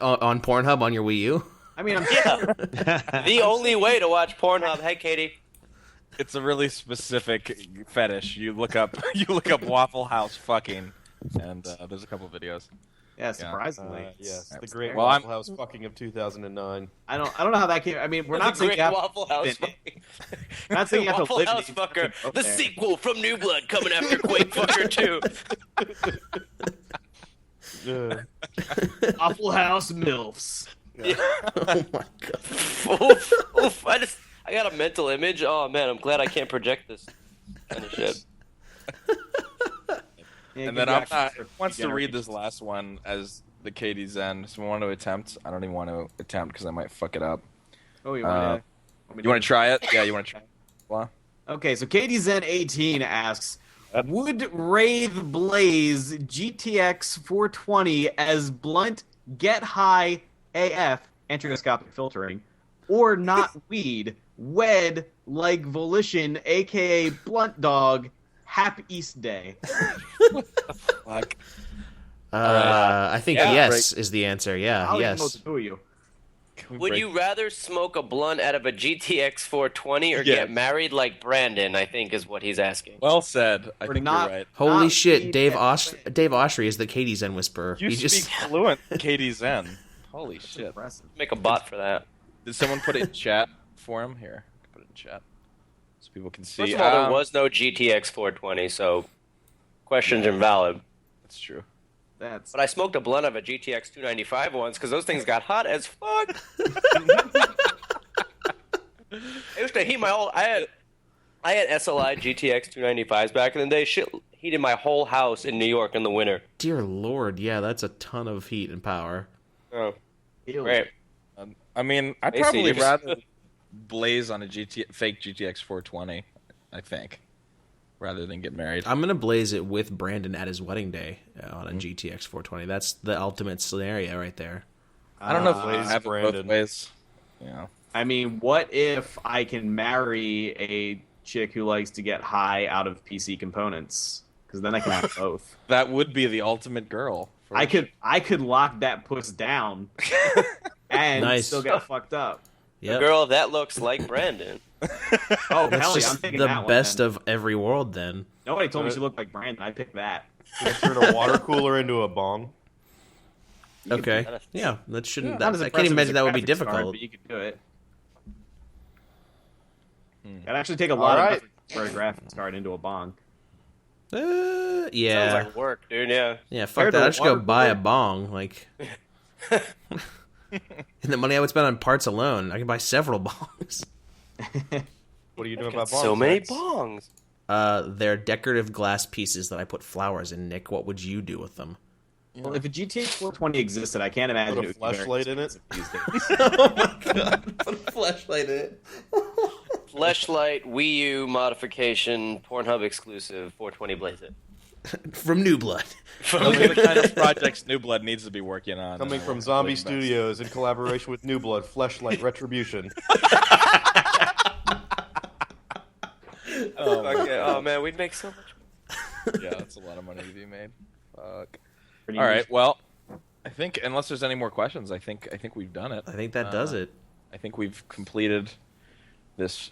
Speaker 2: On Pornhub on your Wii U?
Speaker 5: I mean,
Speaker 3: The only way to watch Pornhub. Hey, Katie.
Speaker 1: It's a really specific fetish. You look up Waffle House fucking, and there's a couple videos.
Speaker 5: yeah, surprisingly.
Speaker 6: Yes, the great
Speaker 1: Well,
Speaker 6: Waffle House fucking of 2009.
Speaker 5: I don't know how that came. I mean, we're not
Speaker 3: The
Speaker 5: saying
Speaker 3: great
Speaker 5: you have
Speaker 3: Waffle House.
Speaker 5: we're not saying you have to
Speaker 3: Waffle
Speaker 5: live in
Speaker 3: House
Speaker 5: it.
Speaker 3: fucker.
Speaker 5: Go
Speaker 3: The
Speaker 5: there.
Speaker 3: sequel from New Blood coming after Quake Fucker 2.
Speaker 5: Waffle House milfs.
Speaker 2: Oh, my God.
Speaker 3: Oof. I got a mental image. Oh, man, I'm glad I can't project this kind of shit.
Speaker 5: Yeah,
Speaker 1: And
Speaker 5: give
Speaker 1: then
Speaker 5: you
Speaker 1: wants to read
Speaker 5: generations.
Speaker 1: this last one as the Katie Zen. So I want to attempt. I don't even want to attempt because I might fuck it up.
Speaker 5: Oh, you want
Speaker 1: You want to try it? Yeah, you want to try it? Well,
Speaker 5: Okay, so Katie Zen 18 asks, would Wraith Blaze GTX 420 as blunt get high AF antigroscopic filtering, or not weed wed like Volition aka Blunt Dog Happy East Day?
Speaker 1: fuck.
Speaker 2: I think
Speaker 3: Yeah,
Speaker 2: yes is the answer. Yeah,
Speaker 5: I'll even know
Speaker 2: yes.
Speaker 5: the two of you.
Speaker 3: Would you rather smoke a blunt out of a GTX 420 or get married like Brandon? I think is what he's asking.
Speaker 1: Well said. I think
Speaker 5: not-
Speaker 1: you're right.
Speaker 2: Holy
Speaker 5: Not
Speaker 2: shit,
Speaker 5: me,
Speaker 2: Dave
Speaker 5: that's
Speaker 2: Dave Oshry is the Katie Zen Whisperer.
Speaker 1: You
Speaker 2: He
Speaker 1: speak
Speaker 2: just
Speaker 1: fluent Katie Zen. Holy shit.
Speaker 5: Impressive.
Speaker 3: Make a bot for that.
Speaker 1: Did someone put it in chat for him? Here, put it in chat so people can see.
Speaker 3: First of all, there was no GTX 420, so question's invalid.
Speaker 1: That's true.
Speaker 5: That's
Speaker 3: But I smoked a blunt of a GTX 295 once because those things got hot as fuck. I used to heat my whole. I had SLI GTX 295s back in the day. Shit heated my whole house in New York in the winter.
Speaker 2: Dear Lord, yeah, that's a ton of heat and power.
Speaker 3: Oh,
Speaker 5: Ew.
Speaker 3: great.
Speaker 1: I mean, I'd
Speaker 3: Macy,
Speaker 1: probably
Speaker 3: you're just-
Speaker 1: rather blaze on a fake GTX 420. I think, rather than get married.
Speaker 2: I'm gonna blaze it with Brandon at his wedding day on a GTX 420. That's the ultimate scenario right there.
Speaker 1: I don't know if I
Speaker 6: Blaze
Speaker 1: have it both
Speaker 6: Brandon.
Speaker 1: ways. Yeah.
Speaker 5: I mean, what if I can marry a chick who likes to get high out of PC components? Because then I can have both.
Speaker 1: That would be the ultimate girl. for
Speaker 5: I
Speaker 1: sure.
Speaker 5: could lock that puss down and
Speaker 2: Nice.
Speaker 5: still get fucked up.
Speaker 3: A
Speaker 2: Yep.
Speaker 3: girl that looks like Brandon.
Speaker 5: Oh,
Speaker 2: That's
Speaker 5: hell yeah, I'm
Speaker 2: just
Speaker 5: taking
Speaker 2: the
Speaker 5: that
Speaker 2: best
Speaker 5: one,
Speaker 2: of every world then.
Speaker 5: Nobody told me she looked like Brandon. I picked that.
Speaker 6: You turn a water cooler into a bong.
Speaker 2: Okay.
Speaker 3: that.
Speaker 2: Yeah, that shouldn't.
Speaker 5: Not as
Speaker 2: I
Speaker 5: impressive
Speaker 2: can't
Speaker 5: as
Speaker 2: imagine
Speaker 5: a
Speaker 2: that would be
Speaker 5: graphics card,
Speaker 2: difficult.
Speaker 5: but you could do it. It'd actually take a lot
Speaker 6: All
Speaker 5: of
Speaker 6: right.
Speaker 5: effort to turn a graphics card into a bong.
Speaker 2: Yeah.
Speaker 3: Sounds like work, dude. Yeah.
Speaker 2: Yeah, fuck
Speaker 5: Compared
Speaker 2: that.
Speaker 5: to
Speaker 2: I'll just go
Speaker 5: water
Speaker 2: buy a
Speaker 5: cooler.
Speaker 2: bong. Like, and the money I would spend on parts alone, I can buy several bongs.
Speaker 6: What are you doing about bongs?
Speaker 3: So many
Speaker 6: Max?
Speaker 3: bongs.
Speaker 2: They're decorative glass pieces that I put flowers in. Nick, what would you do with them?
Speaker 5: Well, if a GTX 420 existed, I can't imagine
Speaker 6: Put a
Speaker 5: it would be very
Speaker 6: flashlight in it?
Speaker 5: expensive these days.
Speaker 2: Oh my god! Put a flashlight in it.
Speaker 3: Fleshlight, Wii U modification, Pornhub exclusive, 420 Blaze It.
Speaker 2: From New Blood.
Speaker 1: Those are the kind of projects New Blood needs to be working on.
Speaker 6: Coming
Speaker 1: Uh,
Speaker 6: from Zombie
Speaker 1: best.
Speaker 6: Studios in collaboration with New Blood, Fleshlight Retribution.
Speaker 3: Okay. Oh man, we'd make so much.
Speaker 1: Yeah, that's a lot of money to be made. Fuck.
Speaker 5: Pretty
Speaker 1: All
Speaker 5: niche.
Speaker 1: right. Well, I think unless there's any more questions, I think we've done it.
Speaker 2: I think that does it.
Speaker 1: I think we've completed this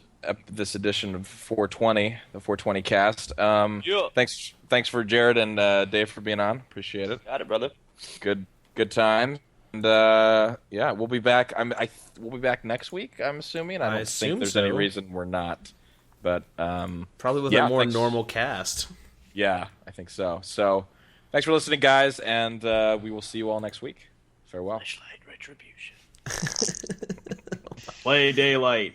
Speaker 1: edition of 420, the 420 cast.
Speaker 3: Yeah.
Speaker 1: Thanks for Jared and Dave for being on. Appreciate it.
Speaker 3: Got it, brother.
Speaker 1: Good time. And yeah, we'll be back. We'll be back next week. I'm assuming. I don't
Speaker 2: assume
Speaker 1: think there's any
Speaker 2: so.
Speaker 1: reason we're not. But
Speaker 2: Probably with
Speaker 1: yeah,
Speaker 2: a more
Speaker 1: thanks.
Speaker 2: normal cast.
Speaker 1: yeah, I think so. So thanks for listening, guys, and we will see you all next week. Farewell.
Speaker 3: Fleshlight Retribution.
Speaker 5: Play daylight.